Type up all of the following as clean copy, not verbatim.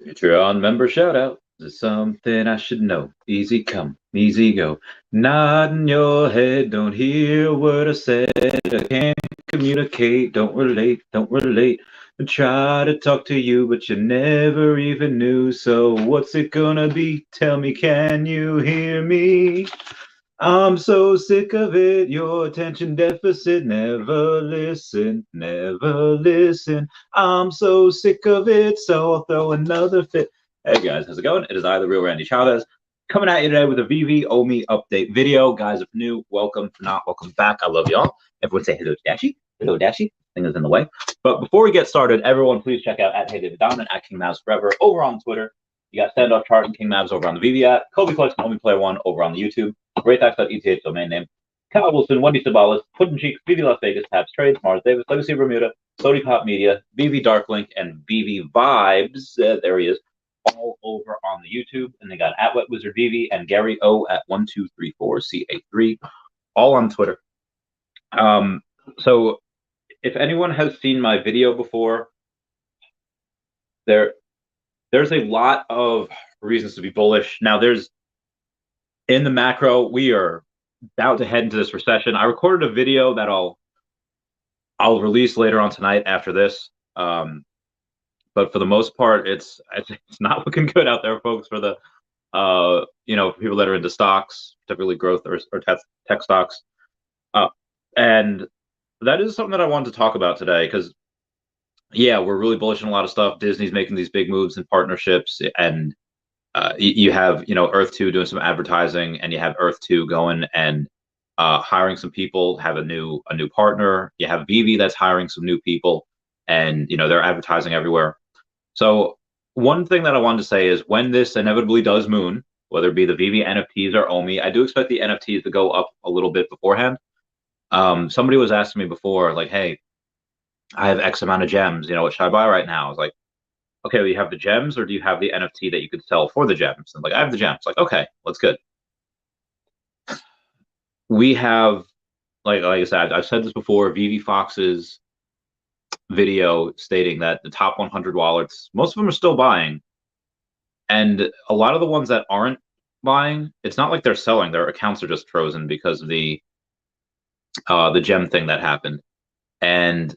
Patreon member shout out. This is something I should know. Easy come, easy go. Nod in your head, don't hear what I said. I can't communicate, don't relate, don't relate. I try to talk to you, but you never even knew. So what's it gonna be? Tell me, can you hear me? I'm so sick of it, your attention deficit. Never listen, never listen. I'm so sick of it, so I'll throw another fit. Hey guys, how's it going? It is I, the real Randy Chavez, coming at you today with a Veve OMI update video. Guys, if new, welcome. If not, welcome back. I love y'all. Everyone say hello, Dashy. Hello, Dashy. Thing is in the way. But before we get started, everyone please check out at Hey David Diamond, at King Mavs Forever over on Twitter. You got Standoff Chart and King Mavs over on the Veve app. Kobe Collection, OMI Player One over on the YouTube. Greatax.eth domain name. Kyle Willson, Wendy Stibalis, Puddin' Cheeks, Veve Las Vegas, Tabs Trades, Mars Davis, Legacy of Bermuda, Sody Pop Media, Veve Darklink, and Veve Vibes. There he is, all over on the YouTube. And they got at Wet Wizard Veve and Gary O at 1234CA3, all on Twitter. So if anyone has seen my video before, there's a lot of reasons to be bullish. Now, in the macro, we are about to head into this recession. I recorded a video that I'll release later on tonight after this. But for the most part, it's not looking good out there, folks, for the people that are into stocks, particularly growth or tech stocks. And that is something that I wanted to talk about today because, yeah, we're really bullish on a lot of stuff. Disney's making these big moves and partnerships, and you have Earth 2 doing some advertising, and you have Earth 2 going and hiring some people, have a new partner. You have Veve that's hiring some new people, and they're advertising everywhere. So one thing that I wanted to say is when this inevitably does moon, whether it be the Veve NFTs or OMI, I do expect the NFTs to go up a little bit beforehand. Somebody was asking me before, like, hey, I have X amount of gems, what should I buy right now? I was like, okay, well, you have the gems, or do you have the NFT that you could sell for the gems? And like, I have the gems. Like, okay, that's good. We have, like I said, I've said this before, Veve Fox's video stating that the top 100 wallets, most of them are still buying. And a lot of the ones that aren't buying, it's not like they're selling. Their accounts are just frozen because of the gem thing that happened. And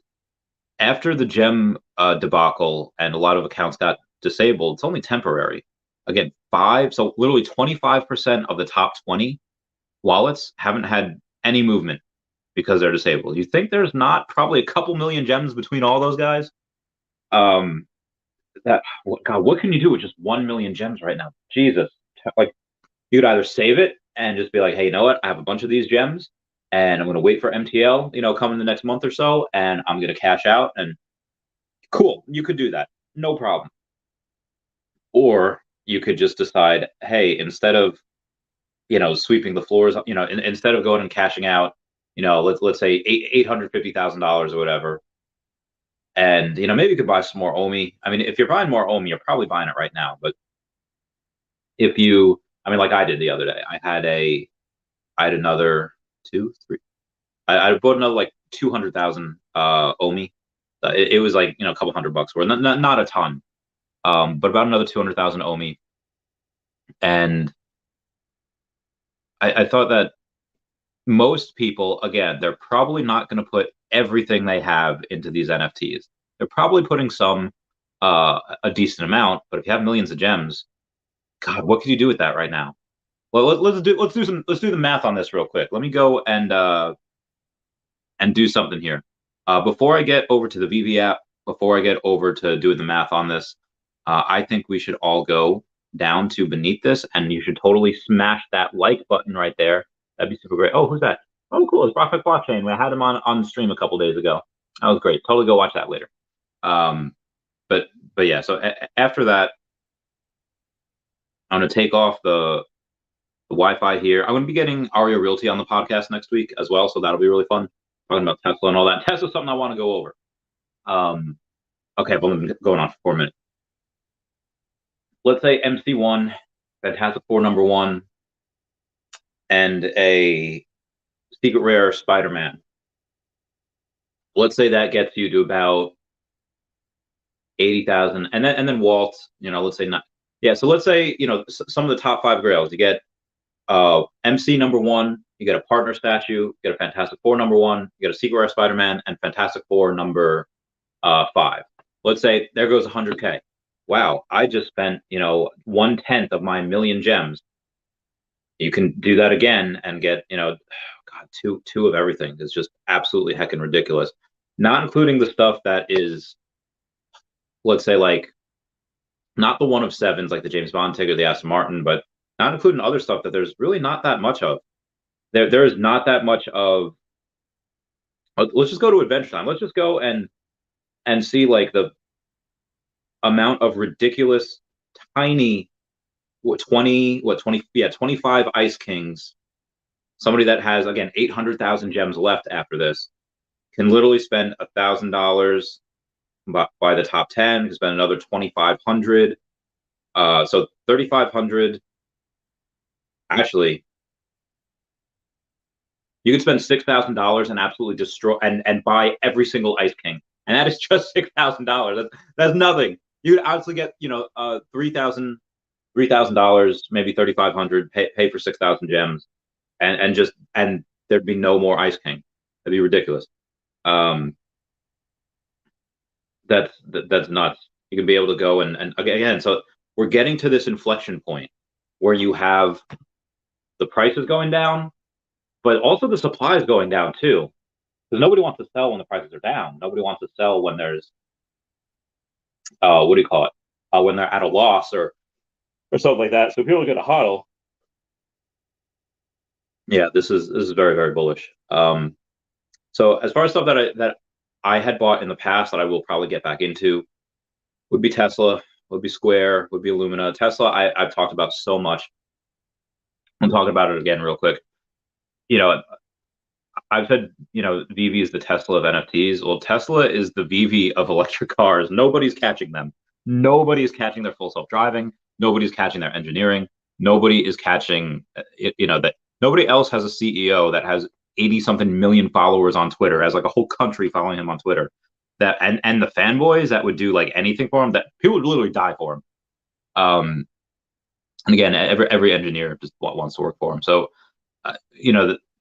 after the gem debacle and a lot of accounts got disabled, it's only temporary. Again, so literally 25% of the top 20 wallets haven't had any movement because they're disabled. You think there's not probably a couple million gems between all those guys? God, what can you do with just 1 million gems right now? Jesus, like you could either save it and just be like, hey, you know what? I have a bunch of these gems, and I'm going to wait for MTL, come in the next month or so, and I'm going to cash out. And cool, you could do that, no problem. Or you could just decide, hey, instead of sweeping the floors, instead of going and cashing out, let's say $850,000 or whatever, and maybe you could buy some more OMI. I mean, if you're buying more OMI, you're probably buying it right now. But if you, I mean, like I did the other day, I had another two, three. I bought another like 200,000 OMI. It was like a couple $100 worth, not a ton, but about another 200,000 OMI. And I thought that most people, again, they're probably not going to put everything they have into these NFTs. They're probably putting some, a decent amount. But if you have millions of gems, God, what could you do with that right now? Well, let's do the math on this real quick. Let me go and do something here. Before I get over to the Veve app, before I get over to doing the math on this, I think we should all go down to beneath this, and you should totally smash that like button right there. That'd be super great. Oh, who's that? Oh, cool. It's Rocket Blockchain. We had him on the stream a couple days ago. That was great. Totally go watch that later. But yeah. So after that, I'm gonna take off the Wi-Fi here. I'm gonna be getting Arya Realty on the podcast next week as well, so that'll be really fun. Talking about Tesla and all that. Tesla's something I want to go over. Okay, well, I'm going on for 4 minutes. Let's say MC1 that has a 4 number 1 and a secret rare Spider-Man. Let's say that gets you to about 80,000, and then Walt, let's say not. Yeah, so let's say some of the top five grails. You get MC number one, you get a partner statue, you get a Fantastic Four number one, you get a Secret Rare Spider-Man, and Fantastic Four number five. Let's say there goes 100K. Wow, I just spent 1/10 of my million gems. You can do that again and get God, two of everything is just absolutely heckin' ridiculous. Not including the stuff that is, let's say, like not the one of sevens like the James Bond ticket, the Aston Martin, but not including other stuff that there's really not that much of. There is not that much of. Let's just go to Adventure Time. Let's just go and see like the amount of ridiculous tiny 25 Ice Kings. Somebody that has, again, 800,000 gems left after this can literally spend $1,000 by the top 10, can spend another 2,500. So 3,500. Actually, you could spend $6,000 and absolutely destroy and buy every single Ice King, and that is just $6,000. That's nothing. You would honestly get $3,000, maybe 3,500. Pay for 6,000 gems, and there'd be no more Ice King. That'd be ridiculous. That's nuts. You can be able to go and again. So we're getting to this inflection point where you have the prices going down, but also the supply is going down too. Because nobody wants to sell when the prices are down. Nobody wants to sell when there's what do you call it? When they're at a loss or something like that. So people are going to huddle. Yeah, this is very, very bullish. So as far as stuff that I had bought in the past that I will probably get back into would be Tesla, would be Square, would be Illumina. Tesla, I've talked about so much. I'm talking about it again real quick. I've said, Veve is the Tesla of NFTs. Well, Tesla is the Veve of electric cars. Nobody's catching them. Nobody is catching their full self-driving. Nobody's catching their engineering. Nobody is catching, that nobody else has a CEO that has 80-something million followers on Twitter, has like a whole country following him on Twitter. That and the fanboys that would do like anything for him, that people would literally die for him. And again, every engineer just wants to work for him. So,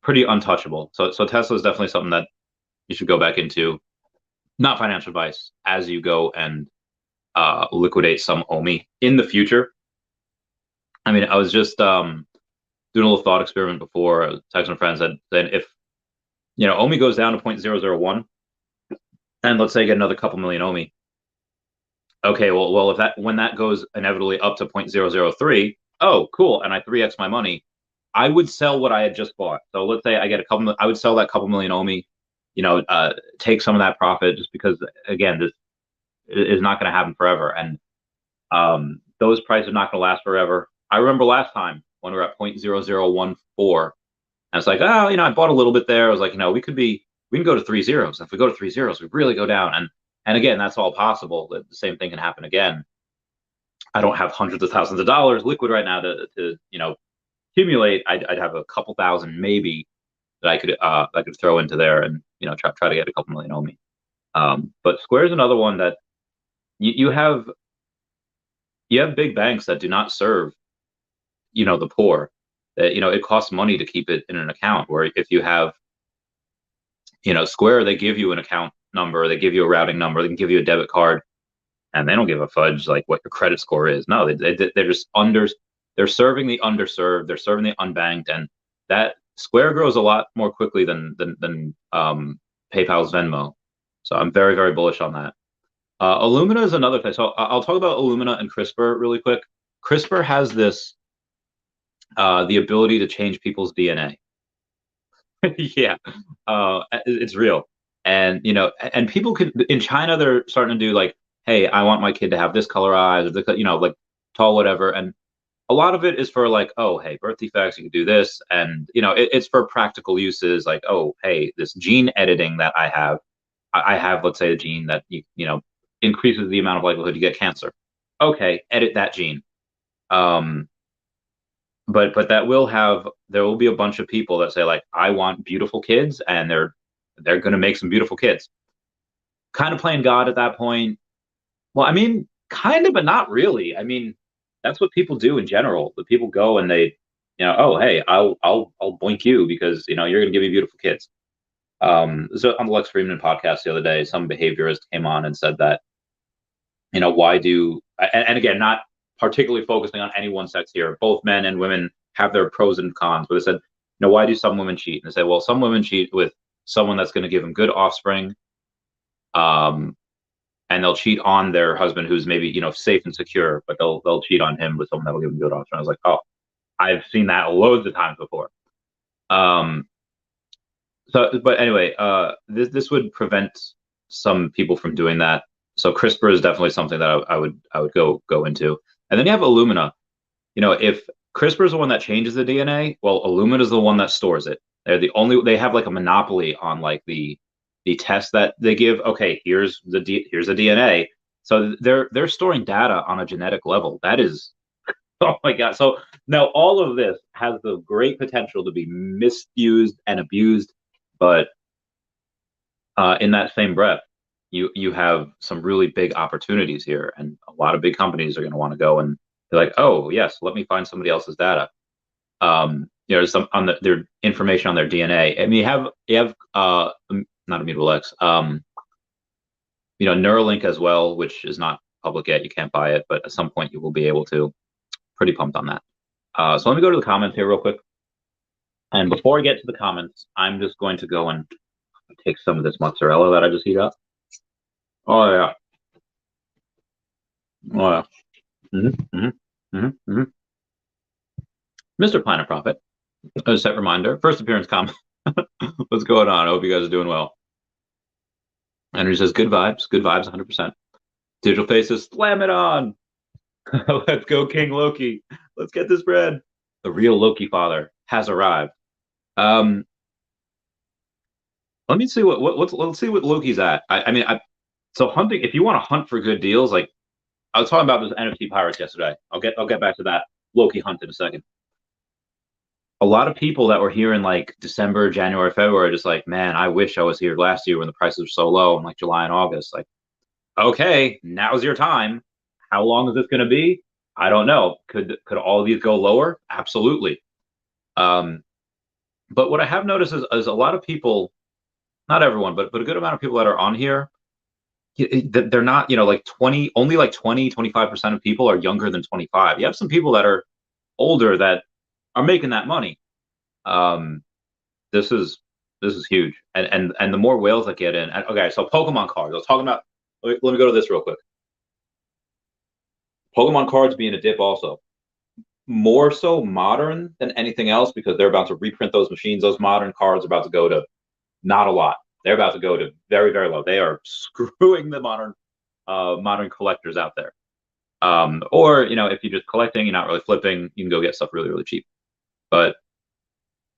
pretty untouchable. So Tesla is definitely something that you should go back into. Not financial advice as you go and liquidate some OMI in the future. I mean, I was just doing a little thought experiment before. I was texting friends that if OMI goes down to 0.001, and let's say I get another couple million OMI. Okay, well, when that goes inevitably up to 0.003, oh, cool, and I 3x my money, I would sell what I had just bought. So let's say I get I would sell that couple million OMI, take some of that profit, just because, again, this is not going to happen forever, and those prices are not going to last forever. I remember last time when we were at 0.0014, and it's like, I bought a little bit there. I was like, we can go to 3 zeros. If we go to 3 zeros, we really go down. And again, that's all possible. The same thing can happen again. I don't have hundreds of thousands of dollars liquid right now to accumulate. I'd have a couple thousand maybe that I could throw into there and try to get a couple million OMI. But Square is another one that you have big banks that do not serve the poor. That it costs money to keep it in an account. Where if you have Square, they give you an account number, they give you a routing number, they can give you a debit card, and they don't give a fudge like what your credit score is. No, they're just they're serving the underserved, they're serving the unbanked, and that Square grows a lot more quickly than PayPal's Venmo. So I'm very, very bullish on that. Illumina is another thing. So I'll talk about Illumina and CRISPR really quick. CRISPR has this the ability to change people's DNA. Yeah, it's real. And and people can, in China, they're starting to do like, hey, I want my kid to have this color eyes, or like tall, whatever. And a lot of it is for like, oh, hey, birth defects, you can do this, and it's for practical uses, like, oh, hey, this gene editing that I have, let's say, a gene that increases the amount of likelihood you get cancer. Okay, edit that gene. But there will be a bunch of people that say like, I want beautiful kids, and they're going to make some beautiful kids. Kind of playing God at that point. Well, I mean, kind of, but not really. I mean, that's what people do in general. The people go and they, oh, hey, I'll boink you because you're gonna give me beautiful kids. So on the Lex Friedman podcast the other day, some behaviorist came on and said that, why do and again, not particularly focusing on any one sex here. Both men and women have their pros and cons, but they said, why do some women cheat? And they say, well, some women cheat with someone that's going to give them good offspring, um, and they'll cheat on their husband who's maybe safe and secure, but they'll cheat on him with someone that'll give them good offspring. I was like, oh, I've seen that loads of times before. Um, but anyway, this would prevent some people from doing that. So CRISPR is definitely something that I would go into. And then you have Illumina. If CRISPR is the one that changes the DNA, well, Illumina is the one that stores it. They have like a monopoly on like the test that they give. Okay, here's the DNA. So they're storing data on a genetic level. That is, oh my God. So now all of this has the great potential to be misused and abused, but in that same breath, you have some really big opportunities here, and a lot of big companies are going to want to go and be like, oh yes, let me find somebody else's data. Some on their information on their DNA. I mean, you have not Immutable X, Neuralink as well, which is not public yet. You can't buy it, but at some point you will be able to. Pretty pumped on that. So let me go to the comments here real quick. And before I get to the comments, I'm just going to go and take some of this mozzarella that I just heat up. Oh yeah. Oh yeah. Mr. Planet Profit, a set reminder, first appearance comment. What's going on? I hope you guys are doing well. Henry says, good vibes, 100%. Digital Faces, slam it on. Let's go, King Loki. Let's get this bread. The real Loki father has arrived. Let me see let's see what Loki's at. So hunting, if you want to hunt for good deals, like I was talking about those NFT pirates yesterday. I'll get back to that Loki hunt in a second. A lot of people that were here in like December, January, February, are just like, man, I wish I was here last year when the prices were so low in like July and August. Like, okay, now's your time. How long is this going to be? I don't know. Could all of these go lower? Absolutely. But what I have noticed is a lot of people, not everyone, but a good amount of people that are on here, they're not, like 20, only like 20-25% of people are younger than 25. You have some people that are older that are making that money. This is huge. And the more whales that get in. Okay, so Pokemon cards. I was talking about, let me go to this real quick. Pokemon cards being a dip also. More so modern than anything else because they're about to reprint those machines. Those modern cards are about to go to not a lot. They're about to go to very, very low. They are screwing the modern collectors out there. Or if you're just collecting, you're not really flipping, you can go get stuff really, really cheap. But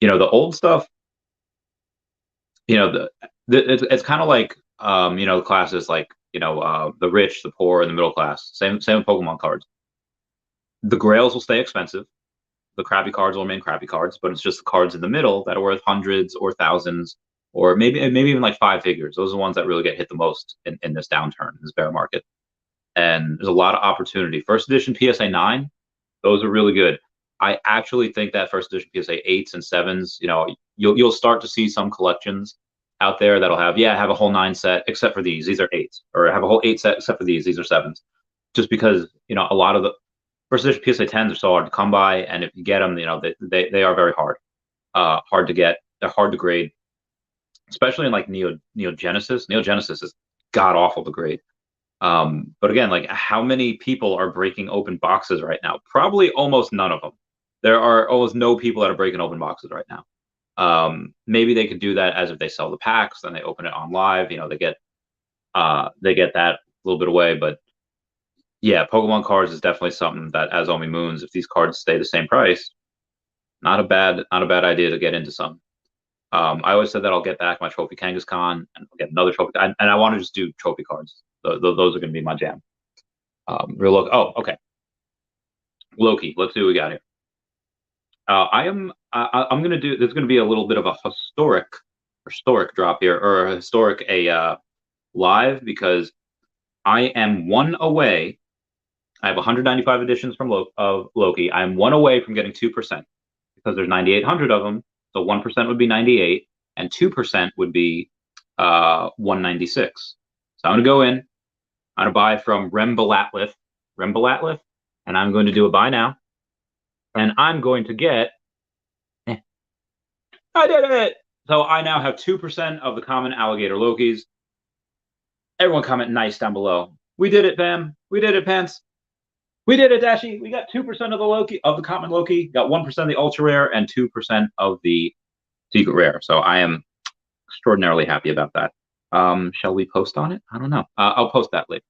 the old stuff, it's kind of like classes like the rich, the poor, and the middle class. Same with Pokemon cards. The Grails will stay expensive. The crappy cards will remain crappy cards, but it's just the cards in the middle that are worth hundreds or thousands, or maybe even like 5 figures. Those are the ones that really get hit the most in this downturn, this bear market. And there's a lot of opportunity. First edition PSA 9, those are really good. I actually think that first edition PSA 8s and 7s, you'll start to see some collections out there that'll have a whole 9 set except for these are 8s, or have a whole 8 set except for these are 7s. Just because a lot of the first edition PSA 10s are so hard to come by, and if you get them, they are very hard to get. They're hard to grade, especially in like Neo Genesis. Neo Genesis is god awful to grade. But again, like how many people are breaking open boxes right now? Probably almost none of them. There are almost no people that are breaking open boxes right now. Maybe they could do that as if they sell the packs, then they open it on live. They get that little bit away. But yeah, Pokemon cards is definitely something that, as OMI moons, if these cards stay the same price, not a bad idea to get into some. I always said that I'll get back my Trophy Kangaskhan and I'll get another trophy, and I want to just do trophy cards. Those are going to be my jam. Real look. Oh, okay. Loki. Let's see what we got here. I'm going to do. There's going to be a little bit of a historic drop here, or a historic live, because I am one away. I have 195 editions of Loki. I'm one away from getting 2% because there's 9,800 of them. So 1% would be 98, and 2% would be 196. So I'm gonna go in. I'm gonna buy from Rembalatliff, and I'm going to do a buy now, and I'm going to get. I did it. So I now have 2% of the common alligator Lokis. Everyone comment nice down below. We did it, fam. We did it, Pants. We did it, Dashi. We got 2% of the Loki, of the common Loki, got 1% of the ultra rare, and 2% of the secret rare. So I am extraordinarily happy about that. Shall we post on it? I don't know. I'll post that later.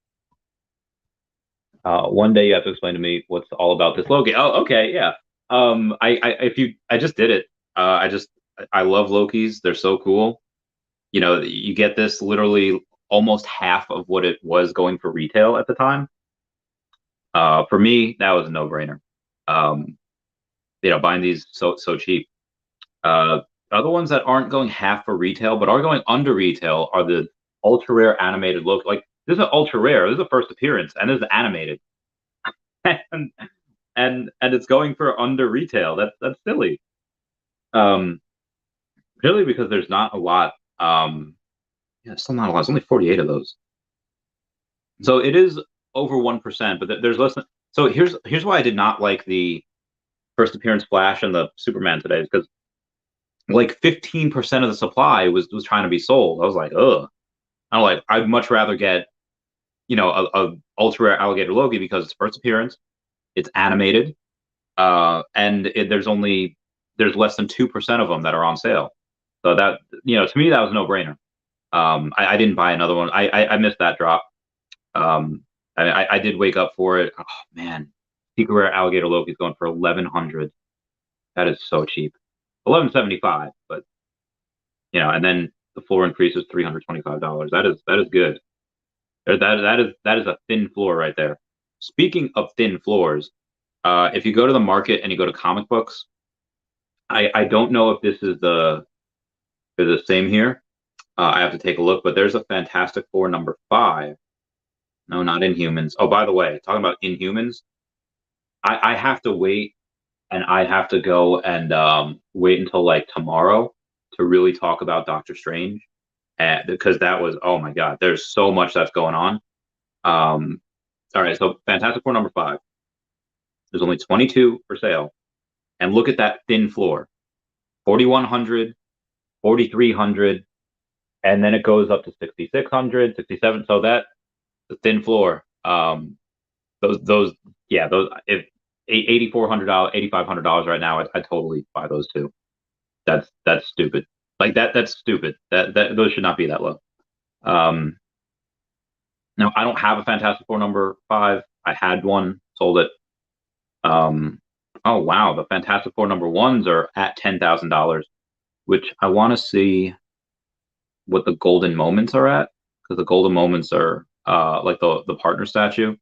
One day you have to explain to me what's all about this Loki. Oh, okay, yeah. I just did it. I love Lokis. They're so cool. You know, you get this literally almost half of what it was going for retail at the time. For me, that was a no-brainer. Buying these so cheap. Other ones that aren't going half for retail but are going under retail are the ultra rare animated Loki. Like this is an ultra rare. This is a first appearance, and this is animated, and it's going for under retail. That's silly. Really because there's not a lot. Yeah, still not a lot. There's only 48 of those. So it is over 1%, but there's less than. So here's why I did not like the first appearance Flash and the Superman today, because like 15% of the supply was trying to be sold. I was like, ugh. I'd much rather get, a ultra rare alligator Loki because it's first appearance, it's animated, and there's less than 2% of them that are on sale. So that, to me that was a no-brainer. I didn't buy another one. I missed that drop. I did wake up for it. Oh man, secret rare alligator Loki is going for 1,100. That is so cheap. 1,175, but and then the floor increase is $325. That is good. That is a thin floor right there. Speaking of thin floors, if you go to the market and you go to comic books, I don't know if this is the same here. I have to take a look, but there's a Fantastic Four number 5. No, not Inhumans. Oh, by the way, talking about Inhumans, I have to wait, and I have to go and wait until like tomorrow to really talk about Doctor Strange, because that was, oh my God, there's so much that's going on. All right, so Fantastic Four number 5. There's only 22 for sale, and look at that thin floor, 4,100, 4,300, and then it goes up to 6,600, 67. So that the thin floor. Those if $8,400, $8,500 right now, I totally buy those too. That's stupid. Like that's stupid. That those should not be that low. Now I don't have a Fantastic Four number 5. I had one, sold it. Oh wow, the Fantastic Four number 1s are at $10,000, which I want to see what the golden moments are at, because the golden moments are like the partner statue.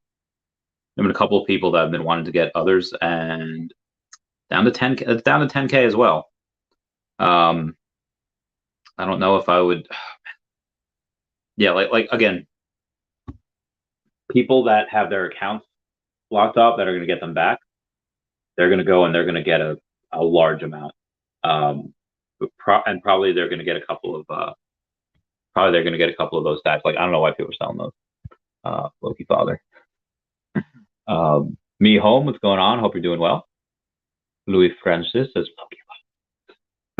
There have been a couple of people that have been wanting to get others, and down to 10K. It's down to 10K as well. I don't know if I would. Yeah, like again, people that have their accounts locked up that are going to get them back, they're going to go and they're going to get a large amount. And probably they're going to get a couple of those stacks. Like I don't know why people are selling those. Loki Father. Me home, what's going on? Hope you're doing well. Louis Francis says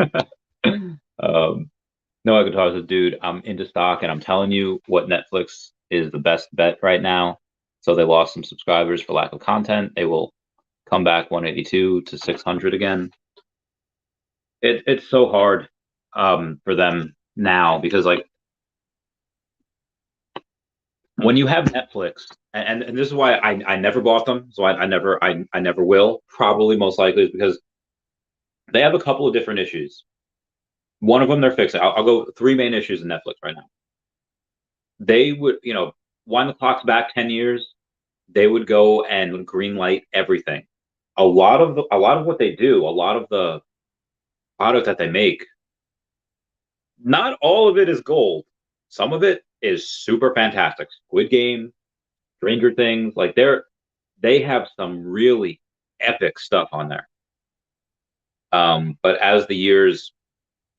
Pokemon. Noah Guitar says, dude, I'm into stock and I'm telling you what, Netflix is the best bet right now. So they lost some subscribers for lack of content. They will come back 182 to 600 again. It's so hard for them now, because like when you have Netflix, and this is why I never bought them, so I never will, probably most likely, is because they have a couple of different issues. One of them they're fixing. I'll go 3 main issues in Netflix right now. They would, wind the clocks back 10 years, they would go and green light everything. A lot of what they do, a lot of the product that they make, not all of it is gold. Some of it is super fantastic. Squid Game, Stranger Things, like they have some really epic stuff on there. But as the years,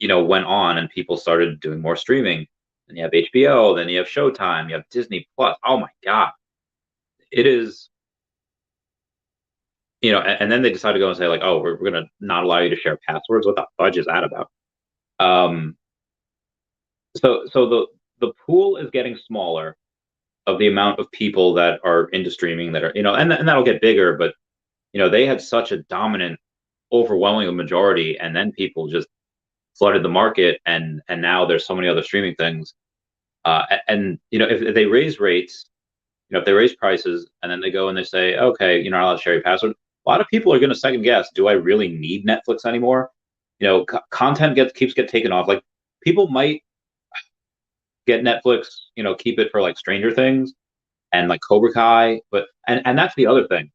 went on and people started doing more streaming, and you have HBO, then you have Showtime, you have Disney Plus. Oh my God. It is, and then they decide to go and say like, oh, we're going to not allow you to share passwords. What the fudge is that about? Um, so the pool is getting smaller of the amount of people that are into streaming that are, and that'll get bigger, but they had such a dominant, overwhelming majority, and then people just flooded the market, and now there's so many other streaming things. And if they raise rates, if they raise prices, and then they go and they say, okay, you're not allowed to share your password, a lot of people are going to second guess, do I really need Netflix anymore? Content keeps getting taken off. Like, people might get Netflix, keep it for like Stranger Things and like Cobra Kai, but and that's the other thing.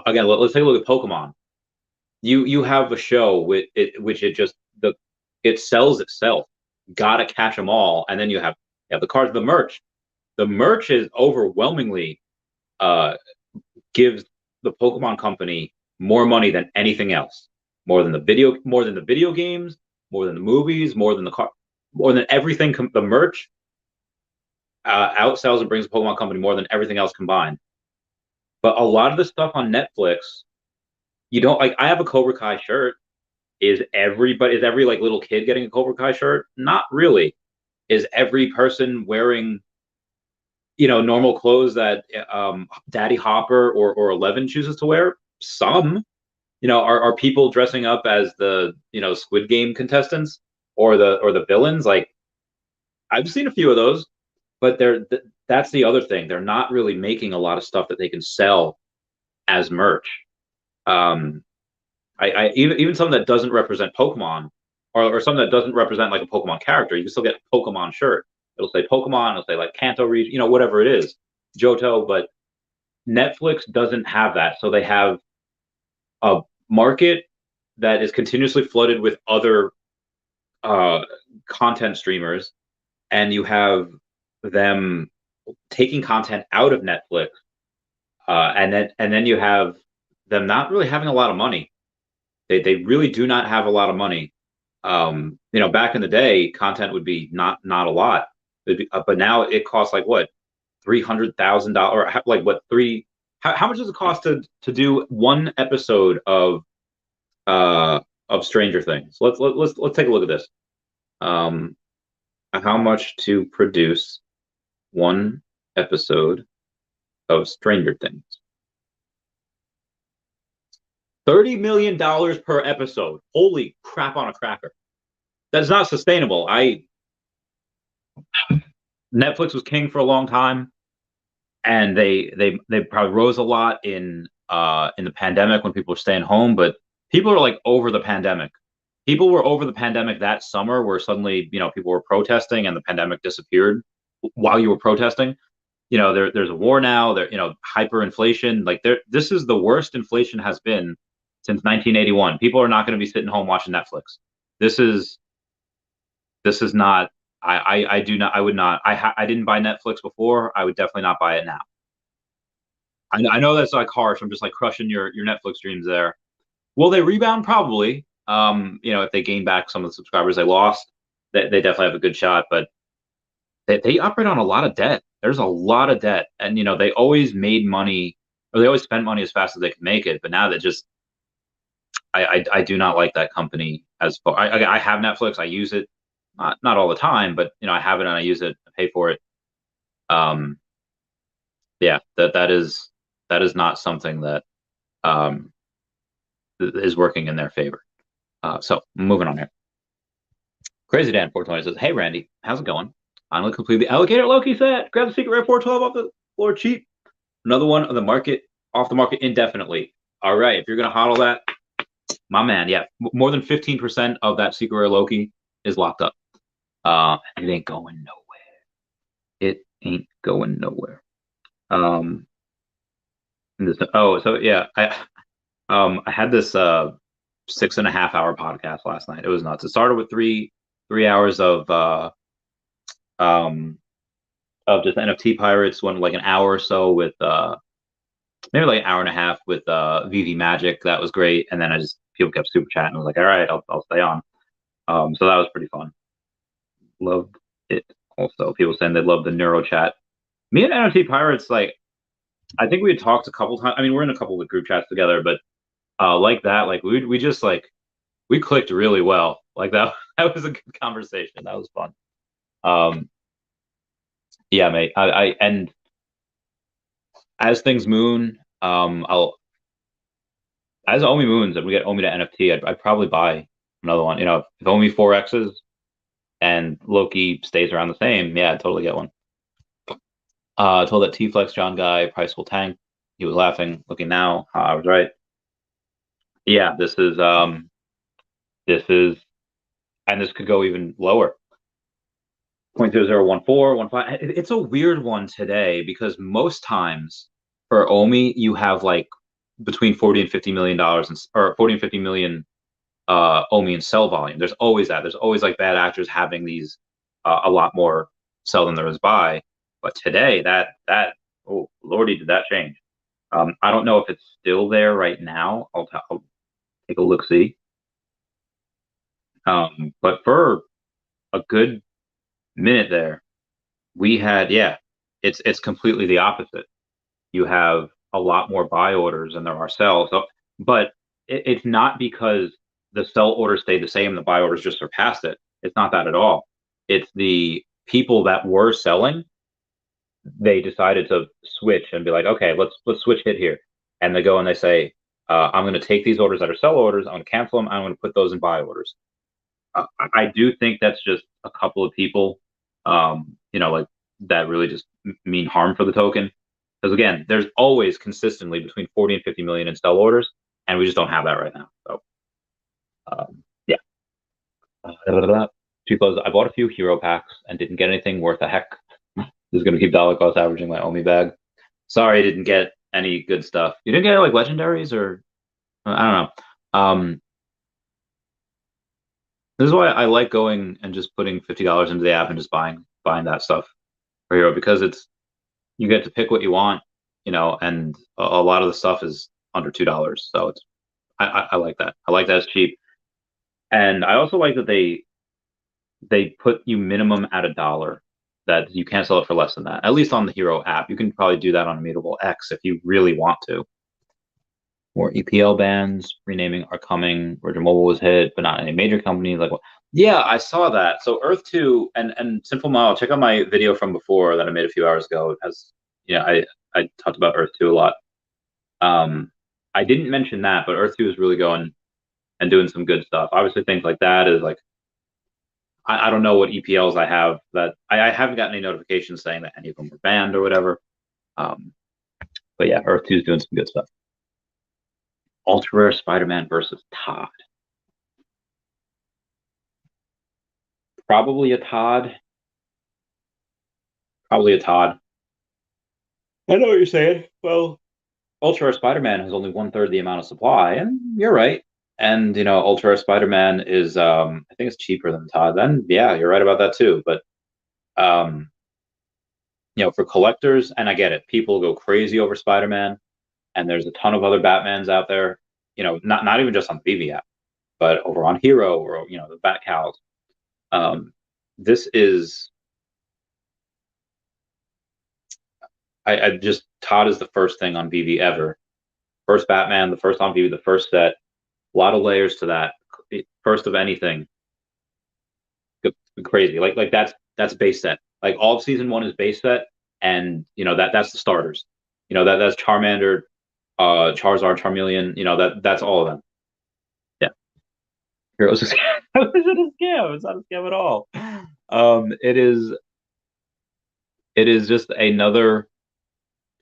Again, let's take a look at Pokemon. You have a show with it, which it sells itself. Gotta catch them all, and then you have the cards, the merch. The merch is overwhelmingly gives the Pokemon company more money than anything else, more than the video games, more than the movies, more than more than everything. The merch outsells and brings the Pokemon company more than everything else combined. But a lot of the stuff on Netflix, you don't like. I have a Cobra Kai shirt. Is every like little kid getting a Cobra Kai shirt? Not really. Is every person wearing normal clothes that Daddy Hopper or 11 chooses to wear? Some. Are people dressing up as the Squid Game contestants or the villains? Like, I've seen a few of those, but that's the other thing. They're not really making a lot of stuff that they can sell as merch. I even something that doesn't represent Pokemon, or something that doesn't represent like a Pokemon character, you can still get a Pokemon shirt. It'll say Pokemon, it'll say like Kanto region, whatever it is, Johto. But Netflix doesn't have that, so they have a market that is continuously flooded with other content streamers, and you have them taking content out of Netflix, and then you have them not really having a lot of money. They really do not have a lot of money. Back in the day, content would be not a lot, but now it costs like what, $300,000, or like what three? How much does it cost to do one episode of Stranger Things? Let's take a look at this. How much to produce one episode of Stranger Things? $30 million per episode. Holy crap on a cracker. That's not sustainable. Netflix was king for a long time, and they probably rose a lot in the pandemic when people were staying home, but people are like over the pandemic. People were over the pandemic that summer, where suddenly, people were protesting and the pandemic disappeared while you were protesting. There's a war now. Hyperinflation. Like, this is the worst inflation has been since 1981. People are not going to be sitting home watching Netflix. This is not. I do not. I would not. I didn't buy Netflix before. I would definitely not buy it now. I know that's like harsh. I'm just like crushing your Netflix dreams there. Will they rebound? Probably. If they gain back some of the subscribers they lost, they definitely have a good shot. But they operate on a lot of debt. There's a lot of debt, and they always made money, or they always spent money as fast as they could make it. But now they just, I do not like that company as far. I have Netflix. I use it, not all the time, but I have it and I use it. I pay for it. Yeah, that is not something that is working in their favor. So moving on here. Crazy Dan 420 says, "Hey Randy, how's it going? Finally complete the alligator Loki set. Grab the secret rare 412 off the floor cheap. Another one on the market, off the market indefinitely. All right, if you're gonna hodl that, my man, yeah, more than 15% of that secret rare Loki is locked up. It ain't going nowhere. It ain't going nowhere. So yeah, I had this 6.5 hour podcast last night. It was nuts. It started with three hours of of just NFT pirates. Went like an hour or so with maybe like an hour and a half with Veve Magic. That was great. And then I just people kept super chatting. I was like, all right, I'll stay on. So that was pretty fun. Loved it. Also, people saying they love the neuro chat. Me and NFT pirates, like I think we had talked a couple times. I mean, we're in a couple of group chats together, but like that, like we just like we clicked really well. Like that that was a good conversation. That was fun. Yeah, mate. I and as things moon, I'll as OMI moons and we get OMI to NFT, I'd probably buy another one. You know, if OMI 4Xs and Loki stays around the same, yeah, I'd totally get one. I told that T-Flex John guy price will tank. He was laughing. Looking now, I was right. Yeah, this is, and this could go even lower. 0.001415. It's a weird one today because most times for OMI you have like between 40 and 50 million dollars or 40 and 50 million OMI in sell volume. There's always that. There's always like bad actors having these a lot more sell than there is buy. But today that oh lordy did that change. I don't know if it's still there right now. I'll take a look see. But for a good minute there, we had it's completely the opposite. You have a lot more buy orders than there are sells. So, but it's not because the sell orders stayed the same, the buy orders just surpassed it. It's not that at all. It's the people that were selling, they decided to switch and be like, okay, let's switch hit here. And they go and they say, I'm going to take these orders that are sell orders, I'm going to cancel them, I'm going to put those in buy orders. I do think that's just a couple of people, like that really just mean harm for the token. Because again, there's always consistently between 40 and 50 million in sell orders, and we just don't have that right now. So, yeah. I bought a few hero packs and didn't get anything worth a heck. This is going to keep dollar cost averaging my OMI bag. Sorry, I didn't get any good stuff. You didn't get like legendaries or I don't know. This is why I like going and just putting $50 into the app and just buying that stuff for hero because you get to pick what you want, and a lot of the stuff is under $2. So I like that. I like that it's cheap, and I also like that they put you minimum at $1 that you can't sell it for less than that. At least on the hero app, you can probably do that on Immutable X if you really want to. More EPL bans, renaming are coming. Virgin Mobile was hit, but not any major company. Like, yeah, I saw that. So Earth 2 and Simple Mile, check out my video from before that I made a few hours ago. It has, I talked about Earth 2 a lot. I didn't mention that, but Earth 2 is really going and doing some good stuff. Obviously, things like that is like, I don't know what EPLs I have that I haven't gotten any notifications saying that any of them were banned or whatever. But yeah, Earth 2 is doing some good stuff. Ultra Rare Spider-Man versus Todd. Probably a Todd. Probably a Todd. I know what you're saying. Well, Ultra Rare Spider-Man has only 1/3 the amount of supply, and you're right. And Ultra Rare Spider-Man is I think it's cheaper than Todd. Then yeah, you're right about that too. But for collectors, and I get it, people go crazy over Spider-Man, and there's a ton of other Batmans out there. Not even just on the Veve app, but over on Hero or the Bat Cows. This is I just Todd is the first thing on Veve ever. First Batman, the first on Veve, the first set. A lot of layers to that. First of anything. Crazy. Like that's base set. Like all of season 1 is base set, and that's the starters. That's Charmander, Charizard, Charmeleon. That's all of them. Yeah. Heroes is a scam. It's not a scam at all. It is just another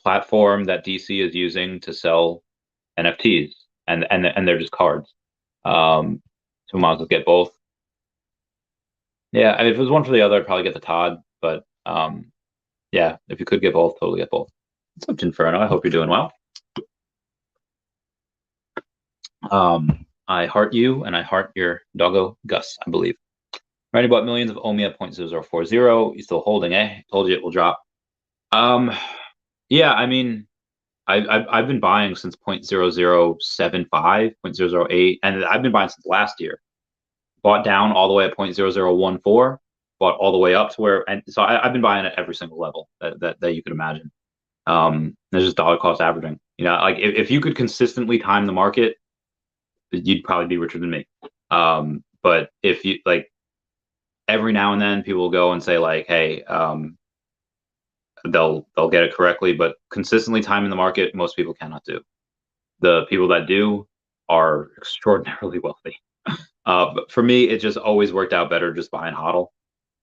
platform that DC is using to sell NFTs, and they're just cards. So we might as well get both. Yeah, I mean, if it was one for the other, I'd probably get the Todd, but yeah, if you could get both, totally get both. What's up, Inferno? I hope you're doing well. I heart you, and I heart your doggo, Gus, I believe. Randy bought millions of OMI at 0.0040. He's still holding, eh? Told you it will drop. Um, yeah, I mean, I've been buying since 0.0075, 0.008, and I've been buying since last year. Bought down all the way at 0.0014, bought all the way up to where, and so I've been buying at every single level that you could imagine. There's just dollar cost averaging. Like if you could consistently time the market, you'd probably be richer than me. But if you like every now and then people will go and say like, hey, they'll get it correctly, but consistently timing the market, most people cannot do. The people that do are extraordinarily wealthy. But for me, it just always worked out better just buying HODL.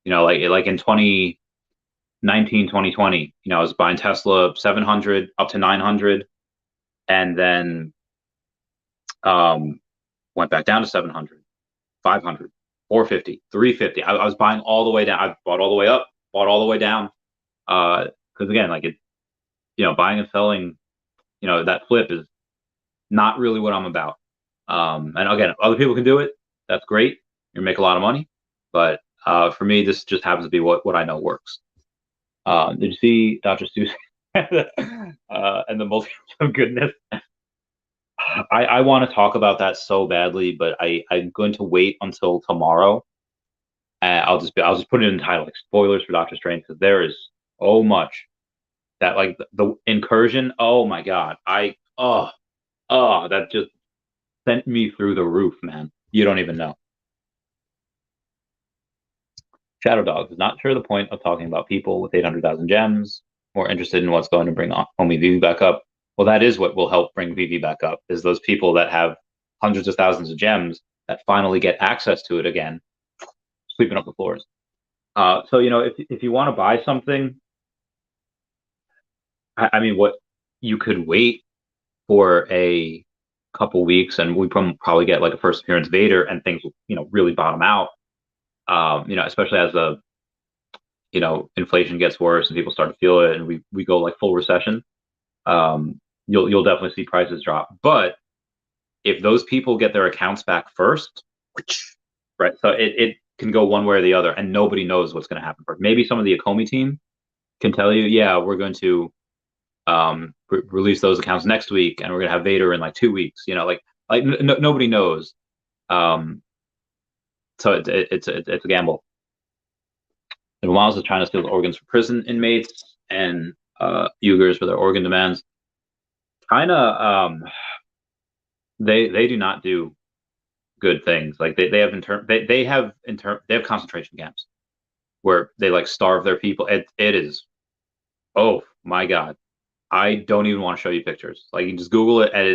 Like in 2019, 2020, I was buying Tesla 700 up to 900, and then went back down to 700, 500, 450, 350. I was buying all the way down. I bought all the way up, bought all the way down. Because again, like buying and selling, that flip is not really what I'm about. And again, other people can do it. That's great. You make a lot of money. But for me, this just happens to be what I know works. Did you see Dr. Seuss and the multi of goodness? I want to talk about that so badly, but I'm going to wait until tomorrow. I'll just put it in the title, like spoilers for Doctor Strange, because there is so much that like the incursion. Oh my God, that just sent me through the roof, man. You don't even know. Shadow Dogs is not sure the point of talking about people with 800,000 gems. More interested in what's going to bring OMI Vivi back up. Well, that is what will help bring Vivi back up. Is those people that have hundreds of thousands of gems that finally get access to it again, sweeping up the floors. So if you want to buy something, I mean, what you could wait for a couple weeks, and we probably get like a first appearance Vader, and things will really bottom out. Especially as the inflation gets worse and people start to feel it, and we go like full recession. You'll definitely see prices drop. But if those people get their accounts back first, right? So it can go one way or the other, and nobody knows what's going to happen first. Maybe some of the Akomi team can tell you, yeah, we're going to release those accounts next week, and we're going to have Vader in like 2 weeks. Nobody knows. So it's a gamble. And Miles is trying to steal organs from prison inmates and Uyghurs for their organ demands. China, they do not do good things. Like they have concentration camps where they like starve their people. It is, oh my God, I don't even want to show you pictures. Like you just Google it, and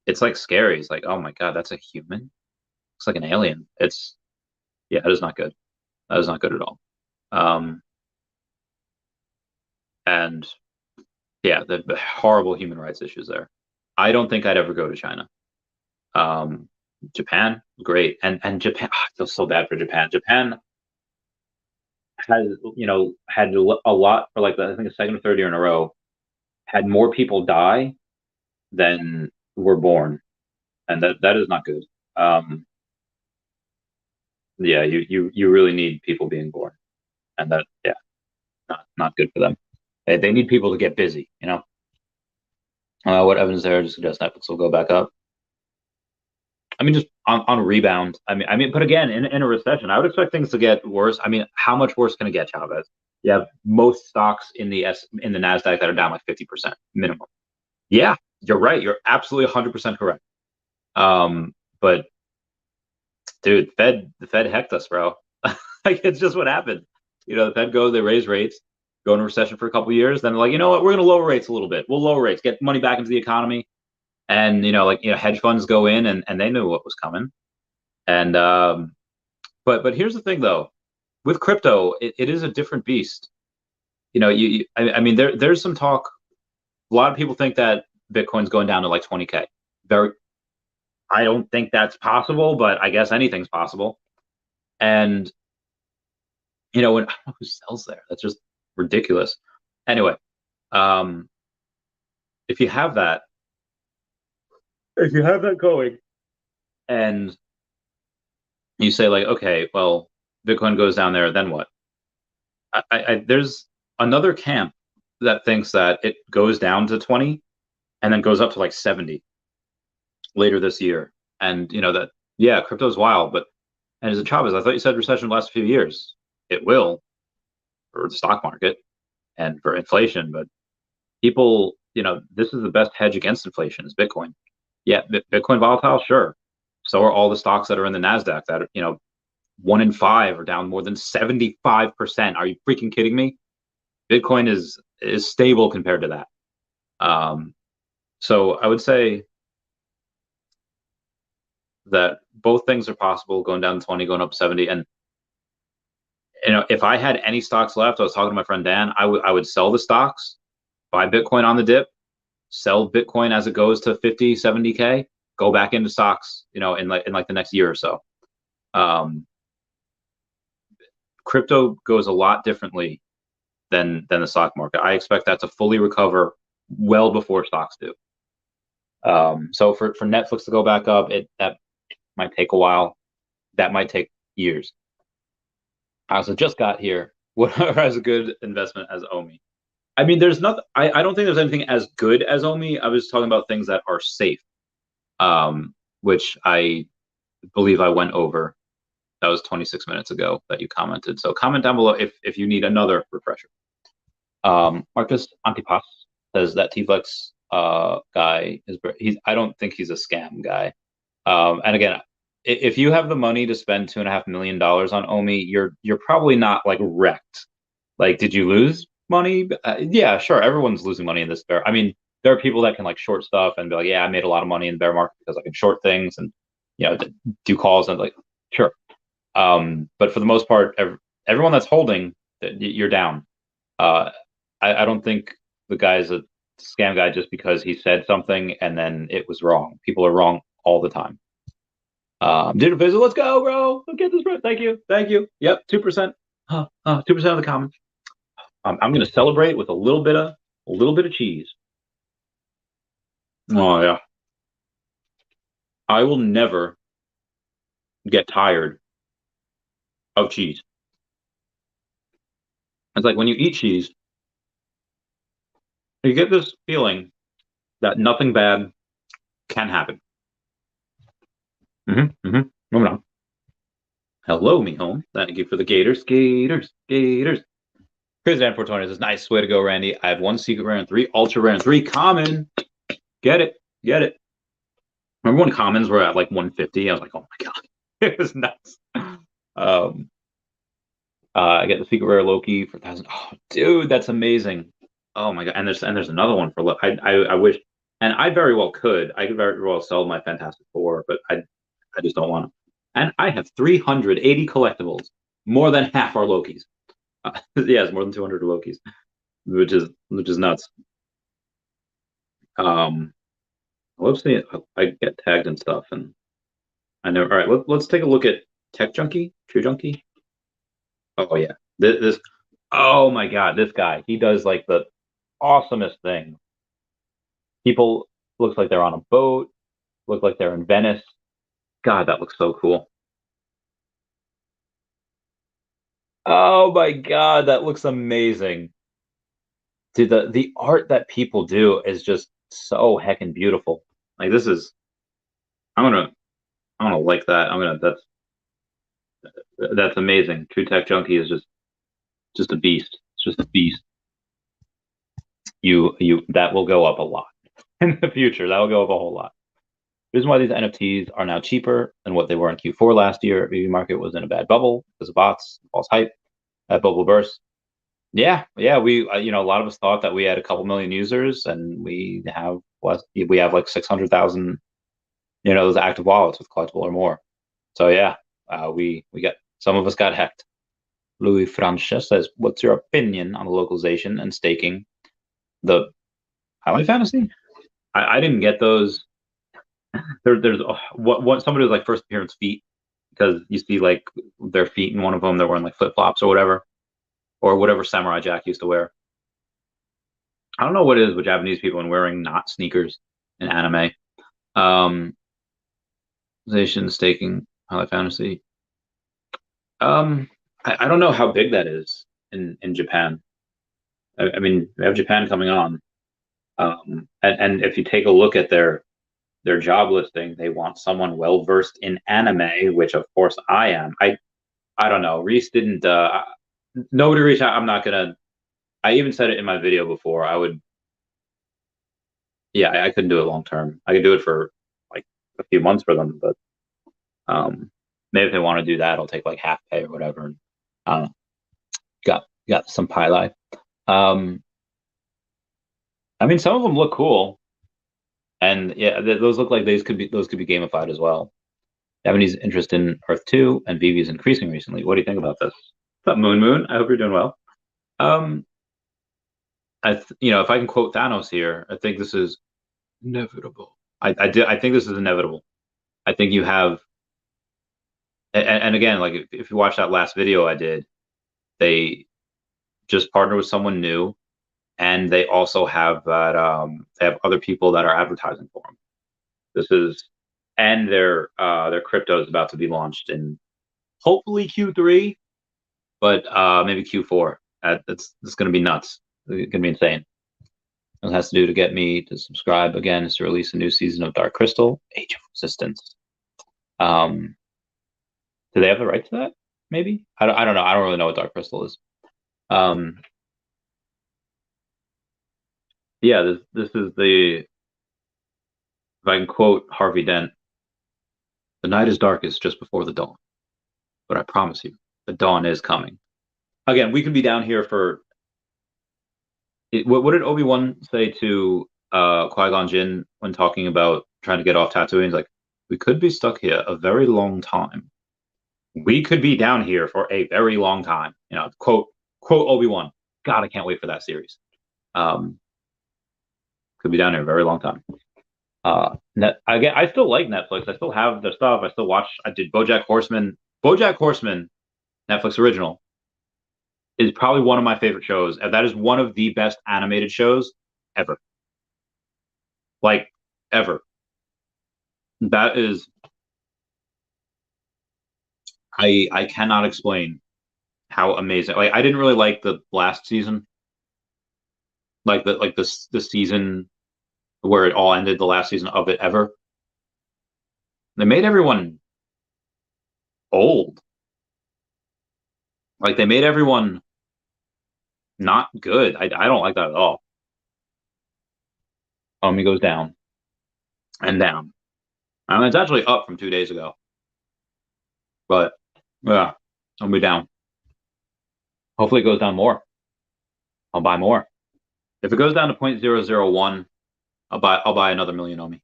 it's like scary. It's like, oh my God, that's a human. It's like an alien. Yeah, it is not good. That is not good at all. And yeah, the horrible human rights issues there. I don't think I'd ever go to China. Japan, great, and Japan. I feel so bad for Japan. Japan has had a lot for like I think the second or third year in a row had more people die than were born, and that is not good. Yeah, you really need people being born, and that yeah, not good for them. They need people to get busy. What evidence there to suggest Netflix will go back up? I mean, just on rebound. But again, in a recession, I would expect things to get worse. I mean, how much worse can it get, Chavez? You have most stocks in the Nasdaq that are down like 50% minimum. Yeah, you're right. You're absolutely 100% correct. But dude, the Fed hecked us, bro. Like it's just what happened. The Fed goes, they raise rates, go into recession for a couple of years, then they're like, you know what, we're going to lower rates a little bit. We'll lower rates, get money back into the economy. And hedge funds go in, and they knew what was coming. And but here's the thing though, with crypto, it is a different beast. I mean, there's some talk. A lot of people think that Bitcoin's going down to like 20K. I don't think that's possible, but I guess anything's possible. And when I don't know who sells there, that's just ridiculous. Anyway, if you have that going, and you say like, okay, well, Bitcoin goes down there, then what? There's another camp that thinks that it goes down to 20 and then goes up to like 70 later this year. And that, yeah, crypto's wild, but and as a Chavez, I thought you said recession lasts a few years. It will for the stock market and for inflation, but people, this is the best hedge against inflation is Bitcoin. Yeah, Bitcoin volatile, sure. So are all the stocks that are in the Nasdaq that are, 1 in 5 are down more than 75%. Are you freaking kidding me? Bitcoin is stable compared to that. So I would say that both things are possible, going down 20, going up 70. And if I had any stocks left, I was talking to my friend Dan, I would sell the stocks, buy Bitcoin on the dip, sell Bitcoin as it goes to 50, 70K, go back into stocks, in like the next year or so. Crypto goes a lot differently than the stock market. I expect that to fully recover well before stocks do. So for Netflix to go back up, that might take a while. That might take years. I also just got here. What has a good investment as OMI? I mean, there's nothing. I don't think there's anything as good as OMI. I was talking about things that are safe, which I believe I went over. That was 26 minutes ago that you commented. So comment down below if you need another refresher. Marcus Antipas says that T-Flex guy I don't think he's a scam guy. And again, if you have the money to spend $2.5 million on OMI, you're probably not like wrecked. Like, did you lose money? Yeah, sure. Everyone's losing money in this bear. I mean, there are people that can like short stuff and be like, yeah, I made a lot of money in the bear market because I can short things and do calls and like, sure. But for the most part, everyone that's holding, you're down. I don't think the guy's a scam guy just because he said something and then it was wrong. People are wrong all the time. Digital Fizzle, let's go, bro. Let's get this right. Thank you. Yep, 2%. 2% of the comments. I'm gonna celebrate with a little bit of cheese. Oh yeah. I will never get tired of cheese. It's like when you eat cheese, you get this feeling that nothing bad can happen. Moving on. Hello, me home. Thank you for the gators. Crazy Dan 420 says, nice way to go, Randy. I have 1 secret rare and 3 ultra rare and 3 common. Get it. Remember when commons were at like 150? I was like, oh my god, it was nuts. I get the secret rare Loki for 1,000. Oh, dude, that's amazing. Oh my god, and there's another one for Loki. I wish, and I very well could. I could very well sell my Fantastic Four, but I just don't want to. And I have 380 collectibles. More than half are Lokis. Yeah, it's more than 200 Lokis, which is nuts. Let's see. I get tagged and stuff, and I know. All right, let's take a look at Tech Junkie, True Junkie. Oh yeah, this. Oh my God, this guy. He does like the awesomest thing. People looks like they're on a boat. Look like they're in Venice. God, that looks so cool. Oh my God, that looks amazing. Dude, the art that people do is just so heckin' beautiful. Like this is, I'm gonna like that. That's amazing. True Tech Junkie is just a beast. It's just a beast. That will go up a lot in the future. That will go up a whole lot. The reason why these NFTs are now cheaper than what they were in Q4 last year. Veve market was in a bad bubble because of bots, false hype. That bubble burst. Yeah. We a lot of us thought that we had a couple million users, and we have like 600,000. Those active wallets with collectible or more. So yeah, we got some of us got hacked. Louis Francia says, "What's your opinion on the localization and staking the Highlight Fantasy?" I didn't get those. There's what somebody was like first appearance feet, because you see like their feet in one of them. They're wearing like flip flops or whatever Samurai Jack used to wear. I don't know what it is with Japanese people and wearing not sneakers in anime. Staking Highlight Fantasy. I don't know how big that is in Japan. I mean, we have Japan coming on, and if you take a look at their job listing, they want someone well versed in anime, which of course I am. I don't know. Reese didn't. Nobody reached out. I'm not gonna. I even said it in my video before. I would. Yeah, I couldn't do it long term. I could do it for like a few months for them, but maybe if they want to do that, I'll take like half pay or whatever. I don't know. Got some pie life. Um, I mean, some of them look cool, and yeah, those look like those could be gamified as well. Japanese interest in Earth 2 and Veve is increasing recently. What do you think about this? What's up, Moon Moon? I hope you're doing well. Um, if I can quote Thanos here, I think this is inevitable. I think this is inevitable. I think you have, and again, like if you watch that last video I did, they just partner with someone new, and they also have that they have other people that are advertising for them. This is, and their crypto is about to be launched in hopefully Q3, but maybe Q4. It's going to be nuts. It's going to be insane. It has to do to get me to subscribe again is to release a new season of Dark Crystal, Age of Resistance. Do they have the right to that? Maybe I don't know. I don't really know what Dark Crystal is. Yeah, this is the, if I can quote Harvey Dent, the night is darkest just before the dawn, but I promise you, the dawn is coming. Again, we could be down here for. What did Obi-Wan say to Qui-Gon Jinn when talking about trying to get off Tatooine? He's like, we could be stuck here a very long time. We could be down here for a very long time. Quote Obi-Wan. God, I can't wait for that series. Could be down here a very long time. I still like Netflix. I still have their stuff. I still watch. I did BoJack Horseman. BoJack Horseman, Netflix original, is probably one of my favorite shows. And that is one of the best animated shows ever. Like, ever. That is, I cannot explain how amazing. Like, I didn't really like the last season. The season where it all ended, the last season of it ever. They made everyone old. Like, they made everyone not good. I don't like that at all. OMI goes down and down. I mean, it's actually up from 2 days ago. But yeah, it'll be down. Hopefully it goes down more. I'll buy more. If it goes down to 0.001, I'll buy another million OMI.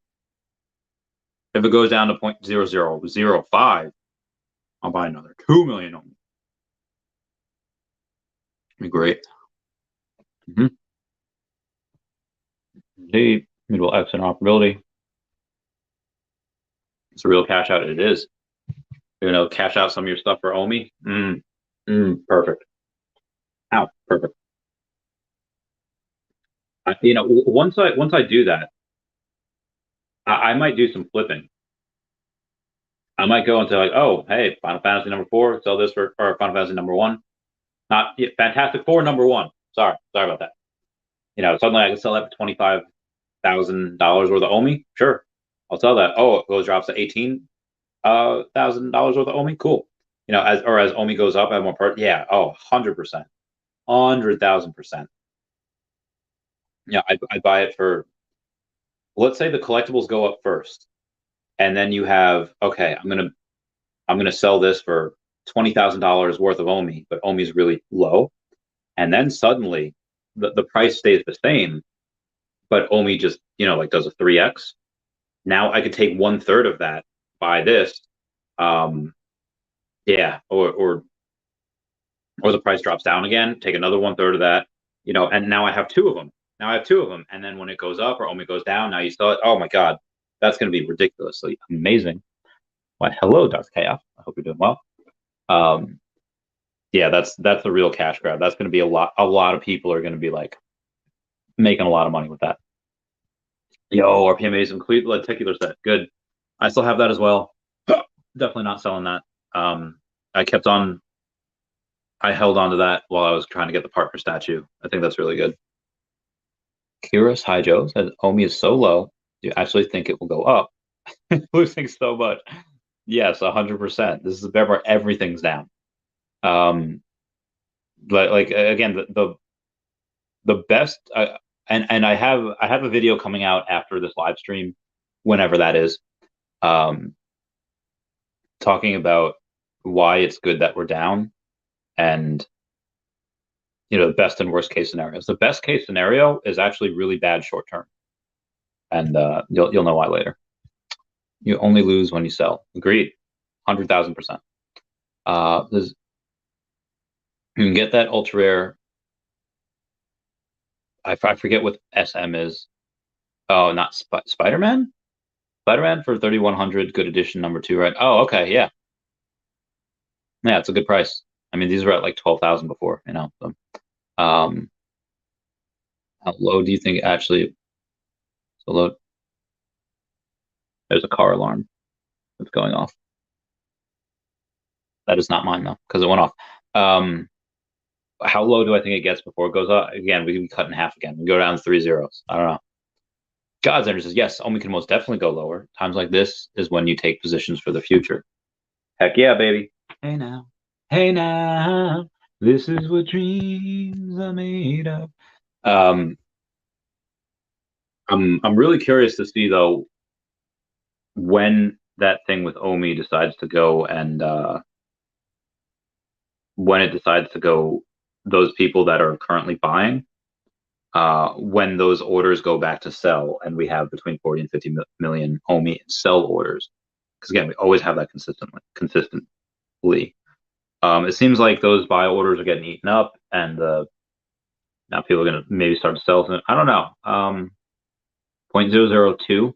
If it goes down to 0.0005, I'll buy another 2 million OMI. Be great. Indeed. Middle X interoperability. It's a real cash out. It is. Cash out some of your stuff for OMI. Perfect. Ow, perfect. Once I do that, I might do some flipping. I might go into like, oh, hey, Final Fantasy number 4, sell this for, or Final Fantasy number 1, not Fantastic Four number 1. Sorry about that. Suddenly I can sell that for $25,000 worth of OMI. Sure, I'll sell that. Oh, it goes drops to $18,000 worth of OMI. Cool. As OMI goes up, I have more part. Yeah. Oh, 100%, 100,000%. Yeah, I'd buy it for. Let's say the collectibles go up first, and then you have, okay, I'm gonna sell this for $20,000 worth of OMI, but OMI is really low, and then suddenly the price stays the same, but OMI just does a 3x. Now I could take 1/3 of that, buy this, yeah, or the price drops down again, take another 1/3 of that, and now I have two of them. And then when it goes up or OMI goes down, now you sell it. Oh my God, that's going to be ridiculously amazing. Why, hello, Darth Chaos. I hope you're doing well. Yeah, that's a real cash grab. That's going to be a lot of people are going to be like making a lot of money with that. Yo, RPM is complete lenticular set. Good. I still have that as well. Definitely not selling that. I kept on I held on to that while I was trying to get the partner statue. I think that's really good. Kira's High Joe says OMI is so low, you actually think it will go up. Losing so much. Yes, 100%. This is a bear market. Everything's down. But like again, the best, and I have a video coming out after this live stream, whenever that is, talking about why it's good that we're down, and the best and worst case scenarios. The best case scenario is actually really bad short term, and you'll know why later. You only lose when you sell. Agreed, 100,000%. You can get that ultra rare. I forget what SM is. Oh, not Spider-Man. Spider-Man for 3,100. Good edition, number 2, right? Oh, okay, yeah. Yeah, it's a good price. I mean, these were at like 12,000 before, So, how low do you think actually? So low. There's a car alarm that's going off. That is not mine though, because it went off. How low do I think it gets before it goes up? Again, we can cut in half again. We go down to 3 zeros. I don't know. God's Ender says, yes, OMI can most definitely go lower. Times like this is when you take positions for the future. Heck yeah, baby. Hey now. Hey now. This is what dreams are made of. I'm really curious to see though when that thing with OMI decides to go, and when it decides to go, those people that are currently buying, when those orders go back to sell, and we have between 40 and 50 million OMI sell orders, because again, we always have that consistently. It seems like those buy orders are getting eaten up, and now people are going to maybe start to sell them. I don't know. 0.002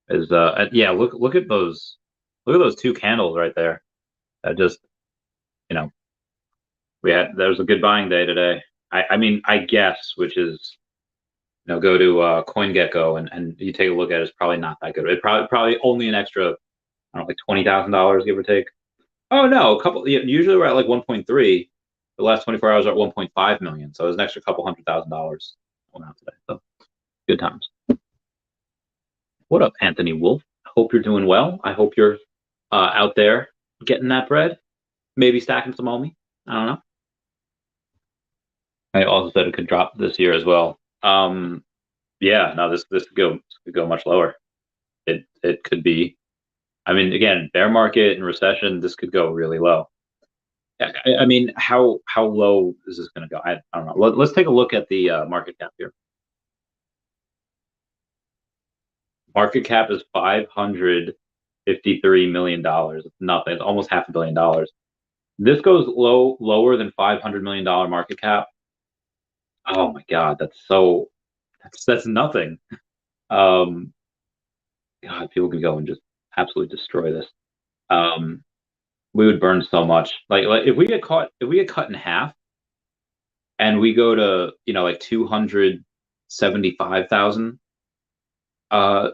is yeah. Look at those. Look at those two candles right there. Just there's a good buying day today. I mean, I guess, which is go to CoinGecko and you take a look at it. It's probably not that good. It probably only an extra, I don't know, like $20,000, give or take. Oh no, a couple. Usually we're at like 1.3. The last 24 hours are at 1.5 million. So it was an extra couple $100,000 went out today. So good times. What up, Anthony Wolf? Hope you're doing well. I hope you're out there getting that bread. Maybe stacking some OMI. I don't know. I also said it could drop this year as well. Yeah, no, this could go much lower. It could be. I mean, again, bear market and recession, this could go really low. I mean, how low is this going to go? I don't know. Let's take a look at the market cap here. Market cap is $553 million. It's nothing. It's almost $500 million. This goes lower than $500 million market cap. Oh my God, that's nothing. God, people could go and just absolutely destroy this. We would burn so much. Like if we get cut in half, and we go to like 275,000. I'm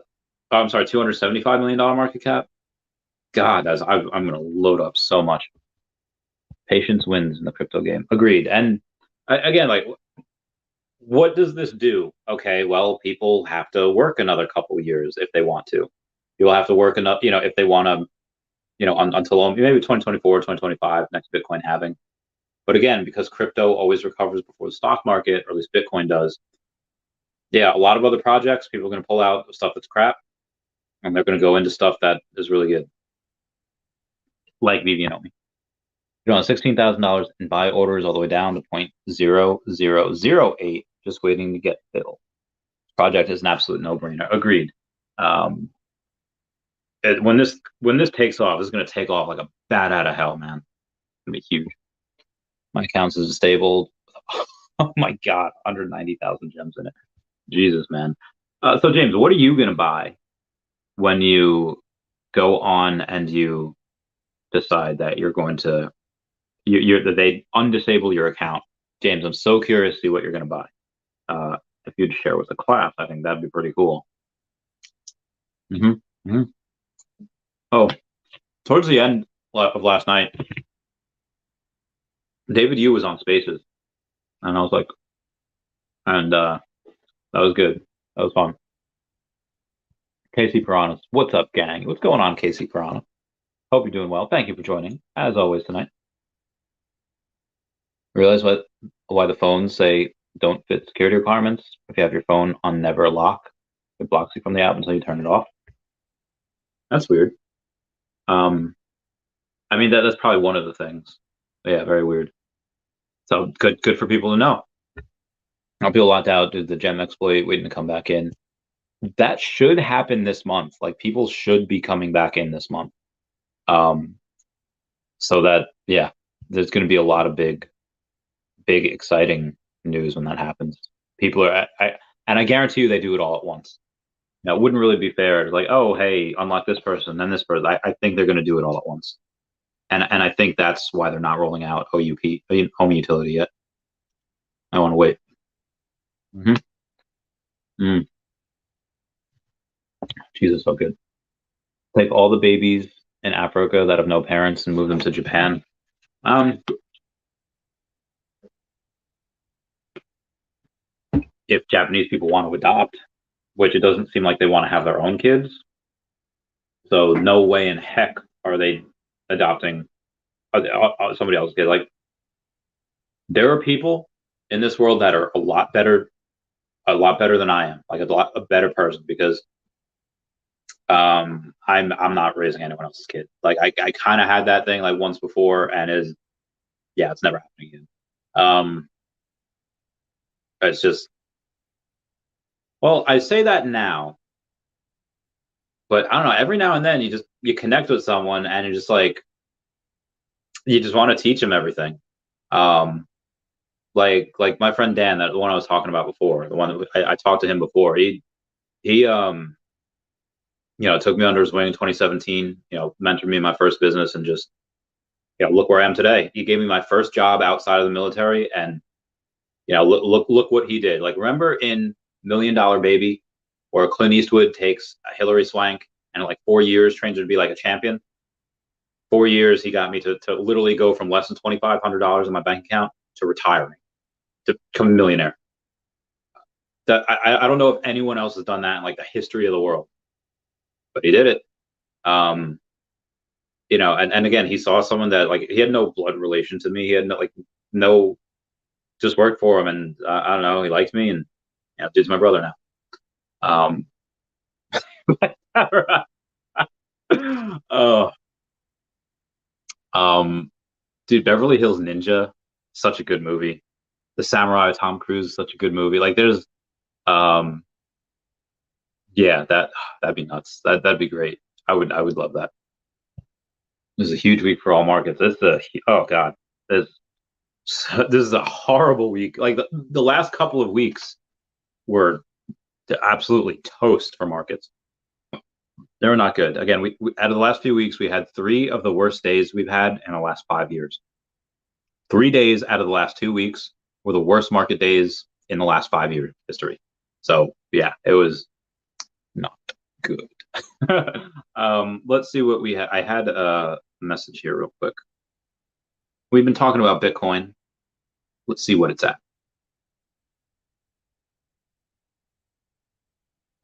sorry, $275 million market cap. God, I'm gonna load up so much. Patience wins in the crypto game. Agreed. And again, like, what does this do? Okay, well, people have to work another couple of years if they want to. You'll have to work enough, if they want to, until maybe 2024, 2025, next Bitcoin halving. But again, because crypto always recovers before the stock market, or at least Bitcoin does. Yeah, a lot of other projects, people are going to pull out stuff that's crap, and they're going to go into stuff that is really good, like Veve and OMI. You're on $16,000 in buy orders all the way down to 0.0008, just waiting to get filled. Project is an absolute no-brainer. Agreed. When this takes off, this is going to take off like a bat out of hell, man. It's going to be huge. My accounts is disabled. Oh my God, 190,000 gems in it. Jesus, man. So James, what are you going to buy when you go on and you decide that you're going to they undisable your account? James, I'm so curious to see what you're going to buy. If you'd share with the class, I think that'd be pretty cool. Oh, towards the end of last night, David Yu was on Spaces, and I was like, and that was good. That was fun. Casey Piranhas, what's up, gang? What's going on, Casey Piranha? Hope you're doing well. Thank you for joining, as always tonight. Realize why the phones say don't fit security requirements? If you have your phone on never lock, it blocks you from the app until you turn it off. That's weird. I mean that's probably one of the things. But yeah, very weird. So good for people to know. I'll be locked out due to the gem exploit waiting to come back in. That should happen this month. Like people should be coming back in this month. So that there's going to be a lot of big exciting news when that happens. People are and I guarantee you they do it all at once. Now it wouldn't really be fair. It's like, oh hey, unlock this person, then this person. I think they're going to do it all at once. And I think that's why they're not rolling out OMI utility yet. I want to wait. Jesus, so good. Take all the babies in Africa that have no parents and move them to Japan. If Japanese people want to adopt, which it doesn't seem like they want to have their own kids, so no way in heck are they adopting somebody else's kid. Like, there are people in this world that are a lot better than I am, like a better person, because I'm not raising anyone else's kid. Like I kind of had that thing like once before, and it's never happening again. It's just, well, I say that now, but I don't know. Every now and then you connect with someone, and you're just like, you just want to teach them everything. Like my friend Dan, that the one I was talking about before, the one that I talked to him before. He took me under his wing in 2017. Mentored me in my first business, and just look where I am today. He gave me my first job outside of the military, and look what he did. Like, remember in $1 Million Baby, where Clint Eastwood takes Hilary Swank and in like 4 years trains her to be like a champion. 4 years, he got me to literally go from less than $2,500 in my bank account to retiring, to become a millionaire. That I don't know if anyone else has done that in like the history of the world, but he did it. And again, he saw someone that, like, he had no blood relation to me. He had no, just worked for him, and I don't know, he liked me, and dude's my brother now. Dude, Beverly Hills Ninja, such a good movie. The Samurai with Tom Cruise, such a good movie. Like, there's, that'd be nuts. That'd be great. I would love that. This is a huge week for all markets. Oh god, this is a horrible week. Like the last couple of weeks were absolutely toast for markets. They were not good. Again, we out of the last few weeks, we had 3 of the worst days we've had in the last 5 years. 3 days out of the last 2 weeks were the worst market days in the last 5 years history. So yeah, it was not good. Let's see what we had. I had a message here real quick. We've been talking about Bitcoin. Let's see what it's at.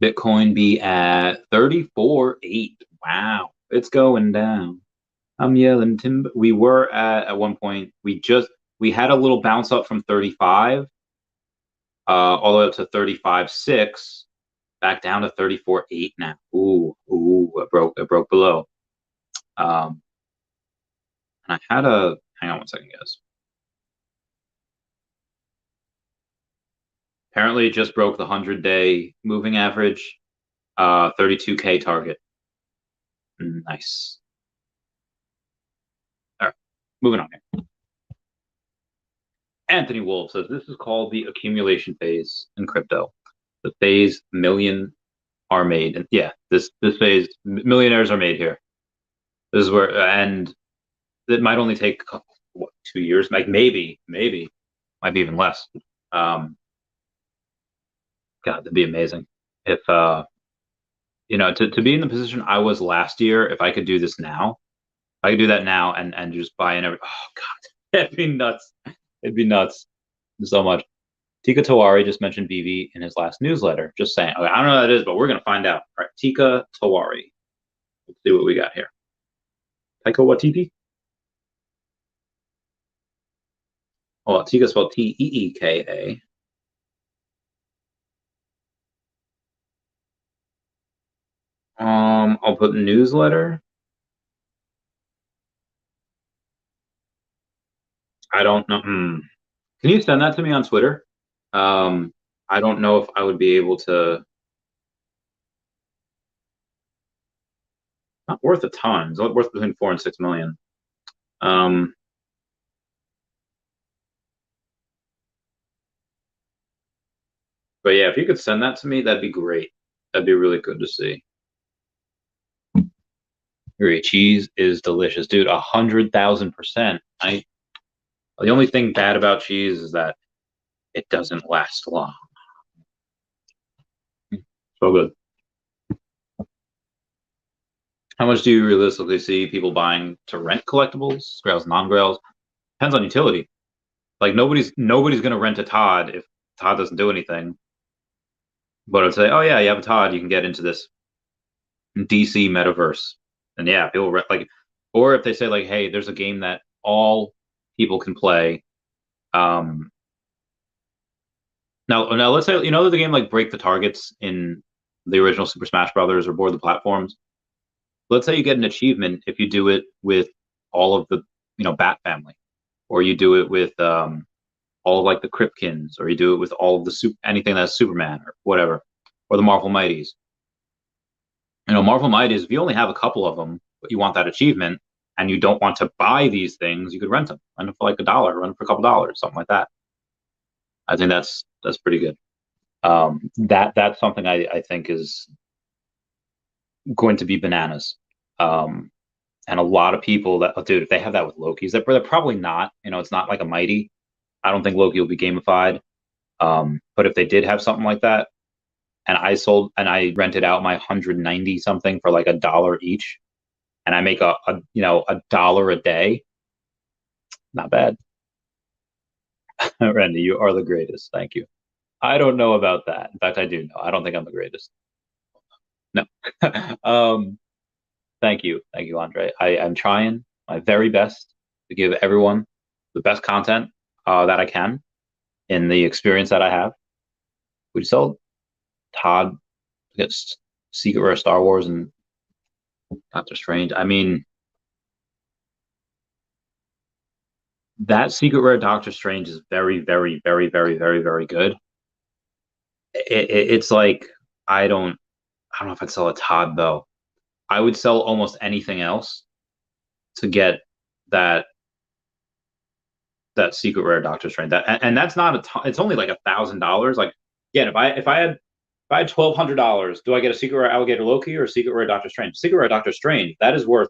Bitcoin be at 34.8. Wow, it's going down. I'm yelling timber. We were at one point. We had a little bounce up from 35, all the way up to 35.6, back down to 34.8 now. Ooh, it broke below. And I had hang on one second, guys. Apparently, it just broke the 100-day moving average, 32K target. Nice. All right, moving on here. Anthony Wolf says this is called the accumulation phase in crypto. The phase million are made, and this phase, millionaires are made here. This is where, and it might only take 2 years, like maybe, might be even less. God, that'd be amazing if to be in the position I was last year. If I could do this now, I could do that now and just buy in every. Oh God, It'd be nuts. It'd be nuts so much. Tika Tawari just mentioned Vivi in his last newsletter. Just saying. Okay, I don't know what that is, but we're gonna find out. All right, Tika Tawari. Let's see what we got here. Taika Waititi. Oh, Tika spelled Teeka. I'll put newsletter. I don't know. Can you send that to me on Twitter? Um, I don't know if I would be able to. Not worth a ton. It's worth between 4 and 6 million. Um, but yeah, if you could send that to me, that'd be great. That'd be really good to see. Your cheese is delicious, dude. 100,000%. The only thing bad about cheese is that it doesn't last long. So good. How much do you realistically see people buying to rent collectibles, grails, non-grails? Depends on utility. Like nobody's gonna rent a Todd if Todd doesn't do anything. But I'd say, oh yeah, you have a Todd, you can get into this DC metaverse, and yeah, people like, or if they say like, hey, there's a game that all people can play. Now let's say the game like Break the Targets in the original Super Smash Brothers or Board the Platforms. Let's say you get an achievement if you do it with all of the Bat family, or you do it with all of like the Kripkins, or you do it with all of the anything that's Superman or whatever, or the Marvel Mighties. Marvel Mighties, if you only have a couple of them, but you want that achievement and you don't want to buy these things, you could rent them. Rent them for like $1, rent them for a couple dollars, something like that. I think that's pretty good. That's something I think is going to be bananas. And a lot of people that, dude, if they have that with Loki's, they're probably not. It's not like a Mighty. I don't think Loki will be gamified. But if they did have something like that, and I rented out my 190 something for like $1 each, and I make $1 a day, not bad. Randy, you are the greatest. Thank you. I don't know about that. In fact, I do know. I don't think I'm the greatest. No. Thank you, Andre. I'm trying my very best to give everyone the best content that I can in the experience that I have. We sell Todd gets Secret Rare Star Wars and Doctor Strange. I mean, that Secret Rare Doctor Strange is very, very, very, very, very, very good. It's like I don't know if I'd sell a Todd though. I would sell almost anything else to get that Secret Rare Doctor Strange. And that's not a ton. It's only like $1,000. Like again, if I had $1,200, do I get a Secret Rare Alligator Loki or a Secret Rare Doctor Strange? Secret Rare Doctor Strange, that is worth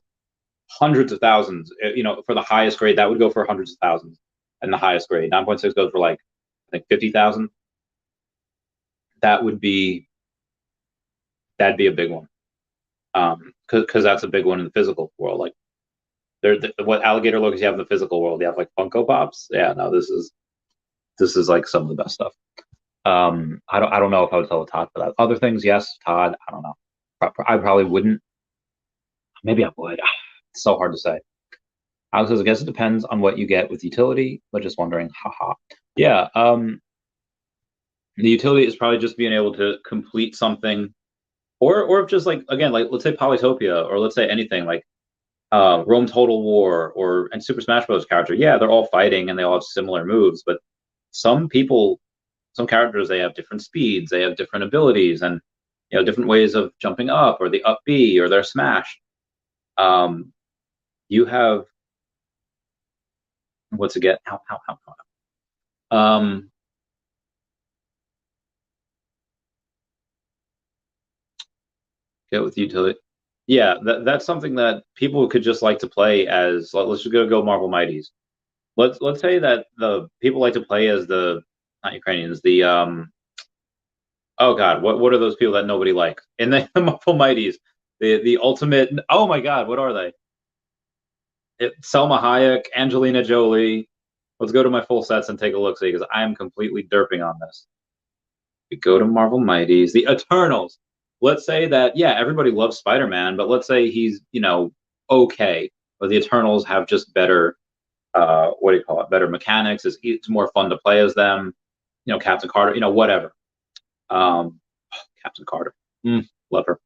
hundreds of thousands. For the highest grade, that would go for hundreds of thousands. And the highest grade, 9.6 goes for like I think 50,000. That'd be a big one. Because that's a big one in the physical world. Like what alligator logos you have in the physical world, you have like Funko Pops. Yeah, no, this is like some of the best stuff. I don't know if I would sell a Todd for that. Other things, yes, Todd. I don't know. I probably wouldn't. Maybe I would. It's so hard to say. Alex says, I guess it depends on what you get with utility, but just wondering, haha. Yeah, the utility is probably just being able to complete something, or just like, again, like let's say Polytopia, or let's say anything like Rome Total War and Super Smash Bros. Character. Yeah, they're all fighting and they all have similar moves, but some characters, they have different speeds, they have different abilities, and different ways of jumping up, or the up B, or their smash. You have what's again? Get with utility. Yeah, that's something that people could just like to play as. Let's just go Marvel Mighties. Let's say that the people like to play as the not Ukrainians, the oh god, what are those people that nobody likes in the Marvel Mighties? The ultimate. Oh my god, what are they? Selma Hayek, Angelina Jolie. Let's go to my full sets and take a look, see, because I am completely derping on this. We go to Marvel Mighties, the Eternals. Let's say that, yeah, everybody loves Spider-Man, but let's say he's, okay. Or the Eternals have just better, what do you call it? Better mechanics. It's more fun to play as them. Captain Carter, whatever. Um, Captain Carter. Love her.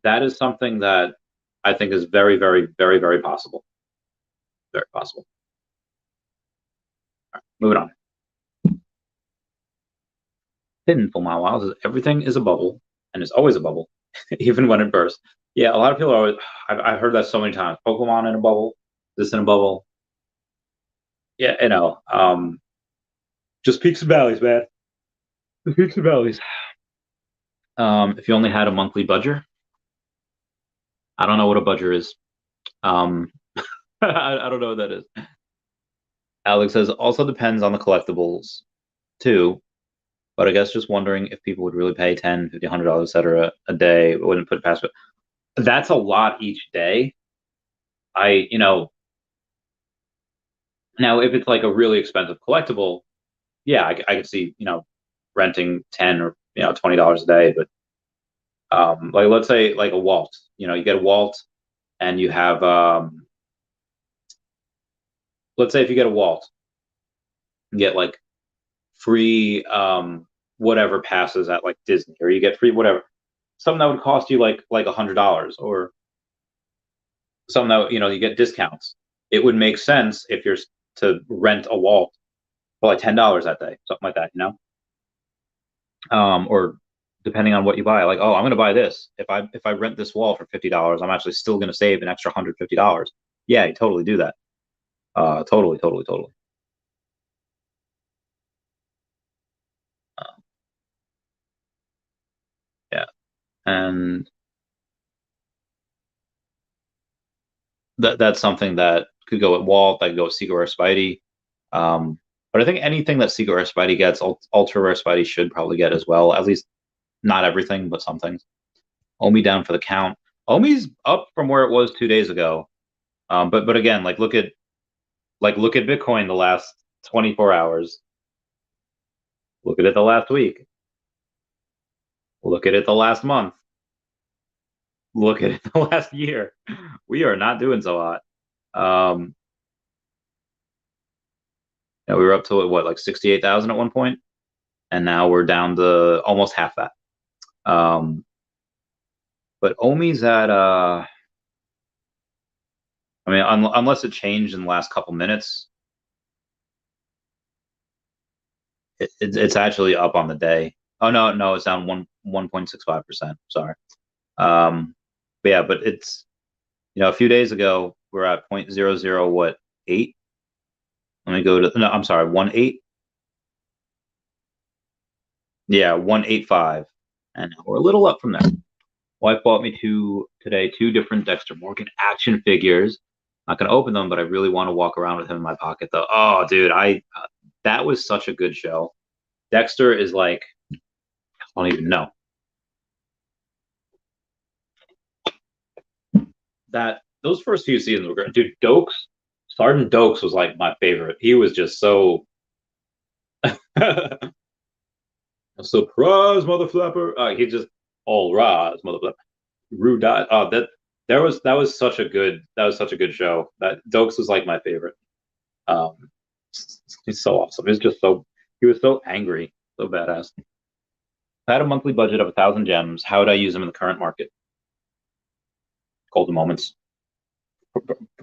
That is something that I think is very, very, very, very possible. Very possible. All right, moving on. Hidden for my while is everything is a bubble and is always a bubble, even when it bursts. Yeah, a lot of people are always. I've heard that so many times. Pokemon in a bubble. This in a bubble. Yeah, just peaks and valleys, man. The peaks and valleys. If you only had a monthly budget, I don't know what a budget is. Um, I don't know what that is. Alex says also depends on the collectibles too, but I guess just wondering if people would really pay 10, 50, $100, etc. a day. Wouldn't put it past it. That's a lot each day. Now if it's like a really expensive collectible, yeah, I could see, renting 10 or $20 a day, but like let's say like a Walt, you get a Walt and you have let's say if you get a Walt, you get like free whatever passes at like Disney, or you get free whatever, something that would cost you like $100, or something that you get discounts. It would make sense if you're to rent a Walt for like $10 that day, something like that, or depending on what you buy, like, oh, I'm going to buy this. If I rent this wall for $50, I'm actually still going to save an extra $150. Yeah, you totally do that. Totally, totally, totally. Uh, yeah, and that's something that could go at Walt, that could go at Secret Rare Spidey. But I think anything that Secret Rare Spidey gets, Ultra Rare Spidey should probably get as well. At least not everything, but some things. OMI down for the count. OMI's up from where it was 2 days ago. But again, look at Bitcoin the last 24 hours. Look at it the last week. Look at it the last month. Look at it the last year. We are not doing so hot. Um, we were up to what, like 68,000 at one point, and now we're down to almost half that. But OMI's at I mean, unless it changed in the last couple minutes, it's actually up on the day. Oh no, it's down 1.65%. Sorry. But yeah, but it's a few days ago we're at 0.00 what 8. Let me go to no, I'm sorry, 1.8. Yeah, 1.85, and we're a little up from there. Wife bought me two different Dexter Morgan action figures. Not gonna open them, but I really want to walk around with him in my pocket though. Oh, dude, that was such a good show. Dexter is like, I don't even know. That those first few seasons were great. Dude, Sergeant Dokes was like my favorite. He was just so a surprise, mother flapper. He just all rise, mother flapper. Rude. That was such a good show. That Dokes was like my favorite. Um, he's so awesome. He was so angry, so badass. If I had a monthly budget of 1,000 gems, how would I use them in the current market? Golden moments,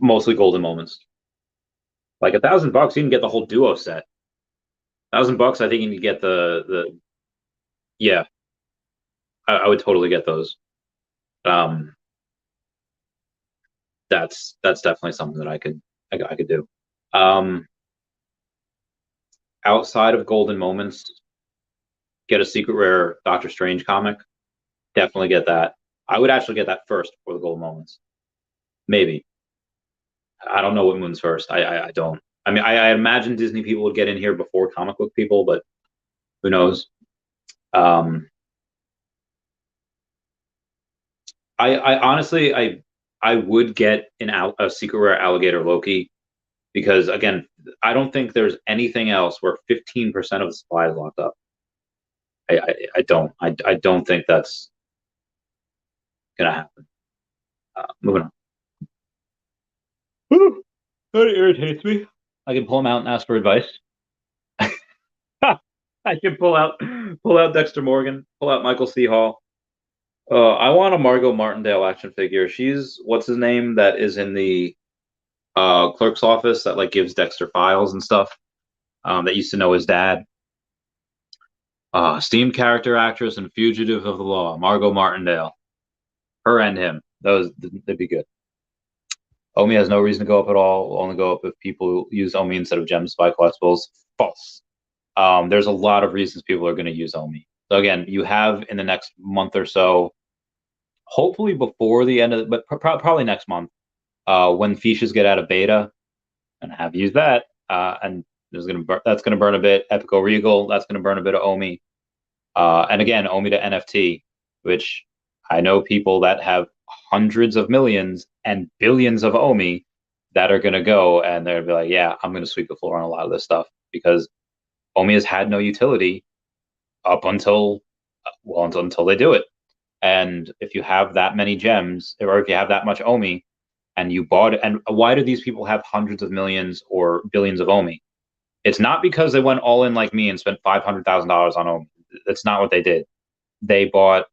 mostly golden moments. Like $1,000, you can get the whole duo set. $1,000, I think you can get the yeah. I would totally get those. Um, that's definitely something that I could do. Um, outside of golden moments, get a secret rare Doctor Strange comic. Definitely get that. I would actually get that first before the golden moments. Maybe. I don't know what moon's first. I don't. I mean, I imagine Disney people would get in here before comic book people, but who knows? Um, I honestly, I would get a secret rare alligator Loki because again, I don't think there's anything else where 15% of the supply is locked up. I don't think that's gonna happen. Moving on. Whew, that irritates me. I can pull him out and ask for advice. I can pull out Dexter Morgan, pull out Michael C. Hall. I want a Margot Martindale action figure. She's what's his name that is in the clerk's office that like gives Dexter files and stuff. That used to know his dad. Esteemed character actress and fugitive of the law, Margot Martindale. Her and him. They'd be good. OMI has no reason to go up at all. Will only go up if people use OMI instead of gems to buy collectibles. False. There's a lot of reasons people are going to use OMI. So again, you have in the next month or so, hopefully before the end of but probably next month, when fiches get out of beta, and have used that, and that's going to burn a bit. Epico Regal, that's going to burn a bit of OMI. And again, OMI to NFT, which I know people that have hundreds of millions and billions of OMI that are going to go and they're going to be like, yeah, I'm going to sweep the floor on a lot of this stuff because OMI has had no utility up until they do it. And if you have that many gems, or if you have that much OMI, and you bought it, and why do these people have hundreds of millions or billions of OMI? It's not because they went all in like me and spent $500,000 on OMI. That's not what they did. They bought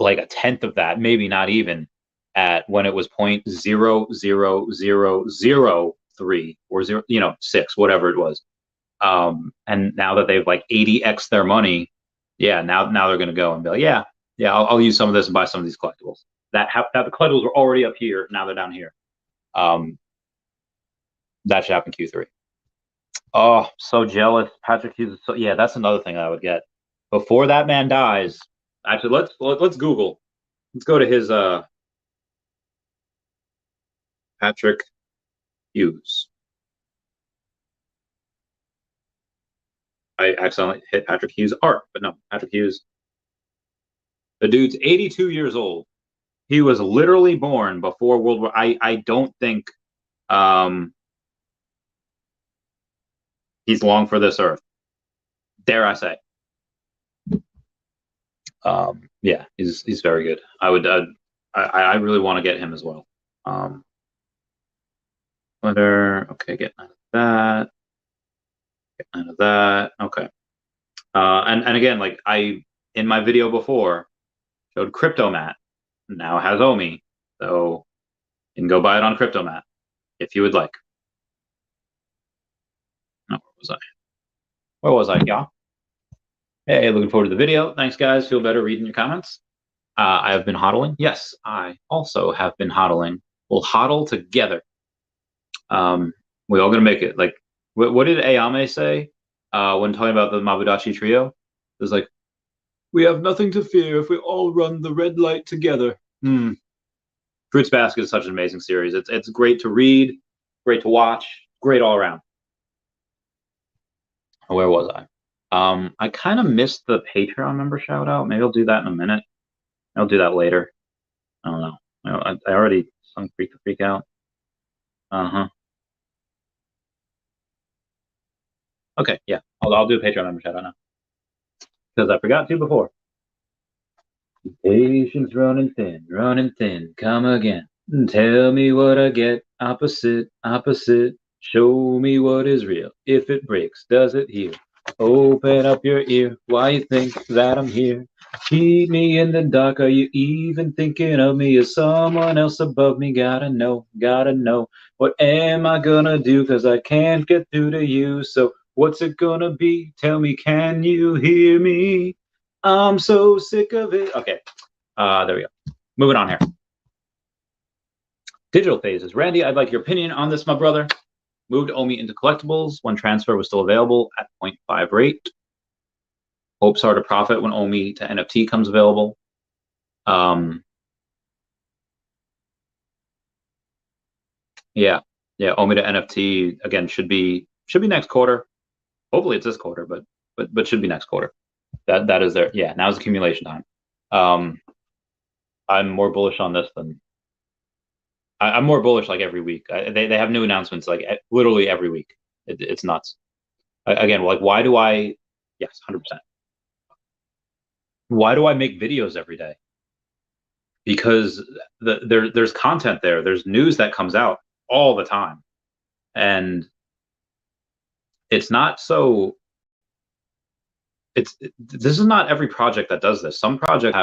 like a tenth of that, maybe not even, at when it was 0.00003 or 6, whatever it was. And now that they've like 80x their money, yeah, now they're going to go and be like, yeah, I'll use some of this and buy some of these collectibles. That the collectibles were already up here, now they're down here. That should happen Q3. Oh, so jealous. Patrick Hughes. Yeah, that's another thing I would get before that man dies. Actually, let's Google. Let's go to his Patrick Hughes. I accidentally hit Patrick Hughes art, but no, Patrick Hughes. The dude's 82 years old. He was literally born before World War. I don't think he's long for this earth. Dare I say? Yeah, he's very good. I really want to get him as well. Okay, getting out of that. Getting out of that. Okay. And again, like in my video before showed Cryptomat now has OMI, so you can go buy it on Cryptomat if you would like. Oh, where was I, y'all? Hey, looking forward to the video. Thanks, guys. Feel better reading your comments. I have been hodling. Yes, I also have been hodling. We'll hodl together. We all gonna make it. Like, what did Ayame say when talking about the Mabudachi trio? It was like, we have nothing to fear if we all run the red light together. Fruits Basket is such an amazing series. It's great to read, great to watch, great all around. Where was I? I kind of missed the Patreon member shout out. Maybe I'll do that in a minute. I'll do that later. I don't know. I already sung Freak the Freak out. Okay, yeah. I'll do a Patreon member shout out now. Because I forgot to before. Patience running thin, come again. Tell me what I get, opposite. Show me what is real. If it breaks, does it heal? Open up your ear, why you think that I'm here? Keep me in the dark, are you even thinking of me? Is someone else above me? Gotta know. What am I gonna do? Cause I can't get through to you. So what's it gonna be? Tell me, can you hear me? I'm so sick of it. Okay, there we go. Moving on here. Digital phases. Randy, I'd like your opinion on this, my brother. Moved OMI into collectibles when transfer was still available at 0.5 rate. Hopes are to profit when OMI to NFT comes available. Yeah, OMI to NFT again should be next quarter. Hopefully it's this quarter, but should be next quarter. That is there. Yeah, now's accumulation time. I'm more bullish on this than I'm more bullish like every week. They have new announcements like literally every week. It's nuts. Again, like why do I? Yes, 100%. Why do I make videos every day? Because there's content there. There's news that comes out all the time, and it's not so. This is not every project that does this. Some project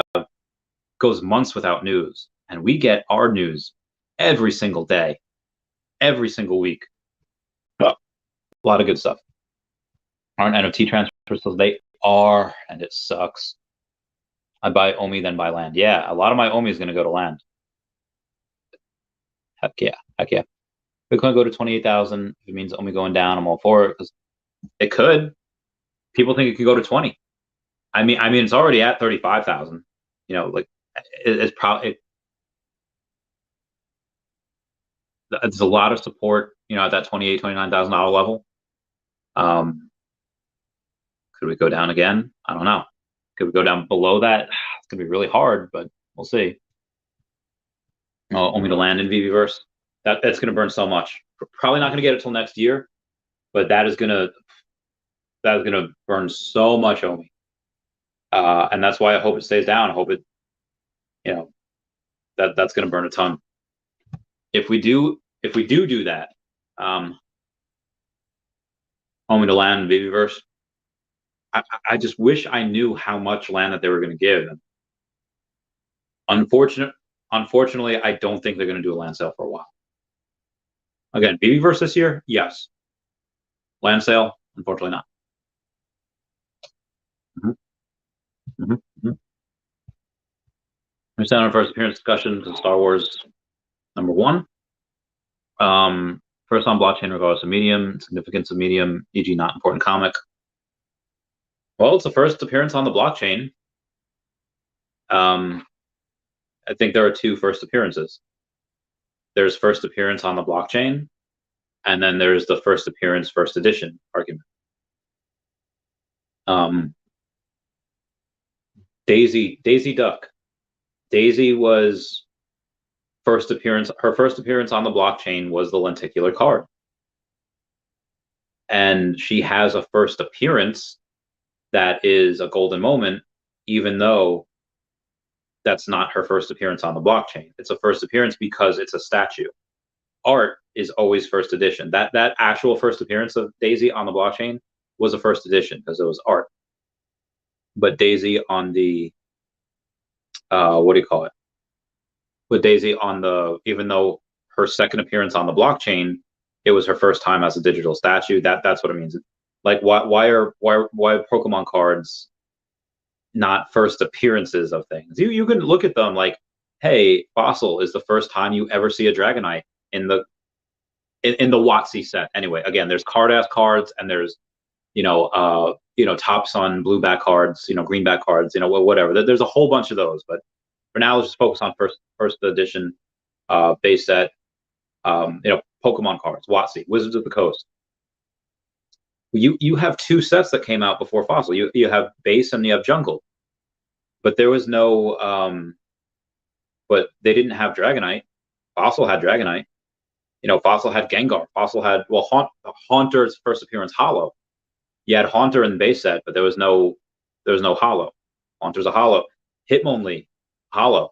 goes months without news, and we get our news every single day, every single week. Oh, a lot of good stuff. Aren't NFT transfers still? They are, and it sucks. I buy OMI, then buy land. Yeah, a lot of my OMI is going to go to land. Heck yeah, heck yeah. Bitcoin go to 28,000. If it means OMI going down, I'm all for it because it could. People think it could go to 20. I mean, it's already at 35,000. You know, like it's probably there's a lot of support. You know, at that $29,000 level. Could we go down again? I don't know. Could we go down below that? It's gonna be really hard, but we'll see. Only to land in Viviverse. That's gonna burn so much. Probably not gonna get it till next year, but that is gonna burn so much OMI. And that's why I hope it stays down. I hope it, you know, that's gonna burn a ton. If we do that, OMI to land in Viviverse. I just wish I knew how much land that they were going to give. Unfortunately, I don't think they're going to do a land sale for a while. Again, Viviverse this year, yes. Land sale, unfortunately not. We're on our first appearance discussion to Star Wars #1. First on blockchain regardless of medium, significance of medium, e.g. not important comic. Well, it's the first appearance on the blockchain. I think there are two first appearances. There's first appearance on the blockchain, and then there's the first appearance, first edition argument. Daisy Duck. Daisy was first appearance. Her first appearance on the blockchain was the lenticular card, and she has a first appearance that is a golden moment, even though that's not her first appearance on the blockchain. It's a first appearance because it's a statue. Art is always first edition. That actual first appearance of Daisy on the blockchain was a first edition because it was art. But Daisy on the what do you call it? But Daisy on the, even though her second appearance on the blockchain, it was her first time as a digital statue. That's what it means. Like why are Pokemon cards not first appearances of things? You can look at them like, hey, Fossil is the first time you ever see a Dragonite in the WotC set. Anyway, again, there's card-ass cards, and there's Top Sun blue back cards, green back cards, whatever. There's a whole bunch of those, but for now, let's just focus on first edition base set. Pokemon cards, WotC, Wizards of the Coast. You have two sets that came out before Fossil. You have base and you have jungle, but there was no but they didn't have Dragonite. Fossil had Dragonite. Fossil had Gengar. Fossil had Haunter's first appearance holo. You had Haunter in the base set, but there was no holo. Haunter's a holo. Hitmonlee holo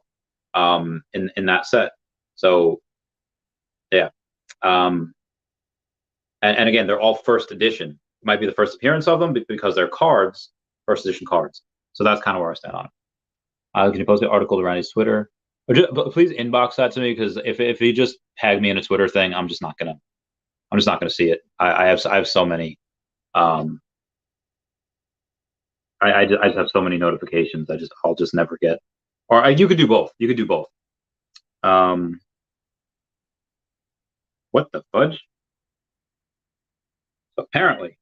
in that set. So yeah. And again, they're all first edition. It might be the first appearance of them because they're cards, first edition cards. So that's kind of where I stand on it. Can you post the article to Randy's Twitter? But please inbox that to me, because if he just tagged me in a Twitter thing, I'm just not gonna see it. I have so many. I just have so many notifications. I'll just never get. Or you could do both. You could do both. What the fudge? Apparently.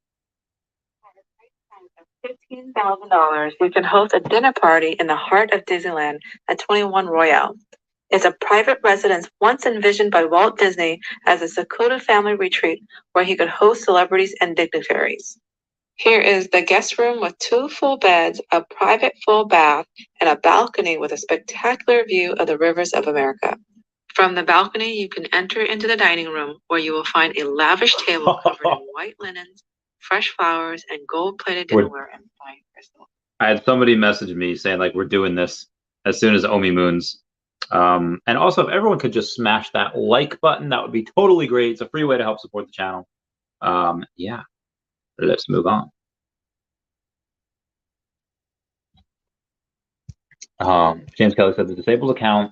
$15,000, you can host a dinner party in the heart of Disneyland at 21 Royale. It's a private residence once envisioned by Walt Disney as a secluded family retreat where he could host celebrities and dignitaries. Here is the guest room with 2 full beds, a private full bath, and a balcony with a spectacular view of the rivers of America. From the balcony, you can enter into the dining room, where you will find a lavish table covered in white linens, fresh flowers, and gold-plated dinnerware and fine crystal. I had somebody message me saying like we're doing this as soon as OMI moons. And also, if everyone could just smash that like button, that would be totally great. It's a free way to help support the channel. Yeah, let's move on. James Kelly said the disabled account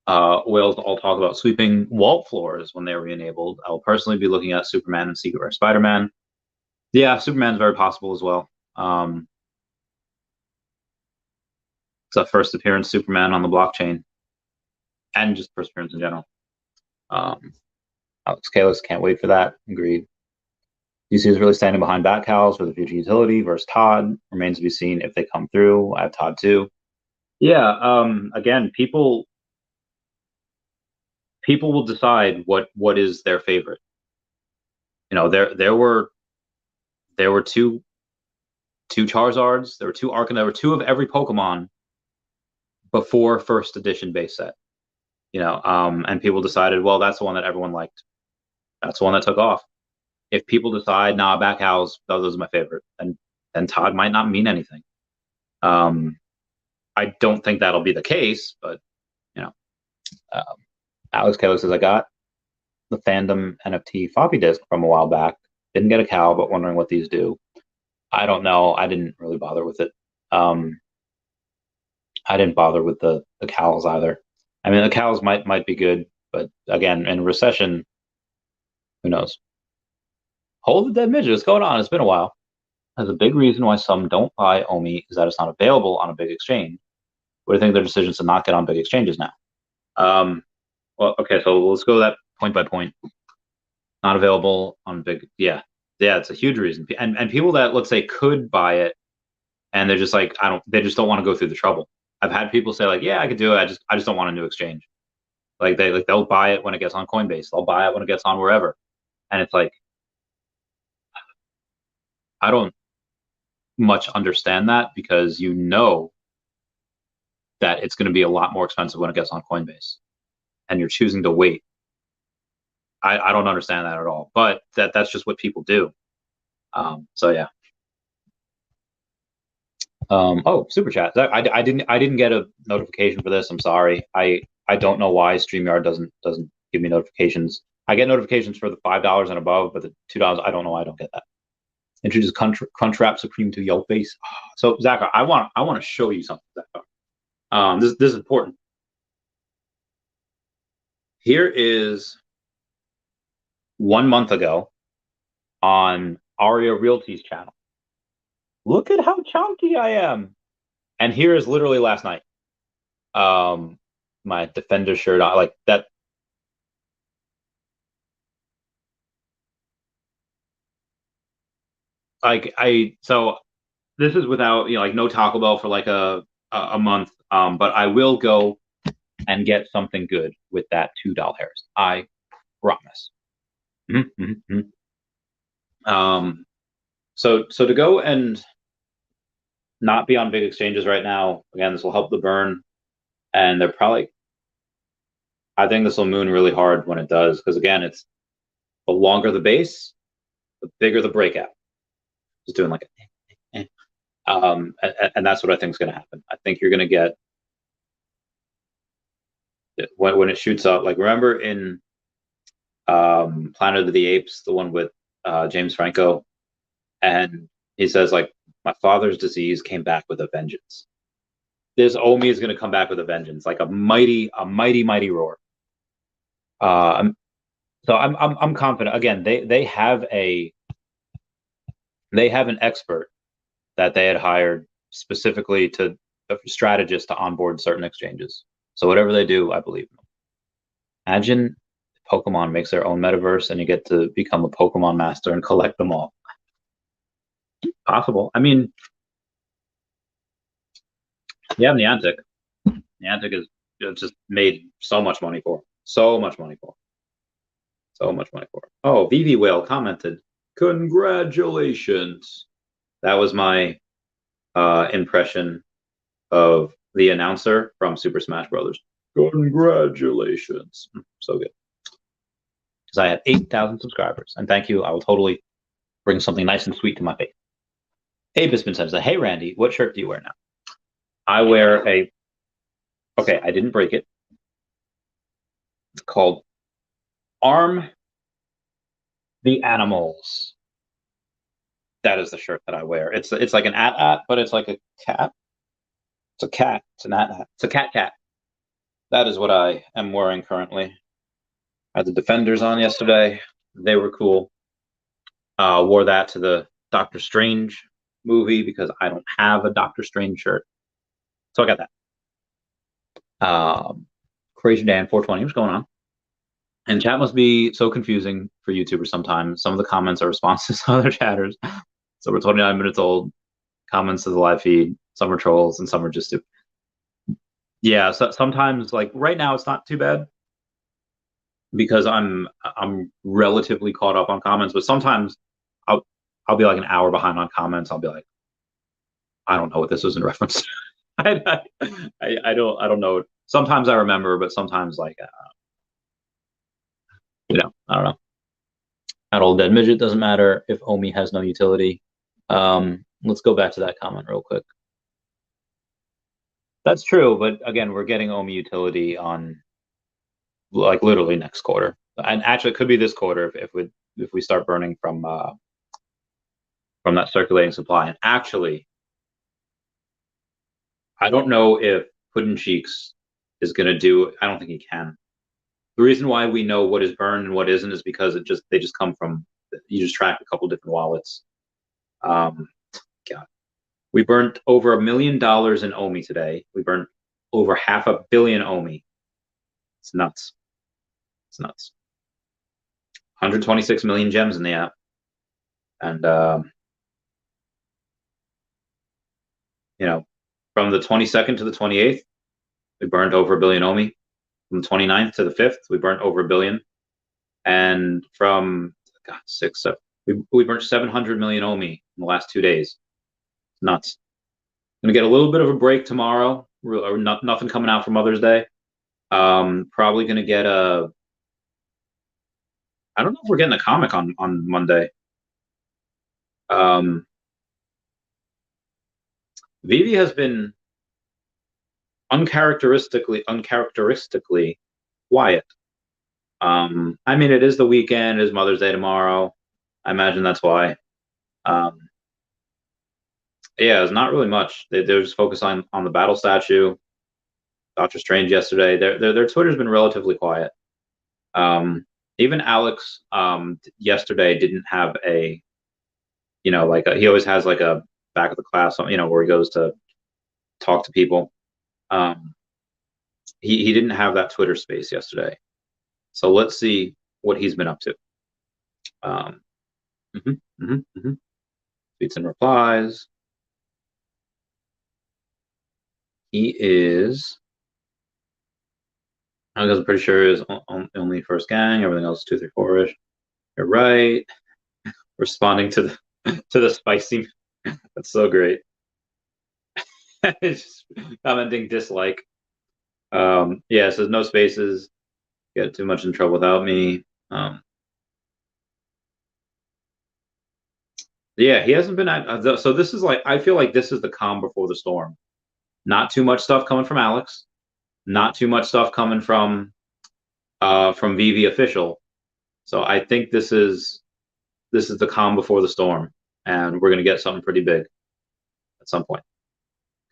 will all talk about sweeping wall floors when they are re-enabled. I will personally be looking at Superman and Secret Rare Spider-Man. Yeah, Superman's very possible as well. It's a first appearance Superman on the blockchain, and just first appearance in general. Alex Kalis, can't wait for that. Agreed. DC is really standing behind Batcows for the future utility versus Todd. Remains to be seen if they come through. I have Todd too. Yeah. Again, people will decide what is their favorite. You know, there were two Charizards, there were two Arcanine, there were two of every Pokemon before first edition base set. You know, and people decided, well, that's the one that everyone liked. That's the one that took off. If people decide, nah, Batcows, those are my favorite, then Todd might not mean anything. I don't think that'll be the case, but you know, Alex Taylor says I got the fandom NFT floppy disk from a while back. Didn't get a cow, but wondering what these do. I don't know. I didn't really bother with it. I didn't bother with the cows either. I mean, the cows might be good, but again, in recession, who knows? Hold the Dead Midget. What's going on? It's been a while. As a big reason why some don't buy OMI is that it's not available on a big exchange. What do you think of their decisions to not get on big exchanges now? Well, okay, so let's go that point by point. Not available on big, yeah, it's a huge reason. And people that, let's say, could buy it, and they're just like, they just don't want to go through the trouble. I've had people say like, yeah, I could do it. I just don't want a new exchange. Like they'll buy it when it gets on Coinbase. They'll buy it when it gets on wherever. And it's like, I don't much understand that, because you know that it's going to be a lot more expensive when it gets on Coinbase, and you're choosing to wait. I don't understand that at all, but that's just what people do. So yeah. Oh, super chat. I didn't get a notification for this. I'm sorry. I don't know why StreamYard doesn't give me notifications. I get notifications for the $5 and above, but the $2, I don't know why I don't get that. Introduce Crunchwrap Supreme to Yelp base. So Zach, I want to show you something, Zach. This is important. Here is 1 month ago on Arya Realty's channel. Look at how chunky I am. And here is literally last night. My Defender shirt, I like that. So this is without, you know, like no Taco Bell for like a month. But I will go and get something good with that $2. I promise. So to go and not be on big exchanges right now, again, this will help the burn, and they're probably, I think this will moon really hard when it does, because again, it's the longer the base, the bigger the breakout. Just doing like a and that's what I think is going to happen. I think you're going to get, when it shoots up, like remember in Planet of the Apes, the one with James Franco, and he says like, my father's disease came back with a vengeance. This OMI is going to come back with a vengeance, like a mighty roar. So I'm confident. Again, they have an expert that they had hired specifically to a strategist to onboard certain exchanges. So whatever they do, I believe them. Imagine Pokemon makes their own metaverse and you get to become a Pokemon master and collect them all. Possible. I mean, you have Niantic. Niantic is just made so much money for. So much money for. Oh, Veve Whale commented, congratulations. That was my impression of the announcer from Super Smash Brothers. Congratulations. So good. Because I have 8,000 subscribers. And thank you. I will totally bring something nice and sweet to my face. Hey, Bispin says, hey, Randy, what shirt do you wear now? I wear a, okay, I didn't break it. It's called Arm the Animals. That is the shirt that I wear. It's like an at, but it's like a cat. It's a cat. It's an at. It's a cat. That is what I am wearing currently. I had the Defenders on yesterday. They were cool. Wore that to the Doctor Strange movie because I don't have a Doctor Strange shirt. So I got that. Crazy Dan 420, what's going on? And chat must be so confusing for YouTubers sometimes. Some of the comments are responses to other chatters. So we're 29 minutes old. Comments to the live feed. Some are trolls and some are just stupid. Yeah, so sometimes, like right now, it's not too bad because I'm relatively caught up on comments. But sometimes I'll be like an hour behind on comments. I'll be like, I don't know what this was in reference to. I don't know. Sometimes I remember, but sometimes like I don't know. That old dead midget doesn't matter if OMI has no utility. Let's go back to that comment real quick. That's true, but again, we're getting OMI utility on like literally next quarter, and actually it could be this quarter if we start burning from that circulating supply. And actually, I don't know if Puddin Cheeks is going to do. I don't think he can. The reason why we know what is burned and what isn't is because they just come from, you just track a couple different wallets. God, we burnt over $1 million in OMI today. We burnt over $500 million OMI. It's nuts. It's nuts. 126 million gems in the app, and from the 22nd to the 28th, we burned over $1 billion OMI. From the 29th to the 5th, we burnt over $1 billion. And from we burnt 700 million OMI in the last 2 days. It's nuts. Gonna get a little bit of a break tomorrow. Nothing coming out for Mother's Day. Probably gonna get I don't know if we're getting a comic on Monday. Veve has been uncharacteristically quiet. I mean, it is the weekend. It is Mother's Day tomorrow. I imagine that's why. Yeah, it's not really much. They're just focused on the battle statue. Doctor Strange yesterday. Their Twitter's been relatively quiet. Even Alex yesterday didn't have a, he always has like a back of the class, where he goes to talk to people. He didn't have that Twitter space yesterday. So let's see what he's been up to. Tweets and replies. He is, I'm pretty sure is only first gang. Everything else 2, 3, 4-ish. You're right. Responding to the spicy. That's so great. Just commenting dislike. Yeah, it says no spaces. Get too much in trouble without me. Yeah, he hasn't been at. So this is like, I feel like this is the calm before the storm. Not too much stuff coming from Alex. Not too much stuff coming from Veve official. So I think this is the calm before the storm, and we're gonna get something pretty big at some point.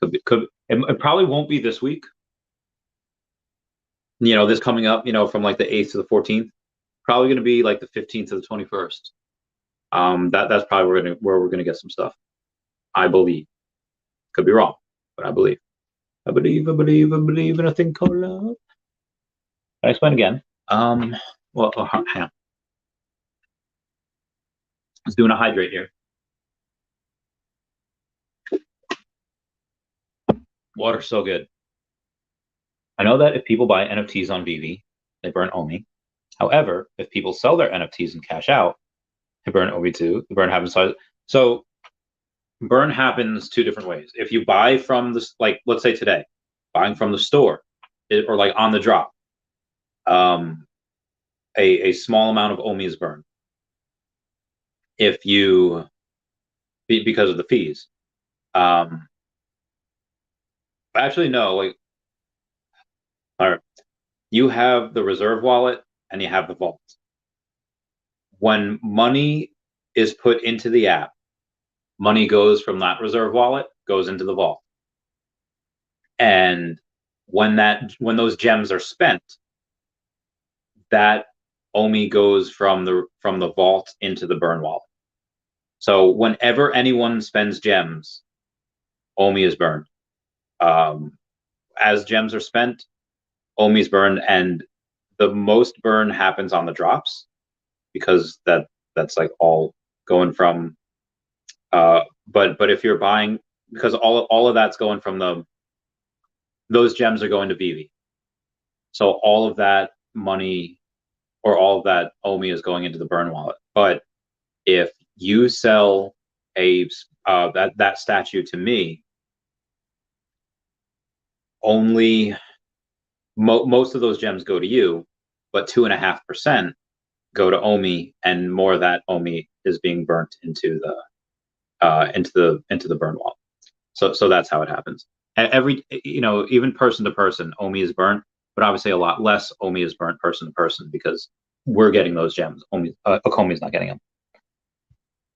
It probably won't be this week. This coming up, from like the 8th to the 14th, probably gonna be like the 15th to the 21st. That's probably where we're gonna get some stuff. I believe. Could be wrong, but I believe. I believe in a thing called love. Can I explain again? Well, hang on. Let's do a hydrate here. Water's so good. I know that if people buy NFTs on Veve, they burn OMI. However, if people sell their NFTs and cash out, they burn OMI too. The burn happens. So burn happens 2 different ways. If you buy from this, like let's say today, buying from the store, or like on the drop, a small amount of OMI is burned. If you because of the fees. Actually, no. Like, all right, you have the reserve wallet and you have the vault. When money is put into the app, money goes from that reserve wallet, goes into the vault. And when those gems are spent, that OMI goes from the vault into the burn wallet. So whenever anyone spends gems, OMI is burned. As gems are spent, OMI is burned, and the most burn happens on the drops because that's like all going from. But if you're buying, because all of that's going from those gems are going to Veve. So all of that money or all of that OMI is going into the burn wallet. But if you sell that statue to me, only most of those gems go to you, but 2.5% go to OMI, and more of that OMI is being burnt into the burn wallet. So that's how it happens. Every even person to person, OMI is burnt, but obviously a lot less OMI is burnt person to person because we're getting those gems. Okomi is not getting them.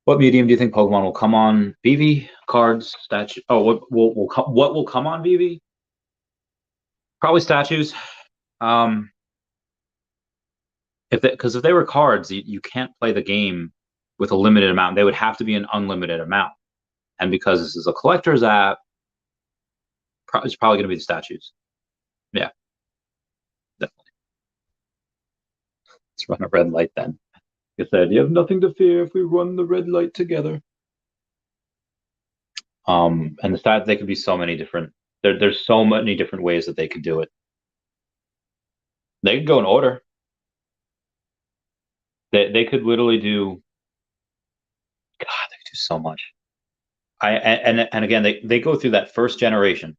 What medium do you think Pokemon will come on? Veve, cards, statue. Oh, what will come on Veve? Probably statues. Because if they were cards, you can't play the game with a limited amount. They would have to be an unlimited amount. And because this is a collector's app, it's probably going to be the statues. Yeah, definitely. Let's run a red light then. Like I said, you have nothing to fear if we run the red light together. And the stats, they could be so many different. There's so many different ways that they could do it. They could go in order. They could literally do. God, they could do so much. And again, they go through that first generation.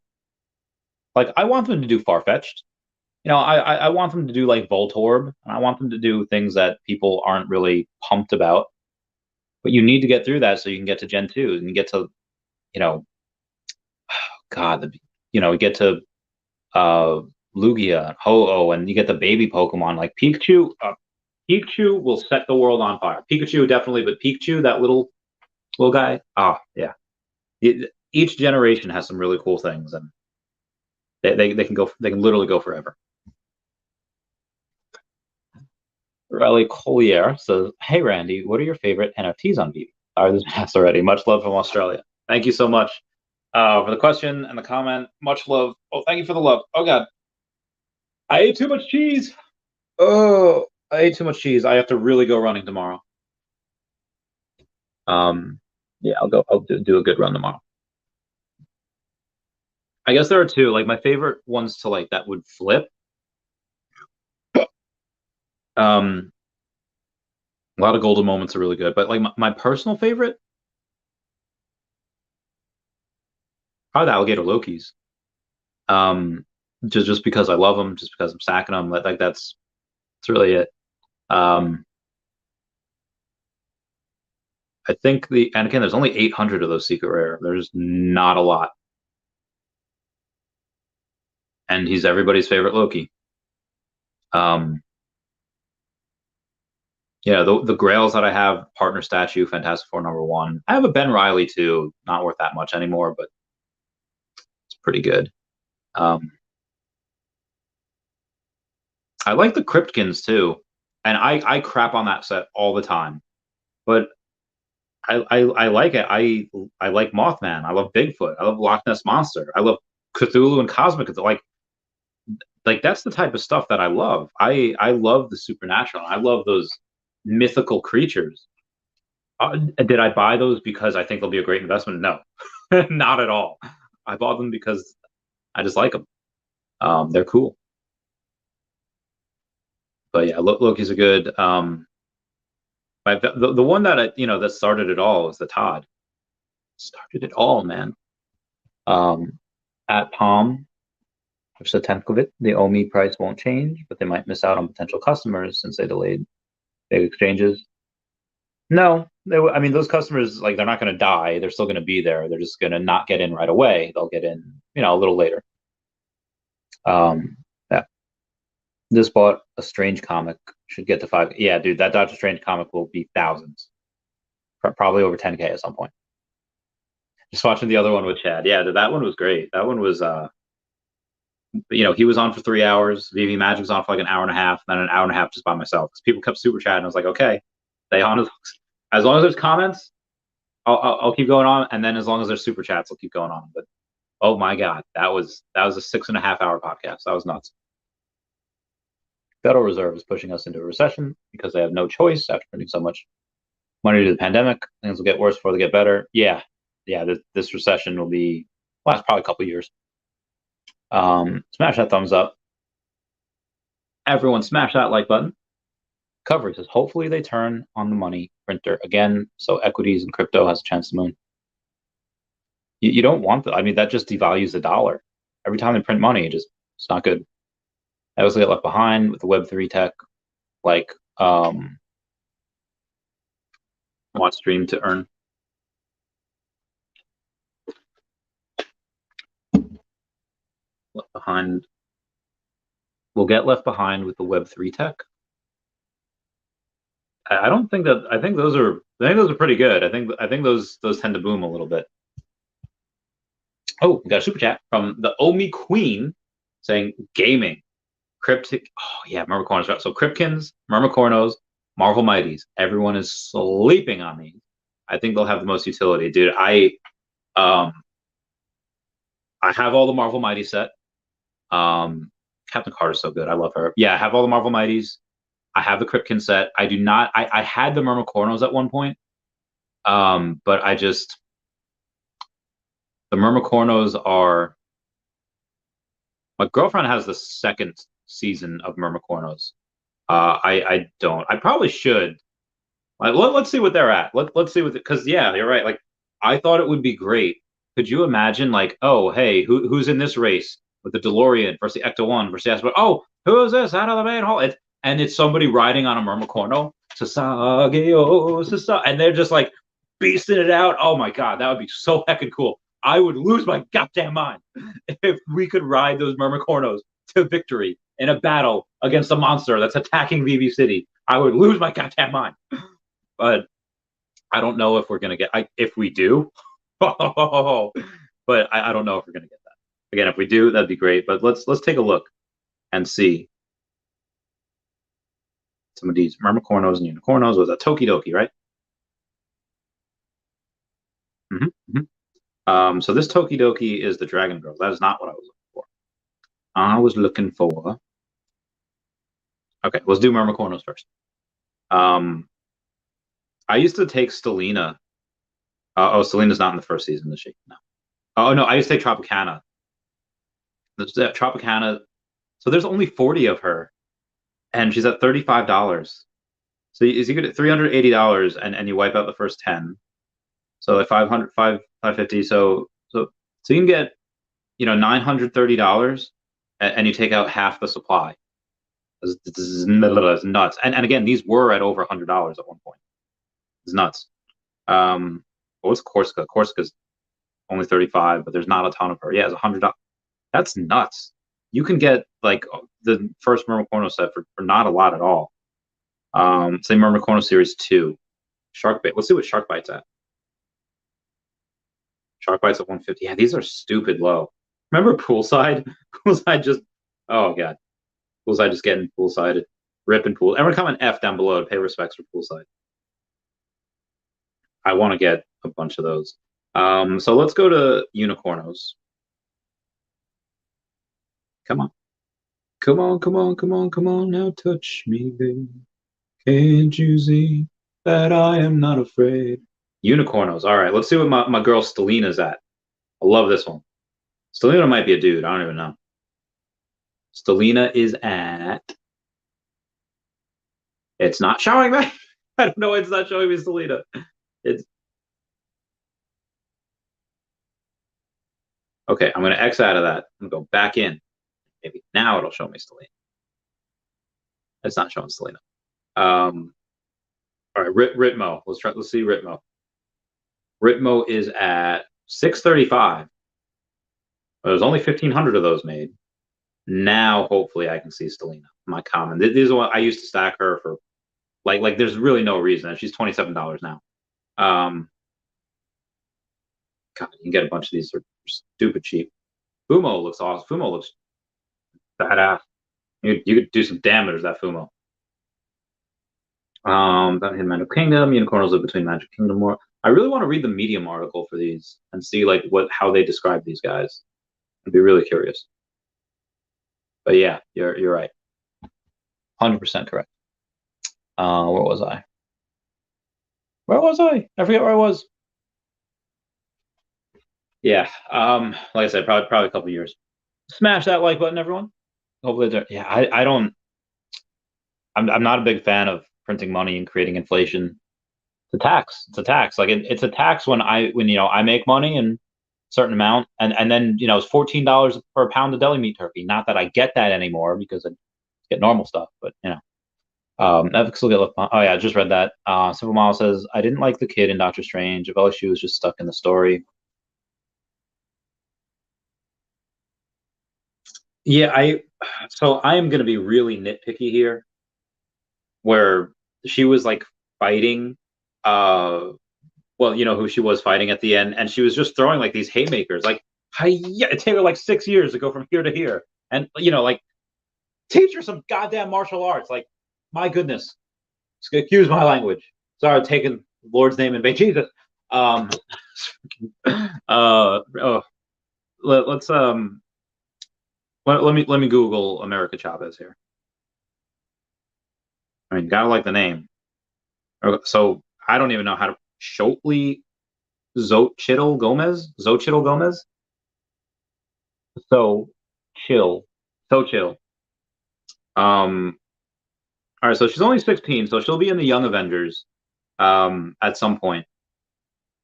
Like I want them to do far-fetched. I want them to do like Voltorb, and I want them to do things that people aren't really pumped about. But you need to get through that so you can get to Gen 2 and you get to, God, get to Lugia, Ho-Oh, and you get the baby Pokemon like Pikachu. Pikachu will set the world on fire. Pikachu definitely, but Pikachu, that little guy, yeah. Each generation has some really cool things, and they can literally go forever. Raleigh Collier says, "Hey Randy, what are your favorite NFTs on Veve?" I was asked already. Much love from Australia. Thank you so much for the question and the comment. Much love. Oh, thank you for the love. Oh God, I ate too much cheese. Oh, I ate too much cheese. I have to really go running tomorrow. Yeah, I'll go. I'll do a good run tomorrow. I guess there are two. Like my favorite ones to like that would flip. A lot of golden moments are really good, but like my personal favorite, probably the alligator Lokis. Just because I love them, just because I'm stacking them. Like that's really it. I think and again, there's only 800 of those secret rare. There's not a lot, and he's everybody's favorite Loki. Yeah, the Grails that I have, Partner Statue, Fantastic Four #1. I have a Ben Riley too, not worth that much anymore, but it's pretty good. I like the Cryptkins too, and I crap on that set all the time, but I like it. I like Mothman. I love Bigfoot. I love Loch Ness Monster. I love Cthulhu and Cosmic. Like that's the type of stuff that I love. I love the supernatural. I love those mythical creatures. Did I buy those because I think they'll be a great investment? No, not at all. I bought them because I just like them. They're cool. But yeah, Loki's a good. The one that that started it all was the Todd. Started it all, man. At Palm, Just a tenth of it. The OMI price won't change, but they might miss out on potential customers since they delayed big exchanges. No, I mean, those customers, like, they're not going to die. They're still going to be there. They're just going to not get in right away. They'll get in, a little later. Yeah. Just bought a Strange comic. Should get to 5. Yeah, dude, that Doctor Strange comic will be thousands. Probably over 10K at some point. Just watching the other one with Chad. Yeah, that one was great. That one was, he was on for 3 hours. VV Magic was on for like an hour and a half, then an hour and a half just by myself. Because people kept super chatting. I was like, okay, stay on. As long as there's comments, I'll keep going on, and then as long as there's super chats, I'll keep going on. But oh my god, that was a 6.5 hour podcast. That was nuts. Federal Reserve is pushing us into a recession because they have no choice after printing so much money due to the pandemic. Things will get worse before they get better. Yeah. This recession will last probably a couple years. Smash that thumbs up. Everyone, smash that like button. Coverage says hopefully they turn on the money printer again, so equities and crypto has a chance to moon. You don't want that. I mean, that just devalues the dollar. Every time they print money, it's not good. I also get left behind with the Web3 tech, like want stream to earn. Left behind. We'll get left behind with the Web3 tech. I don't think that. I think those are pretty good. I think those tend to boom a little bit. Oh, we got a super chat from the OMI Queen saying gaming, cryptic. Oh yeah, Myrmicornos. So Cryptkins, Myrmicornos, Marvel Mighties. Everyone is sleeping on these. I think they'll have the most utility, dude. I have all the Marvel Mighty set. Captain Carter's so good. I love her. Yeah, I have all the Marvel Mighties. I have the Cryptkin set. I do not. I had the Myrmicornos at one point, but the Myrmicornos are. My girlfriend has the second season of Myrmicornos. I don't. I probably should. Let's see what they're at. Let's see what, because yeah, you're right. Like, I thought it would be great. Could you imagine, like, oh hey, who's in this race with the DeLorean versus the Ecto-1 versus the Aspen? Oh, who is this out of the main hall? And it's somebody riding on a Myrmicorno, and they're just like beasting it out. Oh my god, that would be so heckin' cool. I would lose my goddamn mind if we could ride those Myrmicornos to victory in a battle against a monster that's attacking VV City. I would lose my goddamn mind. But I don't know if we're gonna get. If we do, but I don't know if we're gonna get that. Again, if we do, that'd be great. But let's take a look and see some of these Myrmicornos and Unicornos. Was that Tokidoki, right? So this Tokidoki is the Dragon Girl. That is not what I was looking for. I was looking for. Okay, let's do Myrmicornos first. I used to take Stelina. Stelina's not in the first season, is she? No. Oh no, I used to take Tropicana. Tropicana. So there's only 40 of her, and she's at $35. So you get it $380, and you wipe out the first 10. So like 550. So you can get, $930, and you take out half the supply. This is nuts. And again, these were at over $100 at one point. It's nuts. What's Corsica? Corsica's only 35, but there's not a ton of her. Yeah, it's $100. That's nuts. You can get like the first Myrmicorno set for not a lot at all. Say Myrmicorno Series 2. Sharkbait. Let's see what Sharkbite's at. Sharkbite's at 150. Yeah, these are stupid low. Remember Poolside? Poolside just, oh god. Poolside just getting poolsided. Ripping pool. Everyone comment F down below to pay respects for Poolside. I want to get a bunch of those. So let's go to Unicornos. Come on. Come on, now touch me, babe. Can't you see that I am not afraid? Unicornos. All right, let's see what my girl Stelina's at. I love this one. Stelina might be a dude. I don't even know. Stelina is at... It's not showing me. I don't know why it's not showing me Stelina. It's... Okay, I'm going to X out of that and go back in. Maybe now it'll show me Selena. It's not showing Selena. All right, Ritmo. Let's see Ritmo. Ritmo is at 635. There's only 1,500 of those made. Now, hopefully, I can see Selena. My common. These are what I used to stack her for. Like there's really no reason. She's $27 now. God, you can get a bunch of these for stupid cheap. Fumo looks awesome. Fumo looks badass. You could do some damage with that Fumo. That hit Magic Kingdom. Unicorns live between Magic Kingdom more. I really want to read the Medium article for these and see like how they describe these guys. I'd be really curious. But yeah, you're right. 100% correct. Where was I? Where was I? I forget where I was. Yeah. Like I said, probably a couple years. Smash that like button, everyone. Hopefully, yeah. I don't. I'm not a big fan of printing money and creating inflation. It's a tax. It's a tax. Like it's a tax when I make money and certain amount, and then it's $14 per pound of deli meat turkey. Not that I get that anymore because I get normal stuff, but ethics will get left behind. Oh yeah, I just read that. Simple Mile says I didn't like the kid in Doctor Strange. If LSU was just stuck in the story. Yeah, I am gonna be really nitpicky here, where she was like fighting, well, who she was fighting at the end, and she was just throwing like these haymakers, like, yeah, it took her like 6 years to go from here to here, and like, teach her some goddamn martial arts, like, my goodness, excuse my language. Sorry, I'm taking the Lord's name in vain. Jesus. Let's let me Google America Chavez here. I mean, gotta like the name. So I don't even know how to Shotley Xochitl Gomez. Xochitl Gomez. So chill. All right, so she's only 16, so she'll be in the Young Avengers at some point.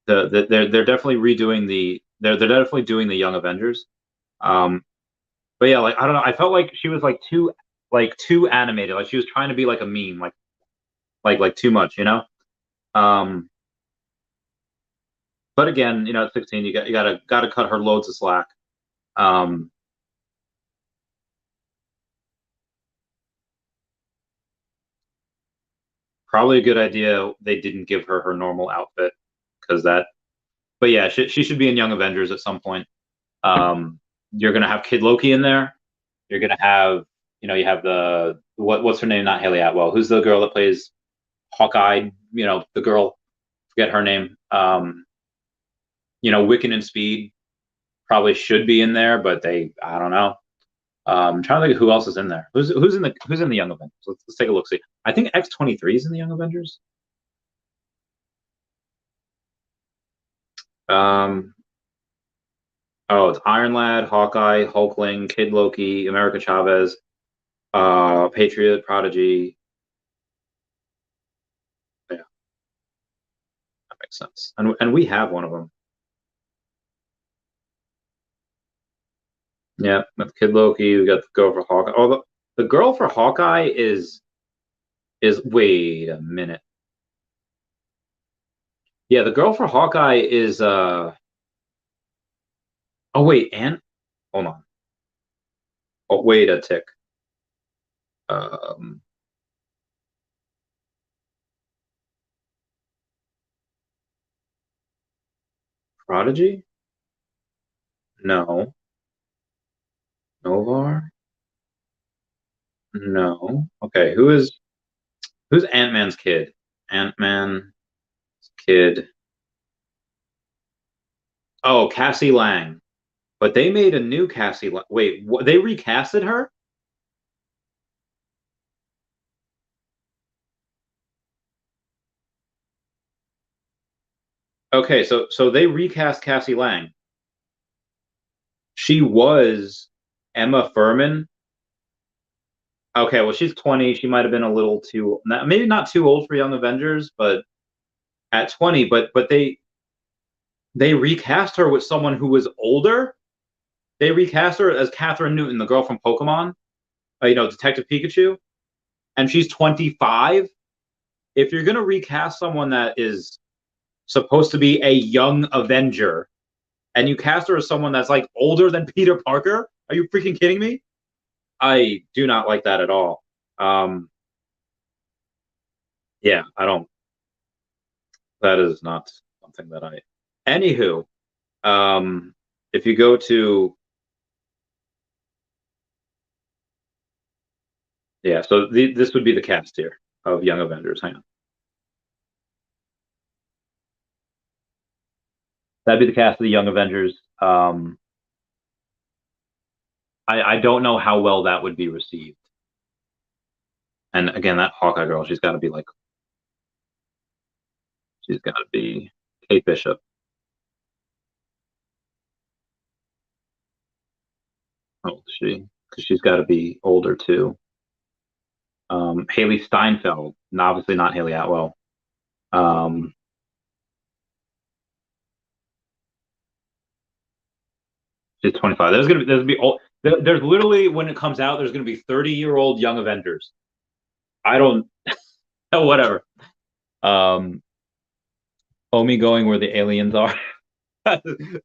They're definitely redoing they're definitely doing the Young Avengers. But yeah, like I don't know, I felt like she was like too animated, like she was trying to be like a meme, like too much, But again, at 16, you gotta cut her loads of slack. Probably a good idea they didn't give her normal outfit because that. But yeah, she should be in Young Avengers at some point. You're gonna have Kid Loki in there. You're gonna have, you have the what's her name? Not Haley Atwell. Who's the girl that plays Hawkeye? The girl. Forget her name. Wiccan and Speed probably should be in there, but I don't know. I'm trying to think of who else is in there. Who's in the Young Avengers? Let's take a look. See, I think X-23 is in the Young Avengers. Oh, it's Iron Lad, Hawkeye, Hulkling, Kid Loki, America Chavez, Patriot, Prodigy. Yeah, that makes sense. And we have one of them. Yeah, with Kid Loki, we got the girl for Hawkeye. Oh, the girl for Hawkeye is wait a minute. Yeah, the girl for Hawkeye is oh wait, hold on. Oh, wait a tick. Prodigy? No. Novar? No. Okay, who's Ant-Man's kid? Ant-Man's kid. Oh, Cassie Lang. But they made a new Cassie Lang. Wait, they recasted her? Okay, so they recast Cassie Lang. She was Emma Furman. Okay, well, she's 20. She might have been a little too, maybe not too old for Young Avengers, but at 20. But they recast her with someone who was older. they recast her as Catherine Newton, the girl from Pokemon, Detective Pikachu, and she's 25. If you're gonna recast someone that is supposed to be a young Avenger, and you cast her as someone that's like older than Peter Parker, are you freaking kidding me? I do not like that at all. Yeah, I don't. That is not something that I. Anywho, if you go to, yeah, so this would be the cast here of Young Avengers. Hang on, that'd be the cast of the Young Avengers. I don't know how well that would be received. And again, that Hawkeye girl, she's got to be Kate Bishop. How old is she? Because she's got to be older too. Haley Steinfeld, and obviously not Haley Atwell. She's 25. There's literally, when it comes out, there's gonna be 30-year-old Young Avengers. I don't whatever. OMI going where the aliens are to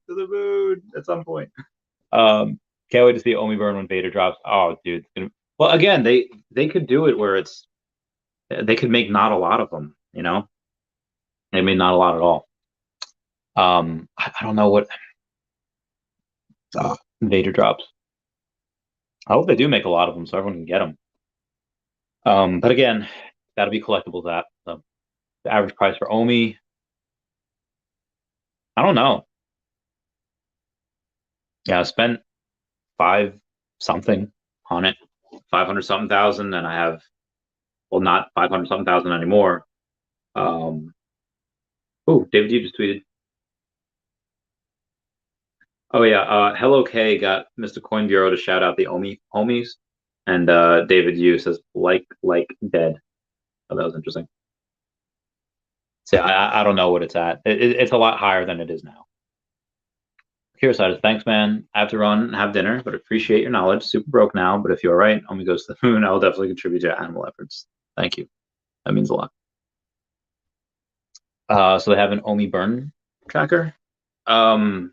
the moon at some point. Can't wait to see OMI burn when Vader drops. Oh, dude. Well, again, they could do it where they could make not a lot of them. They made not a lot at all. I don't know what Vader drops. I hope they do make a lot of them so everyone can get them. But again, got to be collectibles at the average price for OMI. I don't know. Yeah, I spent 5 something on it, 500 something thousand, and I have, well, not 500 something thousand anymore. Oh, David, you just tweeted. Oh yeah, Hello K got Mr. Coin Bureau to shout out the OMI homies, and David Yu says like dead. Oh, that was interesting. So I don't know what it's at. It's a lot higher than it is now. Kira says, thanks, man. I have to run and have dinner, but appreciate your knowledge. Super broke now, but if you're all right, OMI goes to the moon. I will definitely contribute to animal efforts. Thank you. That means a lot. So they have an OMI burn tracker. You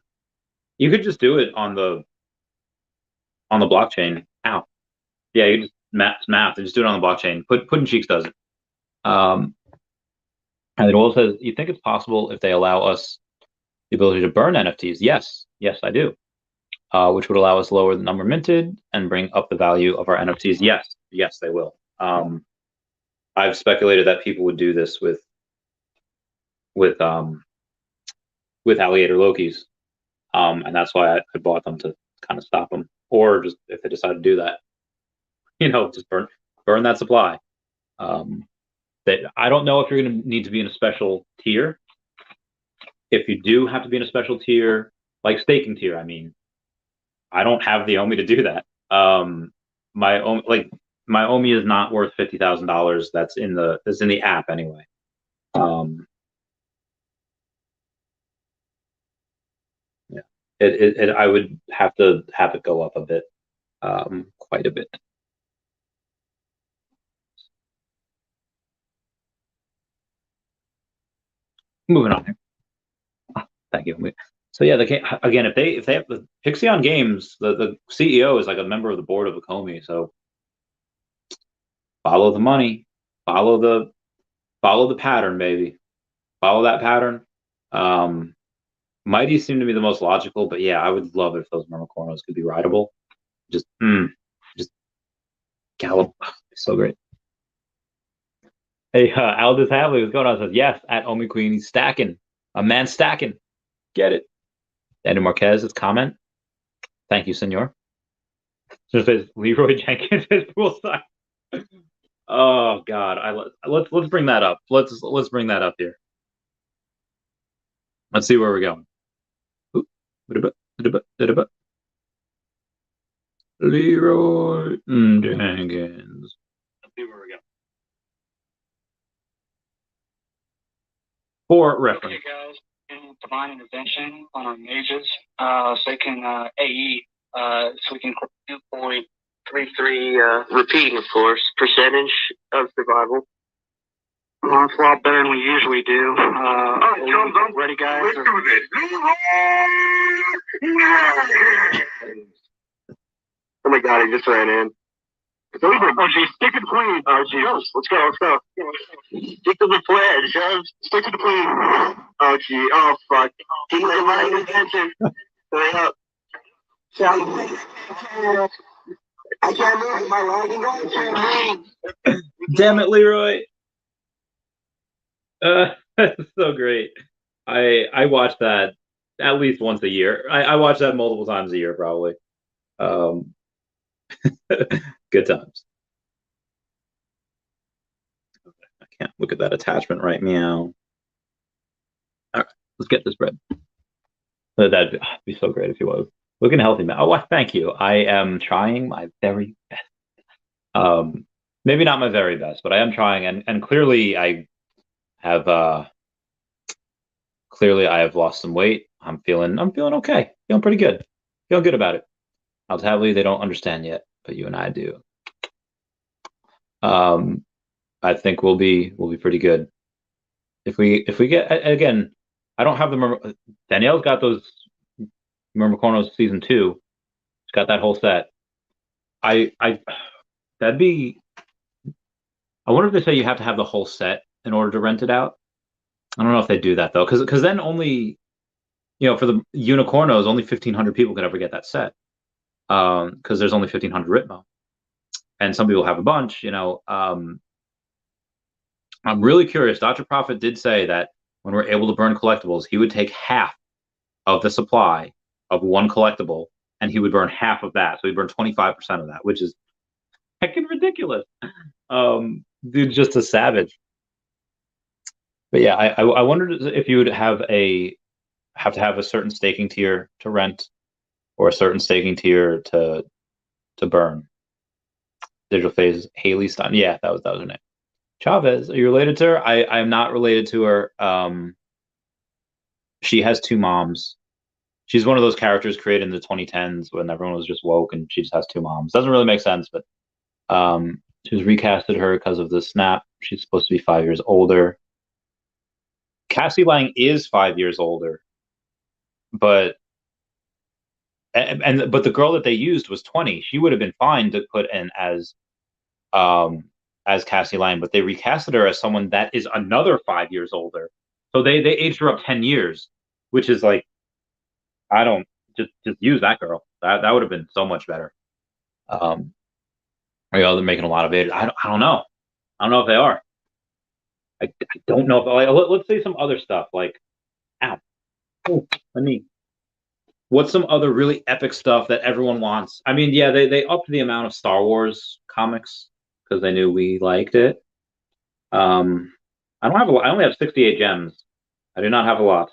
could just do it on the blockchain. Ow. Yeah, you just math and just do it on the blockchain. Puddin' Cheeks does it. And it also says, you think it's possible if they allow us the ability to burn NFTs? Yes, I do. Which would allow us to lower the number minted and bring up the value of our NFTs. Yes, they will. I've speculated that people would do this with alligator Lokis, and that's why I bought them, to kind of stop them, or just if they decide to do that, just burn that supply. That I don't know if you're going to need to be in a special tier. If you do have to be in a special tier, like staking tier, I mean, I don't have the OMI to do that. My OMI is not worth $50,000. That's in the app anyway. Yeah, I would have to have it go up a bit, quite a bit. Moving on. Thank you. So yeah, again, if they have the Pixion Games, the CEO is like a member of the board of the Comey. So follow the money, follow the pattern, baby. Follow that pattern. Mighty seem to be the most logical, but yeah, I would love if those Mermacornos could be rideable. Just gallop, so great. Hey, Aldous Hadley, what's going on? Says yes at Omi Queen. He's stacking. A man stacking. Get it. Andy Marquez's comment. Thank you, senor. Just says Leroy Jenkins is poolside. Oh God, let's bring that up. Let's bring that up here. Let's see where we're going. Leroy Jenkins. Let's see where we're going. For reference. Hey guys, divine intervention on our mages, so they can AE So we can 2.33 repeating, of course, percentage of survival. Well, it's a lot better than we usually do. Ready, guys? Let's do this. Oh my god, he just ran in. Oh, geez, stick to the plane. Oh, geez. Let's go. Stick to the pledge, stick to the plane. Oh, gee. Oh, fuck. Keep my attention. Hurry up. I can't move my leg. Damn it, Leroy. That's so great. I watch that at least once a year. I watch that multiple times a year, probably. Good times. Okay, I can't look at that attachment right meow. All right, let's get this bread. That'd be so great if you was looking healthy, man. Oh, thank you. I am trying my very best. Maybe not my very best, but I am trying, and clearly I have lost some weight. I'm feeling okay. Feeling pretty good. Feeling good about it. Ultimately, they don't understand yet, but you and I do. I think we'll be pretty good. If we get, again, I don't have the Danielle's got those Murmukonos season 2. She's got that whole set. That'd be. I wonder if they say you have to have the whole set in order to rent it out. I don't know if they do that though, because then only, for the Unicornos, only 1,500 people could ever get that set. Because there's only 1,500 Ritmo, and some people have a bunch. I'm really curious. Dr. Prophet did say that when we're able to burn collectibles, he would take half of the supply of one collectible, and he would burn half of that. So he'd burn 25% of that, which is heckin' ridiculous. Dude's just a savage. But yeah, I wondered if you would have to have a certain staking tier to rent, or a certain staking tier to burn. Digital Phase Haley Stein. Yeah, that was her name. Chavez, are you related to her? I am not related to her. She has 2 moms. She's one of those characters created in the 2010s when everyone was just woke, and she just has 2 moms. Doesn't really make sense, but she was recasted her because of the snap. She's supposed to be 5 years older. Cassie Lang is 5 years older, but the girl that they used was 20. She would have been fine to put in as Cassie Lang, but they recasted her as someone that is another 5 years older. So they aged her up 10 years, which is like, I don't just use that girl. That would have been so much better. They're making a lot of age. I don't know. I don't know if they are. I don't know if let's say some other stuff like, ow, oh, what's some other really epic stuff that everyone wants? I mean, yeah, they upped the amount of Star Wars comics because they knew we liked it. I only have 68 gems. I do not have a lot.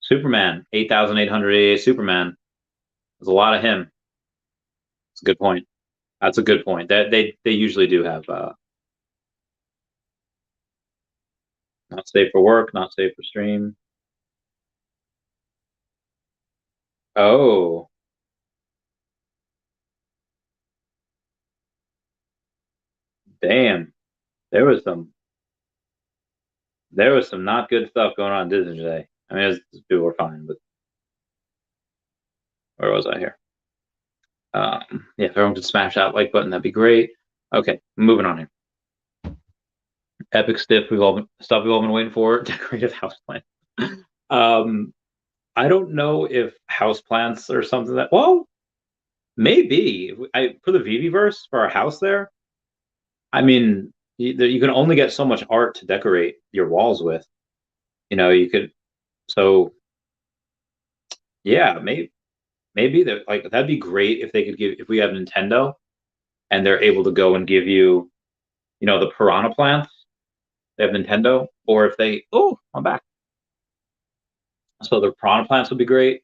Superman, 8,888 Superman. There's a lot of him. That's a good point. That's a good point. That they usually do have not safe for work, not safe for stream. Oh. Damn. There was some not good stuff going on in Disney today. I mean, people were fine, but where was I here? Yeah, if everyone could smash that like button, that'd be great. Okay, moving on here. Epic stuff we've all been waiting for. Decorative houseplant. I don't know if houseplants are something that, well, maybe for the Viviverse for our house there. I mean, you can only get so much art to decorate your walls with. You could, so yeah, maybe that, like, that'd be great if they could if we have Nintendo and they're able to go and give you, the piranha plants. They have Nintendo, or if I'm back. So the piranha plants would be great.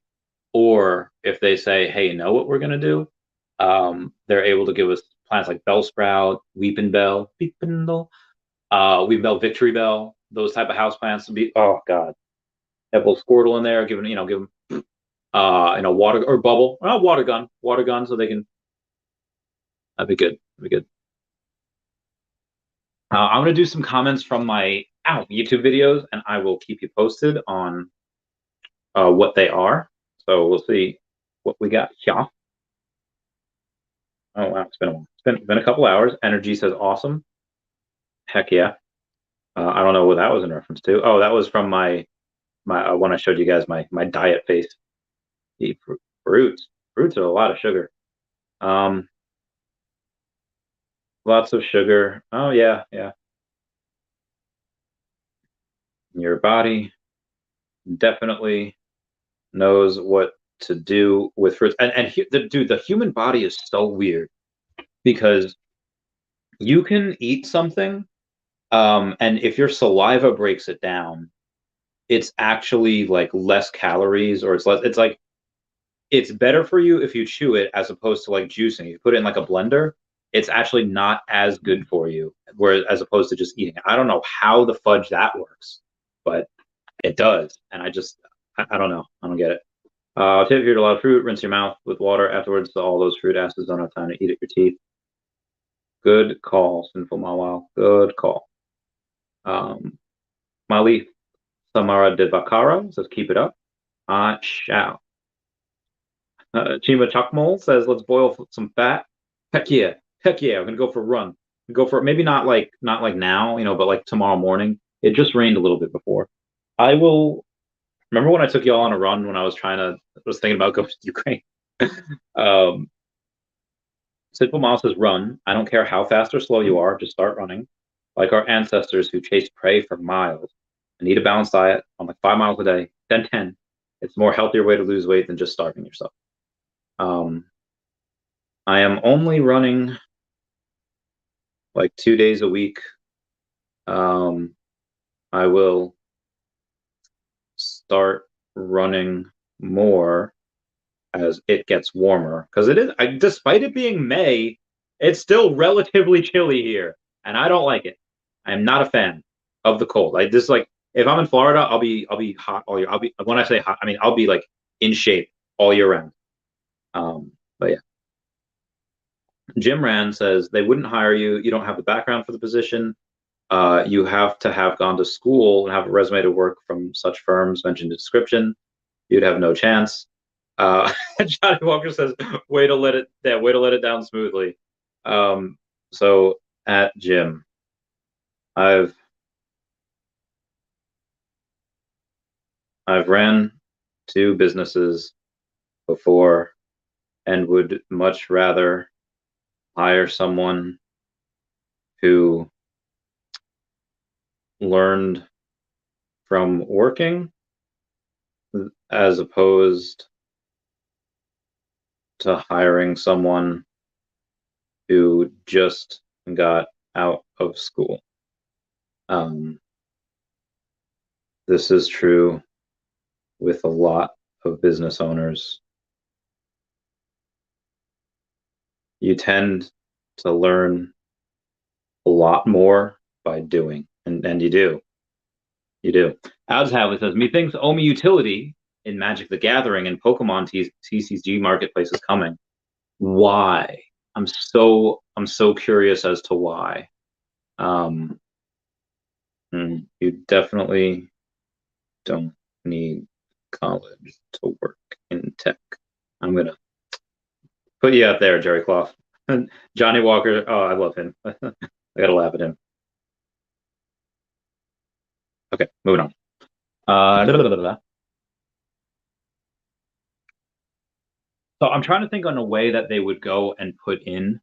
Or if they say, hey, you know what we're gonna do? They're able to give us plants like Bellsprout, Weeping Bell, Weeping Bell, Victory Bell, those type of house plants would be, oh god. Have a little Squirtle in there, give them water or bubble, water gun, so they can. That'd be good. That'd be good. I'm gonna do some comments from my YouTube videos, and I will keep you posted on what they are. So we'll see what we got here. Oh wow, it's been a while. It's been a couple hours. Energy says awesome. Heck yeah. I don't know what that was in reference to. Oh, that was from my when I showed you guys my diet face. Eat fruits. Fruits are a lot of sugar. Lots of sugar. Oh yeah, yeah. Your body definitely knows what to do with fruits. And dude, the human body is so weird because you can eat something, and if your saliva breaks it down, it's actually like less calories, or it's less. It's like it's better for you if you chew it as opposed to like juicing. You put it in like a blender, it's actually not as good for you, whereas as opposed to just eating it. I don't know how the fudge that works, but it does, and I don't know. I don't get it. Tip: if you eat a lot of fruit, rinse your mouth with water afterwards, so all those fruit acids don't have time to eat at your teeth. Good call, Sinful Mawal. Good call. Mali Samara Devakara says, keep it up. I shall. Chima Chakmol says, let's boil some fat. Heck yeah. Heck yeah. I'm gonna go for a run. Go for maybe not like now, but like tomorrow morning. It just rained a little bit before. I will remember when I took y'all on a run when I was thinking about going to Ukraine. Simple Mouse says, run. I don't care how fast or slow you are, just start running. Like our ancestors who chased prey for miles. I need a balanced diet on like 5 miles a day, then 10. It's a more healthier way to lose weight than just starving yourself. I am only running like 2 days a week. I will start running more as it gets warmer, because despite it being May, it's still relatively chilly here, and I don't like it. I'm not a fan of the cold. If I'm in Florida, I'll be hot all year. When I say hot, I mean I'll be like in shape all year round. But yeah. Jim Rand says they wouldn't hire you. You don't have the background for the position. You have to have gone to school and have a resume to work from such firms mentioned in the description. You'd have no chance. Johnny Walker says, way to let it down smoothly. So at Jim, I've ran 2 businesses before and would much rather hire someone who learned from working as opposed to hiring someone who just got out of school. This is true with a lot of business owners. You tend to learn a lot more by doing, and you do. You do. Hadley says, methinks OMI utility in Magic the Gathering and Pokemon TCG marketplace is coming. Why? I'm so curious as to why. You definitely don't need college to work in tech. I'm gonna put you out there, Jerry Clough. Johnny Walker, oh, I love him. I gotta laugh at him. Okay, moving on. So I'm trying to think on a way that they would go and put in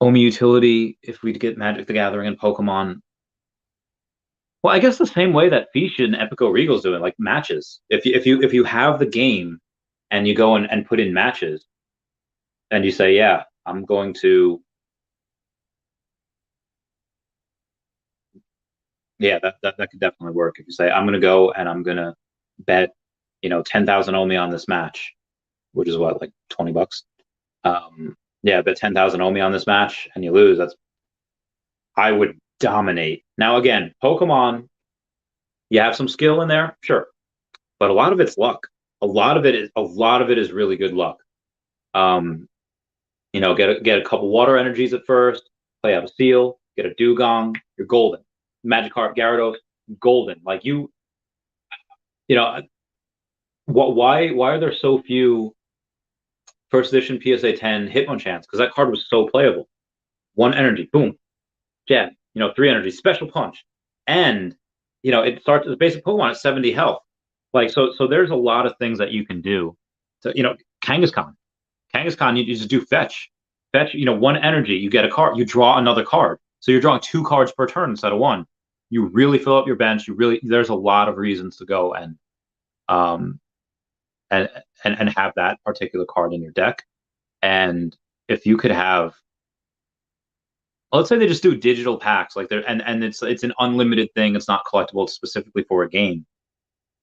OMI utility if we get Magic the Gathering and Pokemon. Well, I guess the same way that Fish and Epico Regal's doing, like matches. If you have the game and you go and put in matches, and you say, yeah, I'm going to, yeah, that could definitely work. If you say, I'm going to go and I'm going to bet, 10,000 OMI on this match, which is what, like $20. Yeah, bet 10,000 OMI on this match and you lose. I would dominate. Now again, Pokemon, you have some skill in there, sure, but a lot of it's luck. a lot of it is really good luck. You know, get a couple water energies at first, play out a seal, get a dugong, you're golden. Magikarp, Gyarados, golden. Like you know, why are there so few first edition PSA 10 Hitmonchan? Because that card was so playable. One energy, boom, jab. You know, 3 energy, special punch, and you know it starts as a basic Pokemon at 70 health. Like so there's a lot of things that you can do. So you know, Kangaskhan, you just do fetch. You know, 1 energy, you get a card, you draw another card. So you're drawing 2 cards per turn instead of 1. You really fill up your bench. There's a lot of reasons to go and have that particular card in your deck. And if you could have, let's say they just do digital packs, like they're and it's an unlimited thing. It's not collectible specifically for a game.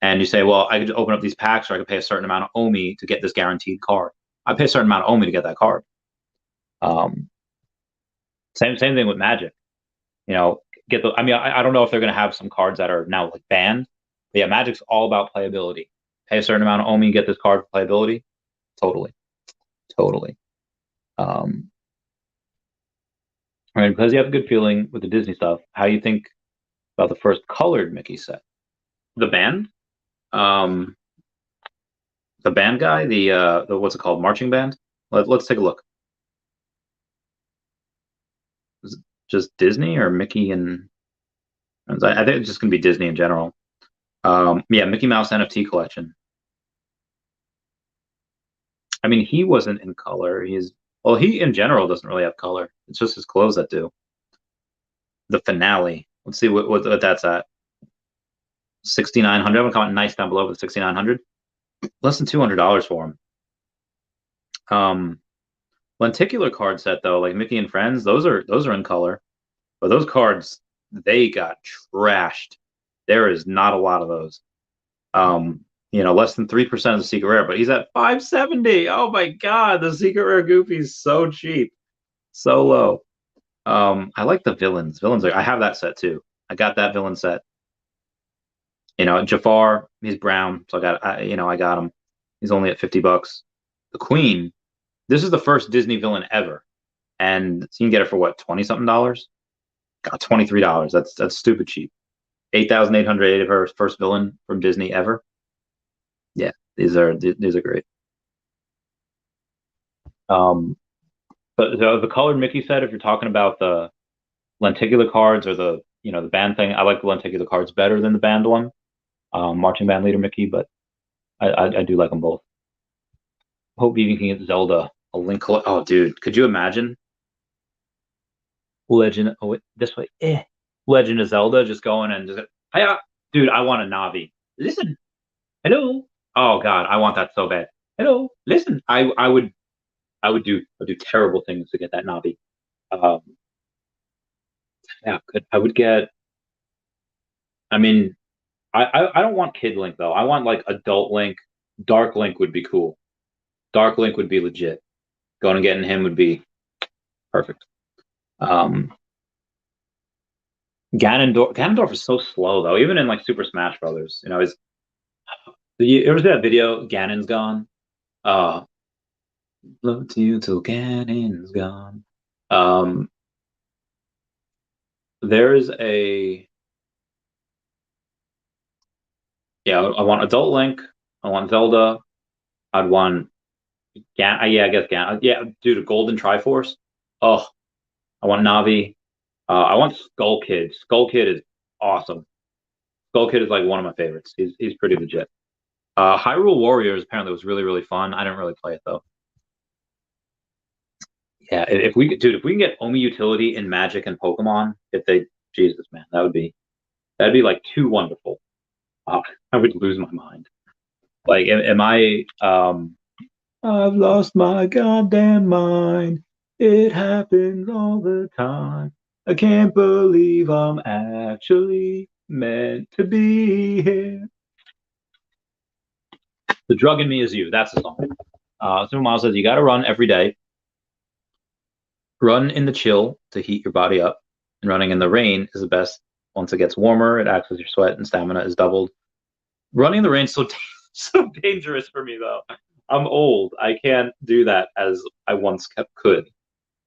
And you say, well, I could open up these packs, or I could pay a certain amount of OMI to get this guaranteed card. I pay a certain amount of OMI to get that card. Same thing with Magic. You know, I mean, I don't know if they're going to have some cards that are now like banned. But yeah, Magic's all about playability. Pay a certain amount of OMI, get this card for playability. Totally. All right, because you have a good feeling with the Disney stuff, how you think about the first colored Mickey set? The band? The band guy, the what's it called, marching band? Let's take a look. Is it just Disney or Mickey and I think it's just gonna be Disney in general. Yeah, Mickey Mouse NFT collection. I mean, he wasn't in color. He in general doesn't really have color. It's just his clothes that do. The finale. Let's see what that's at. 6,900. I'm gonna comment nice down below with 6,900. Less than $200 for him. Lenticular card set though, like Mickey and Friends, those are in color, but those cards, they got trashed. There is not a lot of those. You know, less than 3% of the secret rare, but he's at 570. Oh my god, the secret rare Goofy's so cheap, so low. I like the villains. I have that set too. I got that villain set. You know, Jafar, he's brown, so I got him. He's only at $50. The Queen, this is the first Disney villain ever, and you can get it for what, $20-something? Got $23. That's stupid cheap. 8,800 of her first villain from Disney ever. Yeah, these are great. But the colored Mickey set, if you're talking about the lenticular cards or the band thing, I like the lenticular cards better than the band one. Marching band leader Mickey, but I do like them both. Hope you can get Zelda a Link. Oh, dude, could you imagine? Legend. Oh, this way. Legend of Zelda, just going and just, hiya, dude. I want a Navi. Listen, hello. Oh God, I want that so bad. Hello, listen. I would do terrible things to get that Navi. Yeah, I would get. I mean, I don't want Kid Link though. I want like Adult Link. Dark Link would be cool. Dark Link would be legit. Going and getting him would be perfect. Ganondorf is so slow though, even in like Super Smash Brothers. You know, you ever see that video? Ganon's gone. Love to you till Ganon's gone. There's a I want Adult Link. I want Zelda. I'd want I guess Ganon. Yeah, dude, a Golden Triforce. Oh, I want Navi. I want Skull Kid. Skull Kid is awesome. Skull Kid is like one of my favorites. He's pretty legit. Hyrule Warriors apparently was really, really fun. I didn't really play it though. Yeah, if we can get OMI utility in Magic and Pokemon, Jesus man, that'd be like too wonderful. I would lose my mind. Like, am I? I've lost my goddamn mind. It happens all the time. I can't believe I'm actually meant to be here. The drug in me is you. That's the song. Simple Miles says you got to run every day. Run in the chill to heat your body up, and running in the rain is the best. Once it gets warmer, it acts as your sweat and stamina is doubled. Running in the rain is so so dangerous for me though. I'm old. I can't do that as I once could.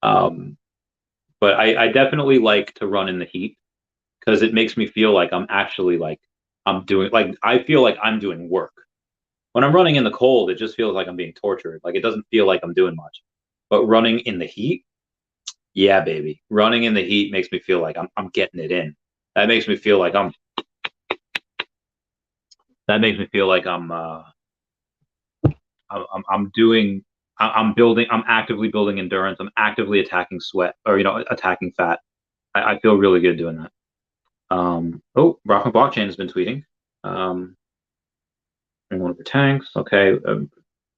But I definitely like to run in the heat because it makes me feel like I'm actually like I'm doing like I feel like I'm doing work. When I'm running in the cold, it just feels like I'm being tortured. Like it doesn't feel like I'm doing much. But running in the heat, yeah, baby. Running in the heat makes me feel like I'm getting it in. That makes me feel like I'm doing I'm actively building endurance. I'm actively attacking sweat or attacking fat. I feel really good doing that. Oh, Rock Blockchain has been tweeting. In one of the tanks. Okay.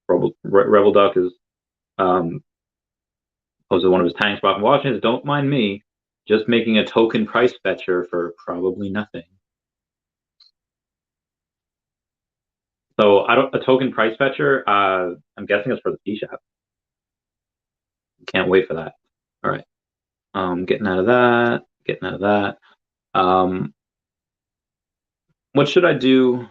Rebel Duck is posted one of his tanks. Rock Blockchain. Don't mind me. Just making a token price fetcher for probably nothing. So a token price fetcher. I'm guessing it's for the P shop. Can't wait for that. All right. Getting out of that. Getting out of that. What should I do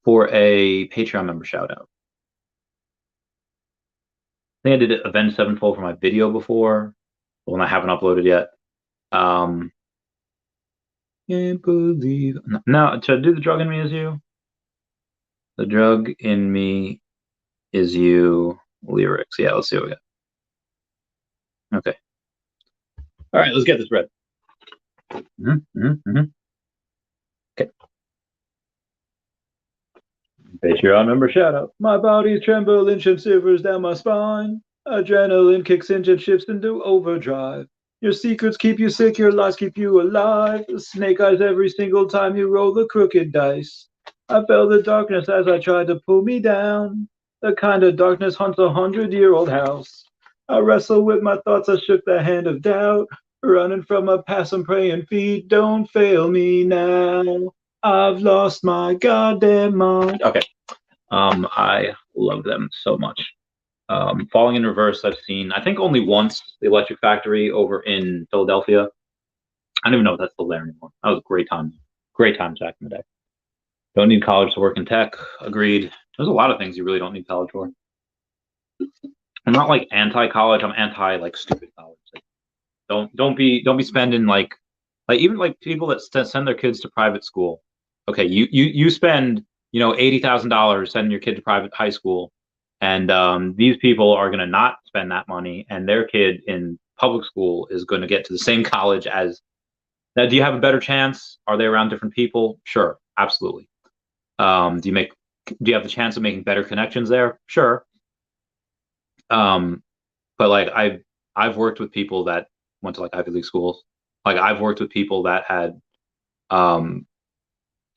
for a Patreon member shout out? I think I did Avenged Sevenfold for my video before, the one I haven't uploaded yet. Can't believe no. To do the drug in me is you. The drug in me is you. Lyrics. Yeah, let's see what we got. Okay. All right, let's get this read. Okay. Patreon member shout out. My body's trembling, shivers down my spine. Adrenaline kicks in and shifts into overdrive. Your secrets keep you sick, your lies keep you alive. Snake eyes every single time you roll the crooked dice. I felt the darkness as I tried to pull me down. The kind of darkness haunts 100-year-old house. I wrestle with my thoughts, I shook the hand of doubt. Running from a past, I'm praying feet don't fail me now. I've lost my goddamn mind. Okay. I love them so much. Falling in Reverse, I've seen, I think only once, the Electric Factory over in Philadelphia. I don't even know if that's still there anymore. That was a great time. Great times back in the day. Don't need college to work in tech. Agreed. There's a lot of things you really don't need college for. I'm not like anti-college. I'm anti like stupid college. Like, don't be spending like even like people that send their kids to private school. Okay, you spend $80,000 sending your kid to private high school. And these people are going to not spend that money, and their kid in public school is going to get to the same college as. Now, do you have a better chance? Are they around different people? Sure, absolutely. Do you have the chance of making better connections there? Sure. But like I've worked with people that went to like Ivy League schools. Like I've worked with people that had.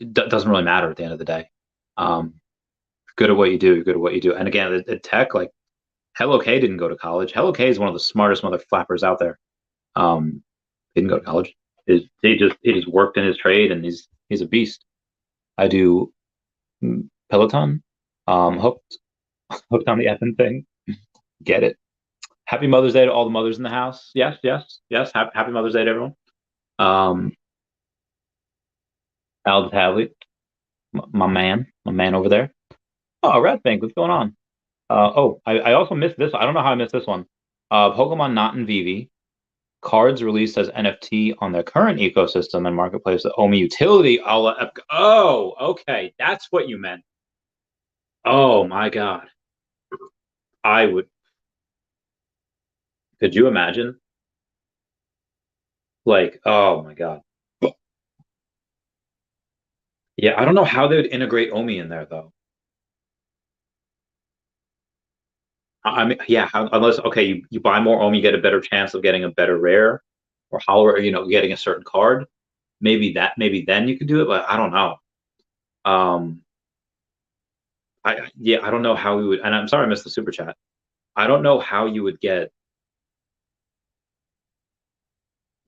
It doesn't really matter at the end of the day. Good at what you do. You're good at what you do. And again, at tech, like Hello K didn't go to college. Hello K is one of the smartest mother flappers out there. He didn't go to college. He just worked in his trade, and he's a beast. I do Peloton. Hooked on the effing thing. Get it. Happy Mother's Day to all the mothers in the house. Yes. Happy Mother's Day to everyone. Al Tavley, my man over there. Oh, Red Bank, what's going on? I also missed this. I don't know how I missed this one. Pokemon not in Veve. Cards released as NFT on their current ecosystem and marketplace. The OMI utility. Oh, okay. That's what you meant. Oh my God. I would. Could you imagine? Like, oh my God. Yeah, I don't know how they would integrate OMI in there though. I mean, yeah, unless okay, you buy more OMI, you get a better chance of getting a better rare or hollow, getting a certain card. Maybe then you could do it, but I don't know. I don't know how we would, and I'm sorry I missed the super chat. I don't know how you would get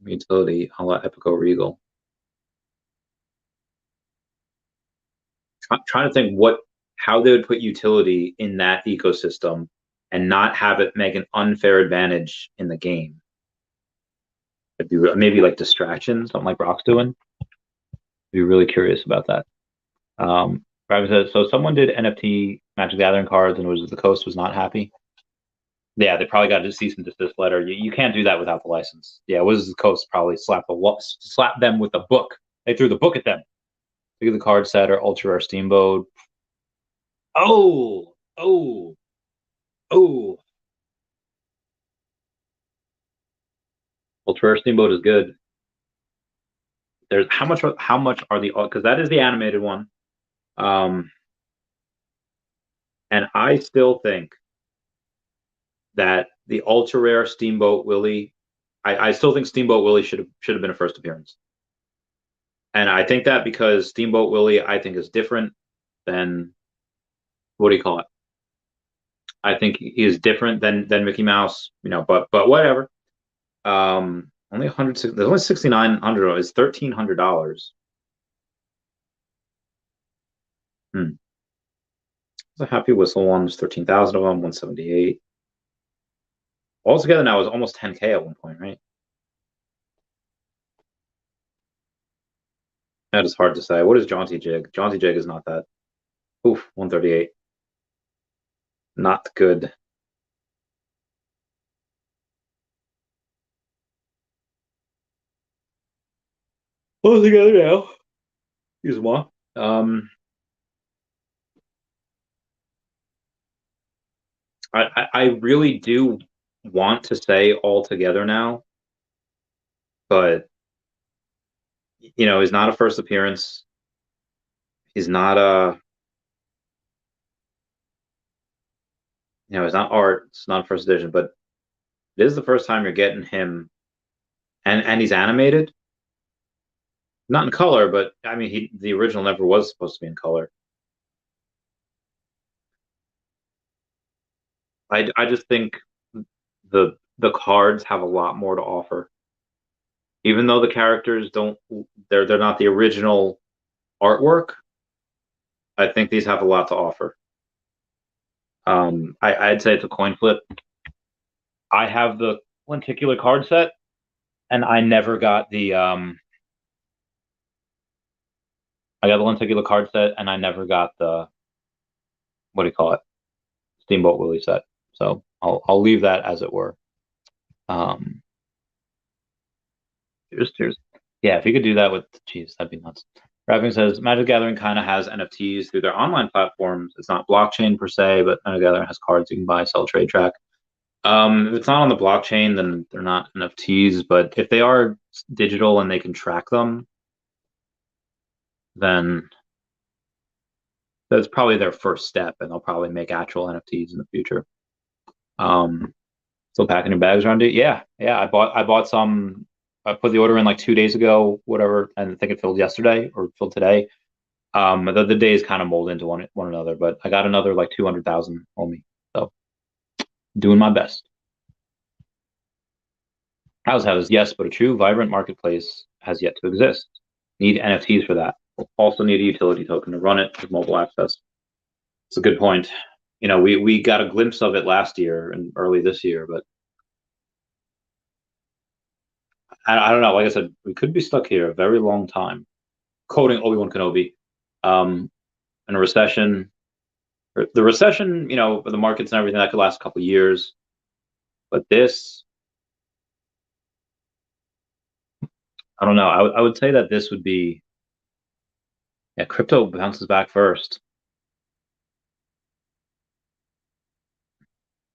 utility a la Epico Regal. Trying to think how they would put utility in that ecosystem and not have it make an unfair advantage in the game. It'd be maybe like distractions, something like Brock's doing. Be really curious about that. Raven says, so someone did NFT Magic the Gathering cards and the coast was not happy. Yeah, they probably got a cease and desist letter. You can't do that without the license. Yeah, Wizards of the Coast probably slap them with a book. They threw the book at them. Look at the card set or ultra rare steamboat. Oh, oh, oh. Ultra rare steamboat is good. There's how much are the, because that is the animated one. And I still think that the ultra rare Steamboat Willie, I still think Steamboat Willie should have been a first appearance. And I think that because Steamboat Willie, I think, is different than, what do you call it? I think he is different than Mickey Mouse, but whatever. Only 100. There's only 6,900. It's $1,300. The Happy Whistle one was 13,000 of them, 178. Altogether now is almost 10K at one point, right? That is hard to say. What is Jaunty Jig? Jaunty Jig is not that. Oof, 138. Not good. Altogether now. Excuse-moi. I really do want to say all together now, but he's not a first appearance. He's not it's not art. It's not first edition, but it is the first time you're getting him, and he's animated, not in color, but I mean, the original never was supposed to be in color. I just think the cards have a lot more to offer, even though the characters they're not the original artwork. I think these have a lot to offer. I'd say it's a coin flip. I have the lenticular card set, and I never got the I got the lenticular card set, and I never got the, what do you call it, Steamboat Willie set. So I'll leave that as it were. Cheers. Yeah, if you could do that with, geez, that'd be nuts. Raven says Magic Gathering kind of has NFTs through their online platforms. It's not blockchain per se, but Magic Gathering has cards you can buy, sell, trade, track. If it's not on the blockchain, then they're not NFTs. But if they are digital and they can track them, then that's probably their first step, and they'll probably make actual NFTs in the future. Still packing your bags around it? Yeah. I bought some. I put the order in like 2 days ago, whatever, and I think it filled yesterday or filled today. The days kind of mold into one another, but I got another like 200,000 OMI, so doing my best. How's yes, but a true vibrant marketplace has yet to exist. Need NFTs for that. Also need a utility token to run it with mobile access. It's a good point. We got a glimpse of it last year and early this year, but I don't know. Like I said, we could be stuck here a very long time. Quoting Obi-Wan Kenobi, in a recession, the recession, the markets and everything, that could last a couple of years. But this, I don't know. I would say that this would be, yeah, crypto bounces back first.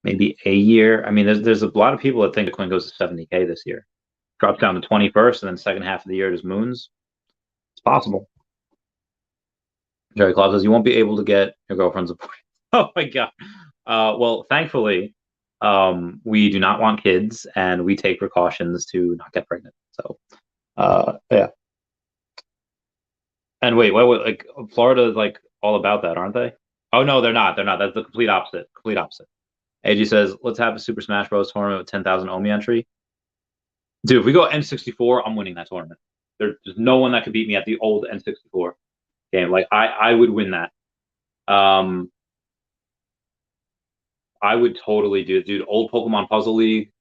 Maybe a year. I mean, there's a lot of people that think Bitcoin goes to 70K this year. Drops down to 20 first, and then second half of the year is moons. It's possible. Jerry Claus says you won't be able to get your girlfriend's appointment. Oh my god. Well, thankfully, we do not want kids, and we take precautions to not get pregnant. So, yeah. And wait, like Florida is like all about that, aren't they? Oh no, they're not. They're not. That's the complete opposite. Complete opposite. AG says, let's have a Super Smash Bros. Tournament with 10,000 OMI entry. Dude, if we go N64, I'm winning that tournament. There's no one that could beat me at the old N64 game. Like I would win that. I would totally do it, dude. Old Pokemon Puzzle League,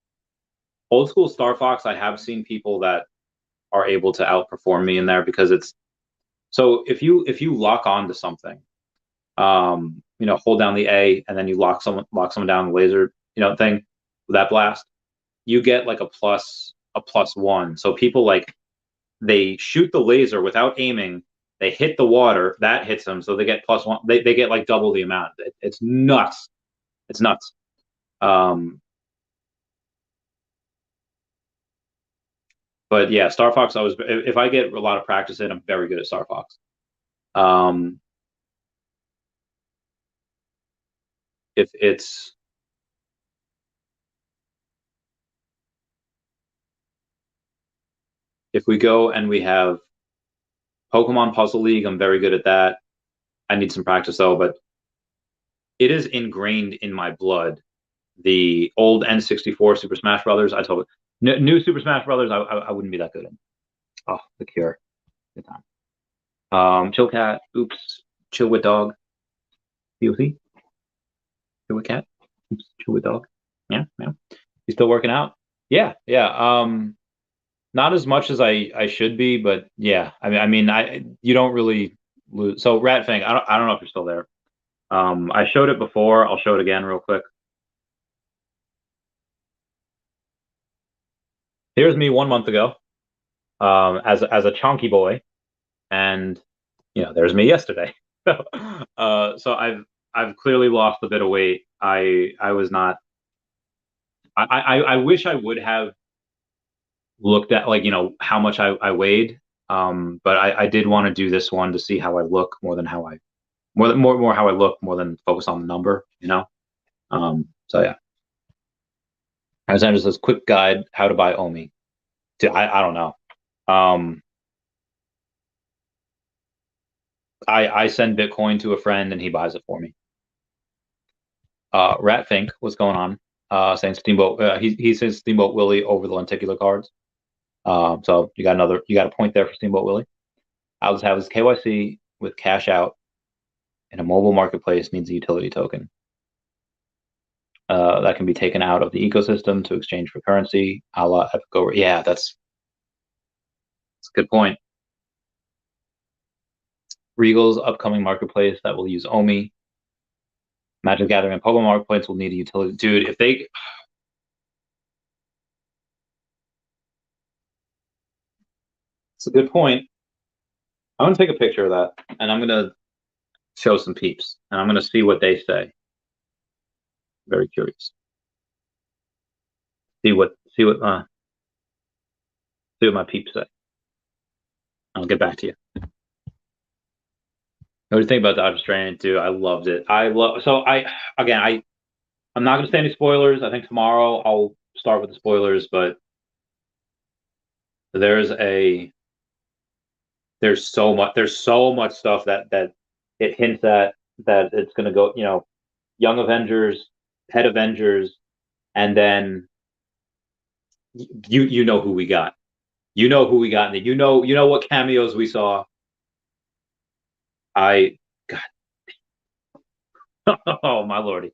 old school Star Fox. I have seen people that are able to outperform me in there because it's So if you lock onto something, hold down the A and then you lock someone down the laser, thing, that blast, you get like a +1. So people they shoot the laser without aiming, they hit the water, that hits them, so they get +1. They get like double the amount. It's nuts. It's nuts. But yeah, Star Fox, if I get a lot of practice in, I'm very good at Star Fox. If we go and we have Pokemon Puzzle League, I'm very good at that. I need some practice though, but it is ingrained in my blood. The old N64 Super Smash Brothers, I told you, new Super Smash Brothers, I wouldn't be that good in. Oh, the Cure, good time. Chill Cat, oops, Chill with Dog, DOC, Chill with Cat, oops, Chill with Dog, yeah. You still working out? Yeah. Not as much as I should be, but yeah. You don't really lose. So Ratfang, I don't know if you're still there. I showed it before. I'll show it again real quick. Here's me 1 month ago, as a chunky boy, and there's me yesterday. So I've clearly lost a bit of weight. I was not. I wish I would have looked at how much I weighed, but I did want to do this one to see how I look more than how I how I look more than focus on the number. So yeah. Alexander says, quick guide how to buy OMI. I don't know. I send Bitcoin to a friend and he buys it for me. Ratfink, what's going on? Saying Steamboat. He says Steamboat Willie over the lenticular cards. So you got a point there for Steamboat Willie. I'll just have his KYC with cash out in a mobile marketplace needs a utility token. That can be taken out of the ecosystem to exchange for currency. Yeah, that's a good point. Regal's upcoming marketplace that will use OMI. Magic Gathering and Pokemon marketplace will need a utility. Dude, if they... It's a good point. I'm going to take a picture of that, and I'm going to show some peeps, and I'm going to see what they say. Very curious. See what my peeps say. I'll get back to you. What do you think about Dodger Strain, too? I loved it. I'm not going to say any spoilers. I think tomorrow I'll start with the spoilers, but there's so much stuff that it hints at that it's going to go, Young Avengers, Head Avengers, and then you know who we got. You know who we got, and you know what cameos we saw. God. Oh my lordy.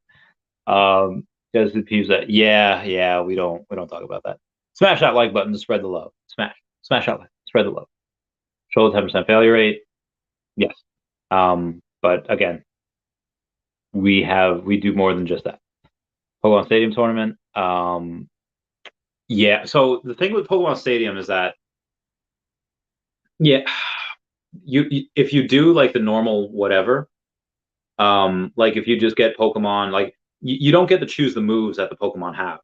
Does the peeps that? Yeah. We don't talk about that. Smash that like button to spread the love. Smash that like, spread the love. Show the 10% failure rate. Yes. But again, we do more than just that. Pokemon Stadium tournament. Yeah. So the thing with Pokemon Stadium is that, yeah, if you do like the normal whatever, like if you just get Pokemon, like you don't get to choose the moves that the Pokemon have.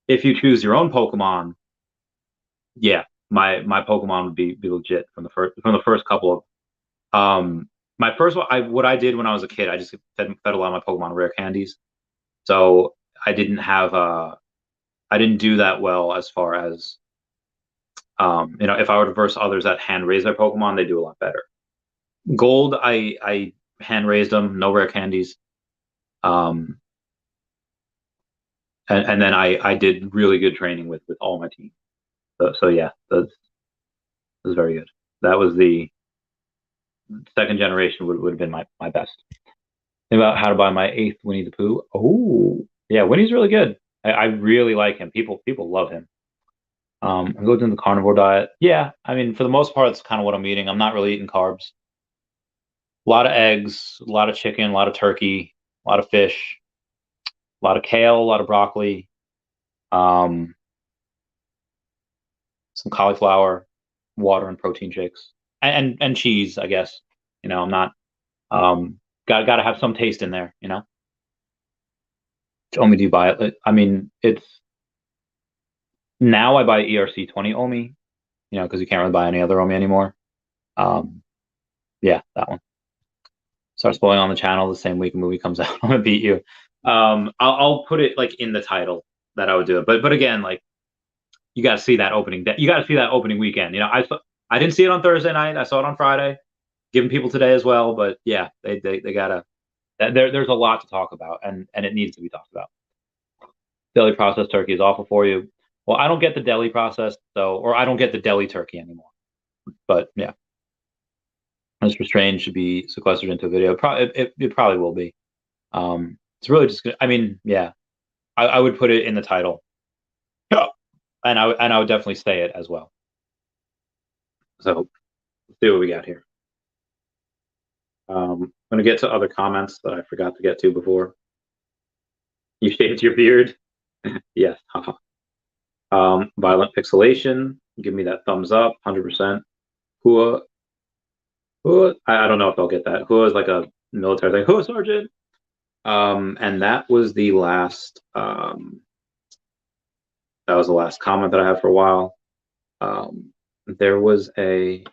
If you choose your own Pokemon, yeah, my Pokemon would be legit from the first couple of. My first one, what I did when I was a kid, I just fed a lot of my Pokemon rare candies, so I didn't do that well as far as, if I were to verse others that hand raise their Pokemon, they do a lot better. Gold, I hand raised them, no rare candies, and then I did really good training with all my team. So yeah, that was very good. That was the second generation would have been my best. Think about how to buy my 8th Winnie the Pooh. Oh yeah, Winnie's really good. I really like him. People love him. I go into the carnivore diet. Yeah, I mean, for the most part, it's kind of what I'm eating. I'm not really eating carbs. A lot of eggs, a lot of chicken, a lot of turkey, a lot of fish, a lot of kale, a lot of broccoli, some cauliflower, water, and protein shakes, and cheese. I guess I'm not. Got to have some taste in there. OMI, do you buy it? I mean, it's now I buy ERC20 OMI, because you can't really buy any other OMI anymore. Yeah, that one. Start spoiling on the channel the same week a movie comes out. I'm gonna beat you. I'll put it like in the title that I would do it, but again, like you got to see that opening. You got to see that opening weekend. I didn't see it on Thursday night. I saw it on Friday. Giving people today as well, but yeah, they gotta. There's a lot to talk about, and it needs to be talked about. Deli processed turkey is awful for you. Well, I don't get the deli processed or I don't get the deli turkey anymore. But yeah, Mr. Strange should be sequestered into a video. It probably will be. It's really just. I mean, yeah, I would put it in the title. Yeah. And I would definitely say it as well. So let's see what we got here. I'm gonna get to other comments that I forgot to get to before. You shaved your beard? Yes. Violent pixelation. Give me that thumbs up. 100%. Hua. I don't know if I'll get that. Hua is like a military thing. Hua sergeant. And that was the last. That was the last comment that I had for a while. There was a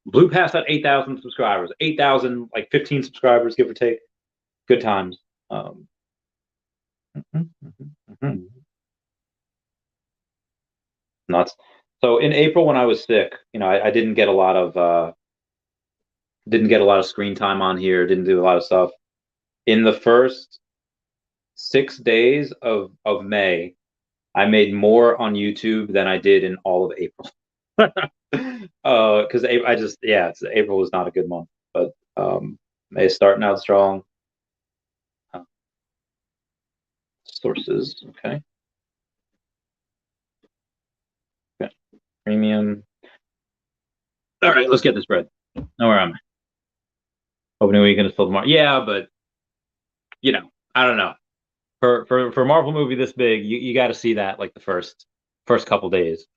Blue Pass at 8,000 subscribers. 8,000, like 15 subscribers, give or take. Good times. Nuts. So in April when I was sick, I didn't get a lot of screen time on here. Didn't do a lot of stuff. In the first 6 days of May, I made more on YouTube than I did in all of April. Because April was not a good month, but May is starting out strong. Sources, okay. Premium. All right, let's get this bread. Now where am I? Opening weekend is still tomorrow. Yeah, but I don't know. For a Marvel movie this big, you got to see that like the first couple days.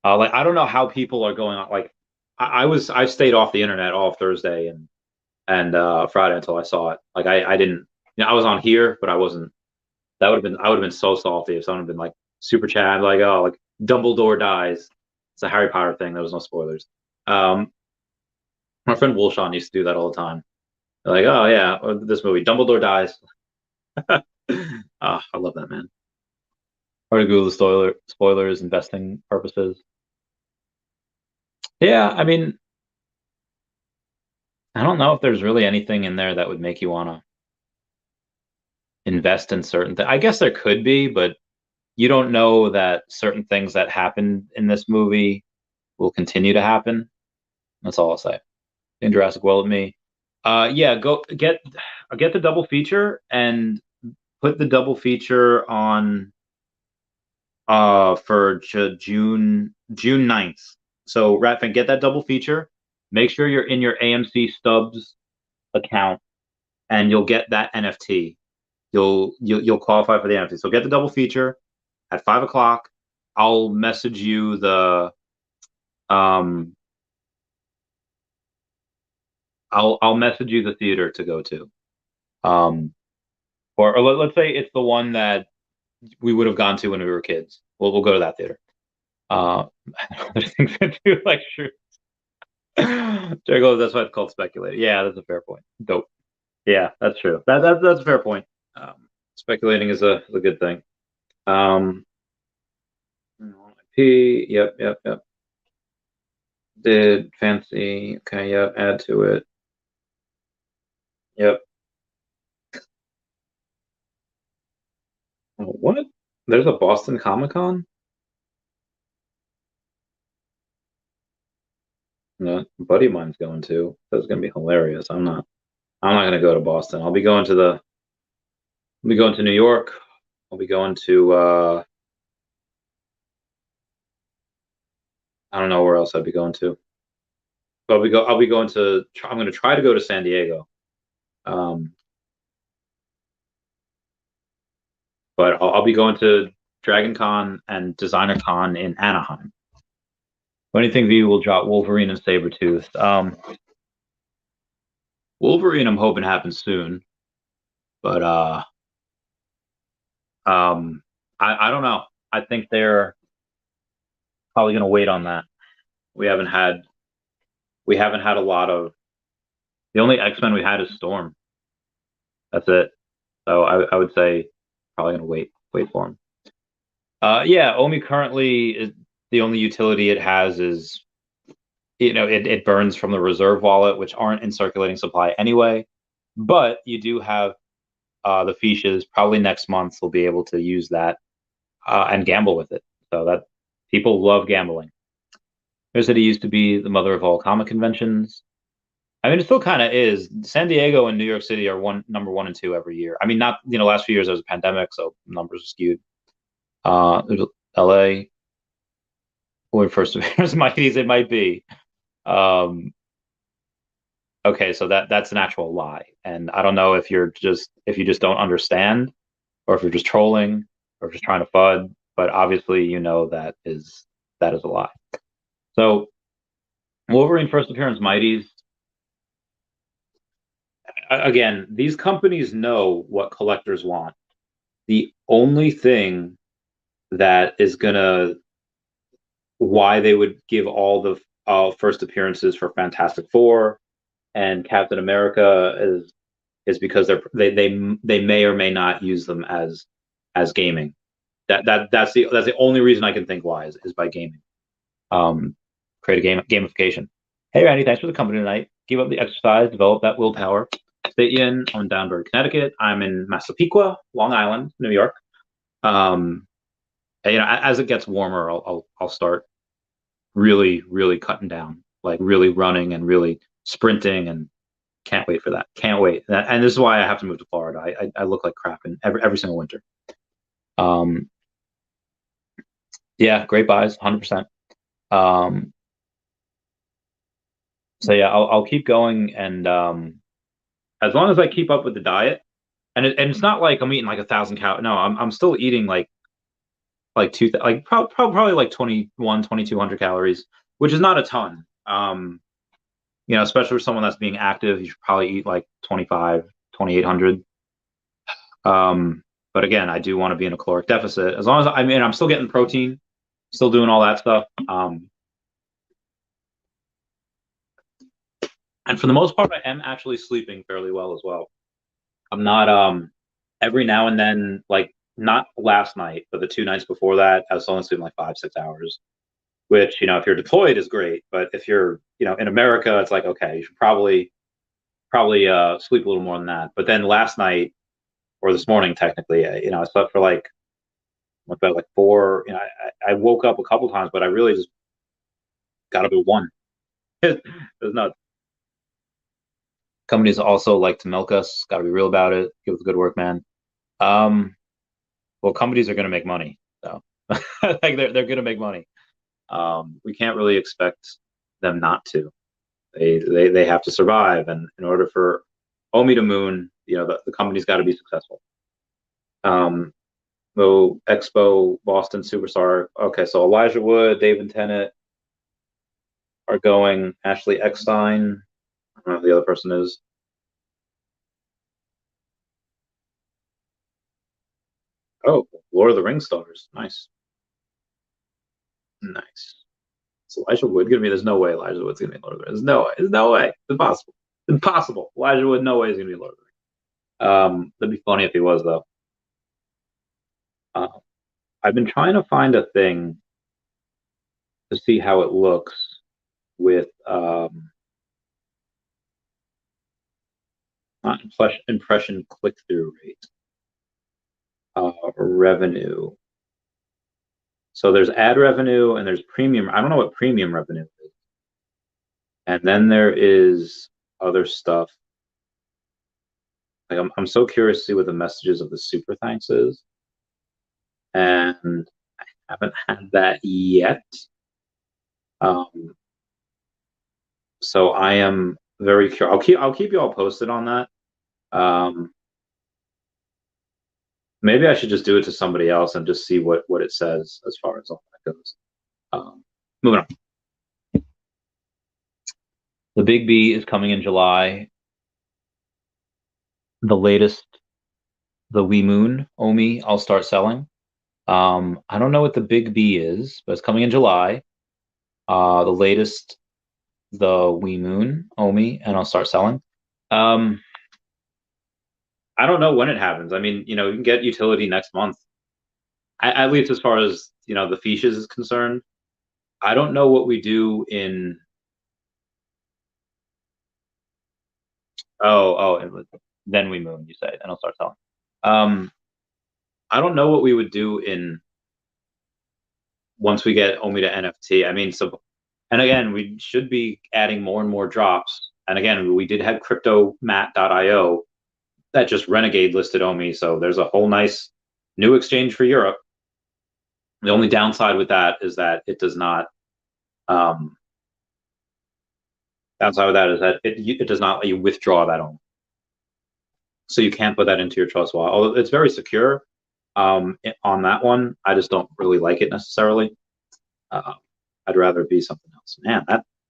Like I don't know how people are going on. Like I stayed off the internet all of Thursday and Friday until I saw it. Like I didn't. I was on here, but I wasn't. I would have been so salty if someone had been like super chat, like, oh, like Dumbledore dies. It's a Harry Potter thing. There was no spoilers. My friend Willson used to do that all the time. They're like, oh yeah, this movie, Dumbledore dies. I love that, man. Hard to Google the spoilers, investing purposes. Yeah, I mean, I don't know if there's really anything in there that would make you want to invest in certain things. I guess there could be, but you don't know that certain things that happened in this movie will continue to happen. That's all I'll say. In Jurassic World with me. Yeah, go get the double feature and put the double feature on for June 9th. So Ratfin, get that double feature. Make sure you're in your AMC Stubs account and you'll get that NFT. You'll qualify for the NFT. So get the double feature at 5 o'clock. I'll message you the I'll message you the theater to go to. Or let's say it's the one that we would have gone to when we were kids. We'll go to that theater. There's things to do like sure. There goes. That's why it's called Speculative. Yeah, that's a fair point. Dope. Yeah, that's true. That's a fair point. Speculating is a good thing. IP. Yep. Did fancy. Okay. Yep. Add to it. Yep. Oh, what? There's a Boston Comic Con? No, a buddy of mine's going to. That's gonna be hilarious. I'm not gonna go to Boston. I'll be going to New York. I'll be going to I don't know where else I'd be going to. But I'll be going to. I'm going to try to go to San Diego. But I'll be going to Dragon Con and Designer Con in Anaheim. What do you think Veve will drop Wolverine and Sabretooth? Wolverine, I'm hoping happens soon, but I don't know. I think they're probably going to wait on that. We haven't had a lot of. The only X-Men we had is Storm. That's it. So I would say probably going to wait for him. Yeah, OMI currently is the only utility it has is, it burns from the reserve wallet, which aren't in circulating supply anyway. But you do have the fiches. Probably next month we'll be able to use that and gamble with it. So that people love gambling. There's that it used to be the mother of all comic conventions. I mean, it still kind of is. San Diego and New York City are number 1 and 2 every year. I mean, not last few years there was a pandemic, so numbers are skewed. LA, when first appears Mighties, it might be. Okay, so that's an actual lie, and I don't know if you just don't understand, or if you're just trolling, or just trying to FUD. But obviously, that is a lie. So, Wolverine first appearance Mighties. Again, these companies know what collectors want. The only thing that is gonna why they would give all the first appearances for Fantastic Four and Captain America is because they may or may not use them as gaming. That's the only reason I can think why is by gaming. Create a gamification. Hey Randy, thanks for the company tonight. Give up the exercise, develop that willpower. Stay in on Downburg, Connecticut. I'm in Massapequa, Long Island, New York. And, as it gets warmer, I'll start really, really cutting down, like really running and really sprinting, and can't wait for that. Can't wait. And this is why I have to move to Florida. I look like crap in every single winter. Yeah, great buys, 100%. So yeah, I'll keep going, and as long as I keep up with the diet, and it's not like I'm eating like 1,000 calories. No, I'm still eating like probably like 2,200 calories, which is not a ton. Especially for someone that's being active, you should probably eat like 2,800. But again, I do want to be in a caloric deficit. As long as I'm still getting protein, still doing all that stuff. And for the most part, I am actually sleeping fairly well as well. I'm not every now and then, like not last night, but the 2 nights before that, I was only sleeping like 5-6 hours, which, if you're deployed is great. But if you're, in America, it's like, okay, you should probably sleep a little more than that. But then last night, or this morning, technically, I slept for like 4. I woke up a couple times, but I really just got up at 1. It was nuts. Companies also like to milk us. Got to be real about it. Give us good work, man. Well, companies are going to make money, so like they're going to make money. We can't really expect them not to. They have to survive, and in order for OMI to moon, the company's got to be successful. So Expo, Boston Superstar. Okay, so Elijah Wood, David Tennant are going. Ashley Eckstein. I don't know who the other person is. Oh, Lord of the Rings stars. Nice. Nice. Is Elijah Wood gonna be? There's no way Elijah Wood's gonna be Lord of the Rings. There's no way. There's no way. It's impossible. Impossible. Elijah Wood, no way is gonna be Lord of the Rings. That'd be funny if he was though. I've been trying to find a thing to see how it looks with not impression click-through rate, revenue. So there's ad revenue and there's premium. I don't know what premium revenue is. And then there is other stuff. Like I'm so curious to see what the messages of the super thanks is. And I haven't had that yet. So I am very curious. I'll keep you all posted on that. Maybe I should just do it to somebody else and just see what it says as far as all that goes. Moving on. The Big B is coming in July. The latest, the Wii Moon OMI, I'll start selling. I don't know what the Big B is, but it's coming in July. The latest, the Wii Moon OMI, and I'll start selling. I don't know when it happens. I mean, you can get utility next month. At least as far as, the fiches is concerned. I don't know what we do in... then we moon, you say, and I'll start selling. I don't know what we would do once we get OMI to NFT. I mean, and again, we should be adding more and more drops. And again, we did have cryptomat.io that just renegade listed OMI. So there's a whole nice new exchange for Europe. The only downside with that is that it does not. Downside with that is that it does not let you withdraw that OMI. So you can't put that into your trust wallet. Although it's very secure on that one. I just don't really like it necessarily. I'd rather it be something else. Man,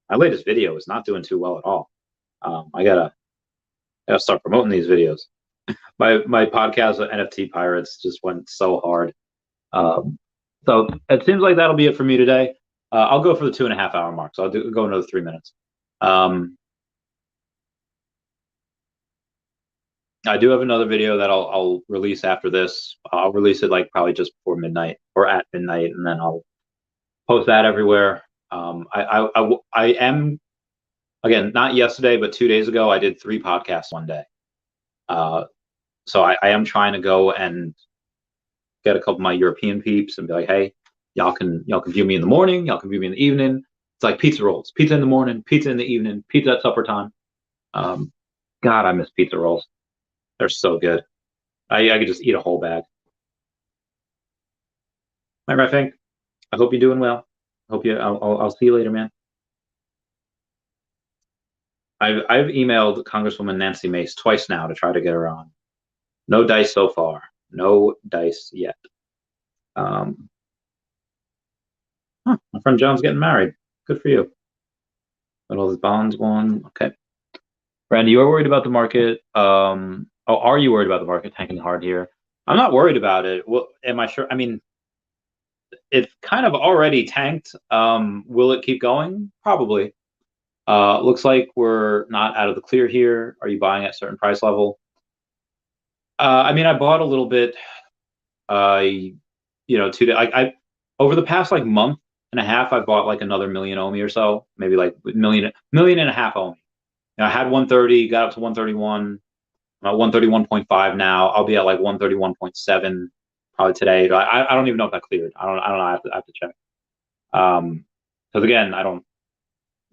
my latest video is not doing too well at all. I gotta start promoting these videos. My podcast with NFT Pirates just went so hard. So it seems like that'll be it for me today. I'll go for the 2.5 hour mark. So I'll go another 3 minutes. I do have another video that I'll release after this. I'll release it like probably just before midnight or at midnight, and then I'll post that everywhere. I am, again, not yesterday, but 2 days ago, I did 3 podcasts one day. So I am trying to go and get a couple of my European peeps and be like, hey, y'all can view me in the morning, y'all can view me in the evening. It's like pizza rolls, pizza in the morning, pizza in the evening, pizza at supper time. God, I miss pizza rolls. They're so good. I could just eat a whole bag. All right, Fink. I hope you're doing well. I'll see you later, man. I've emailed Congresswoman Nancy Mace twice now to try to get her on. No dice so far. No dice yet. My friend John's getting married. Good for you. But all the bonds won. Okay. Randy, you are worried about the market. Are you worried about the market tanking hard here? I'm not worried about it. Well, am I sure? I mean, it's kind of already tanked. Will it keep going? Probably. Looks like we're not out of the clear here. Are you buying at a certain price level? I mean, I bought a little bit. I over the past like month and a half, I bought like another million OMI or so, maybe like million and a half OMI. I had 130, got up to 131. I'm at 131.5 now. I'll be at like 131.7 probably today. I don't even know if that cleared. I don't know. I have to check. Because again, I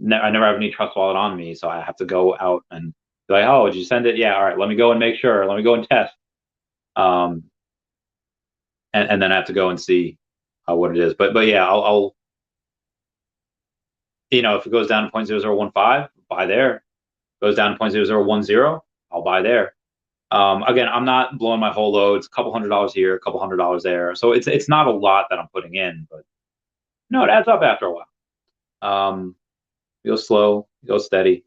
never have any trust wallet on me, so I have to go out and be like, oh, did you send it? Yeah, all right. Let me go and make sure. Let me go and test. And then I have to go and see what it is. But yeah, I'll if it goes down to 0.0015, buy there. Goes down to 0.0010, I'll buy there. Again, I'm not blowing my whole load. It's a couple $100 here, a couple $100 there. So it's not a lot that I'm putting in, but no, it adds up after a while. Go slow, go steady.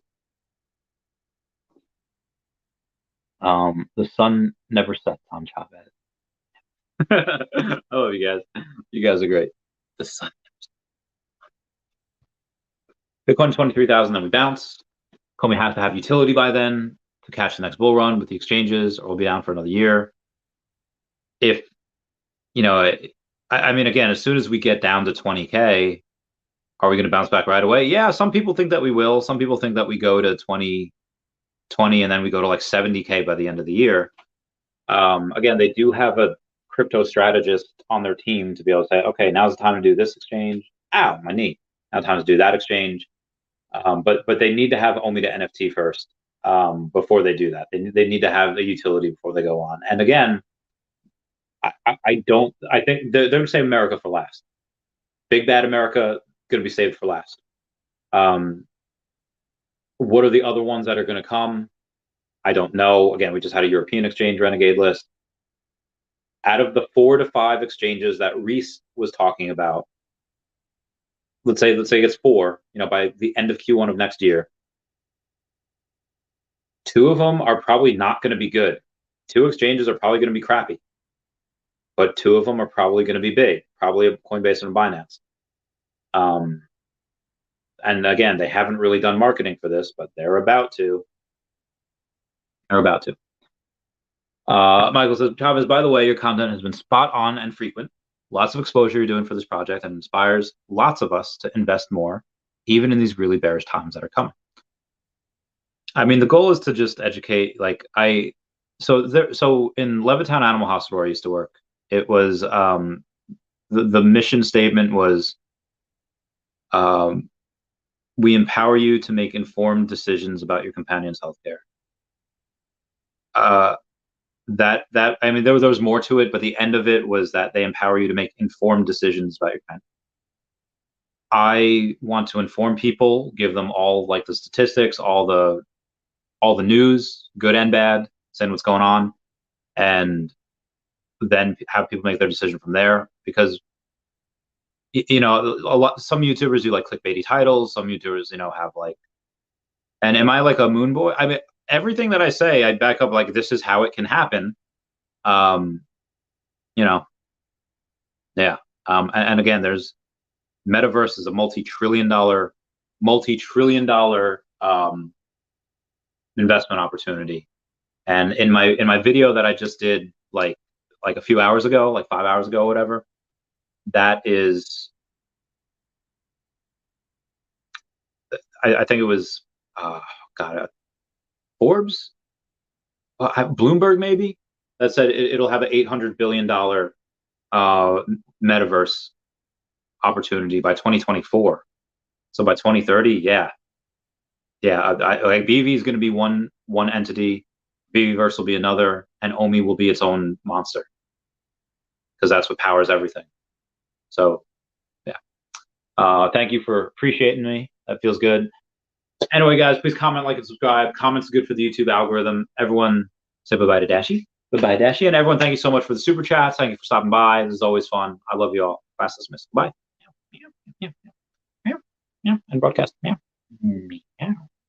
The sun never sets on Chavez. I love you guys. You guys are great. The sun. Bitcoin 23,000, then we bounce. Comey has to have utility by then to catch the next bull run with the exchanges, or we'll be down for another year. If, I mean, again, as soon as we get down to 20K, are we going to bounce back right away? Yeah, some people think that we will. Some people think that we go to 20 and then we go to like 70K by the end of the year. Again, they do have a crypto strategist on their team to be able to say, okay, now's the time to do this exchange. Ow, my knee. Now time to do that exchange. But they need to have only the NFT first before they do that. They need to have the utility before they go on. And again, I think they're going to save America for last. Big bad America going to be saved for last. What are the other ones that are going to come? I don't know. Again, we just had a European exchange renegade list. Out of the 4 to 5 exchanges that Reese was talking about, let's say it's 4, by the end of Q1 of next year, 2 of them are probably not going to be good. 2 exchanges are probably going to be crappy, but 2 of them are probably going to be big, probably a Coinbase and a Binance. And again, they haven't really done marketing for this, but they're about to. Michael says, Chavez, by the way, your content has been spot on and frequent. Lots of exposure you're doing for this project and inspires lots of us to invest more, even in these really bearish times that are coming. I mean, the goal is to just educate. So in Levittown Animal Hospital where I used to work, it was the mission statement was we empower you to make informed decisions about your companion's healthcare. I mean, there was more to it, but the end of it was that they empower you to make informed decisions about your companion. I want to inform people, give them all like the statistics, all the news, good and bad, send what's going on, and then have people make their decision from there. Because some YouTubers do like clickbaity titles, some YouTubers have like, and am I like a moon boy? I mean, everything that I say, I back up like this is how it can happen. Yeah. And again, there's metaverse is a multi-trillion dollar investment opportunity. And in my video that I just did like a few hours ago, like 5 hours ago, whatever, that is, I think it was, Forbes, Bloomberg maybe, that said it'll have an $800 billion metaverse opportunity by 2024. So by 2030, yeah, like BV is going to be one entity, BVverse will be another, and OMI will be its own monster because that's what powers everything. So yeah, thank you for appreciating me. That feels good. Anyway, guys, please comment, like, and subscribe. Comments are good for the YouTube algorithm. Everyone say bye-bye to Dashi. Bye-bye, Dashi. And everyone, thank you so much for the super chats. Thank you for stopping by. This is always fun. I love you all. Class dismissed. Bye. And broadcast.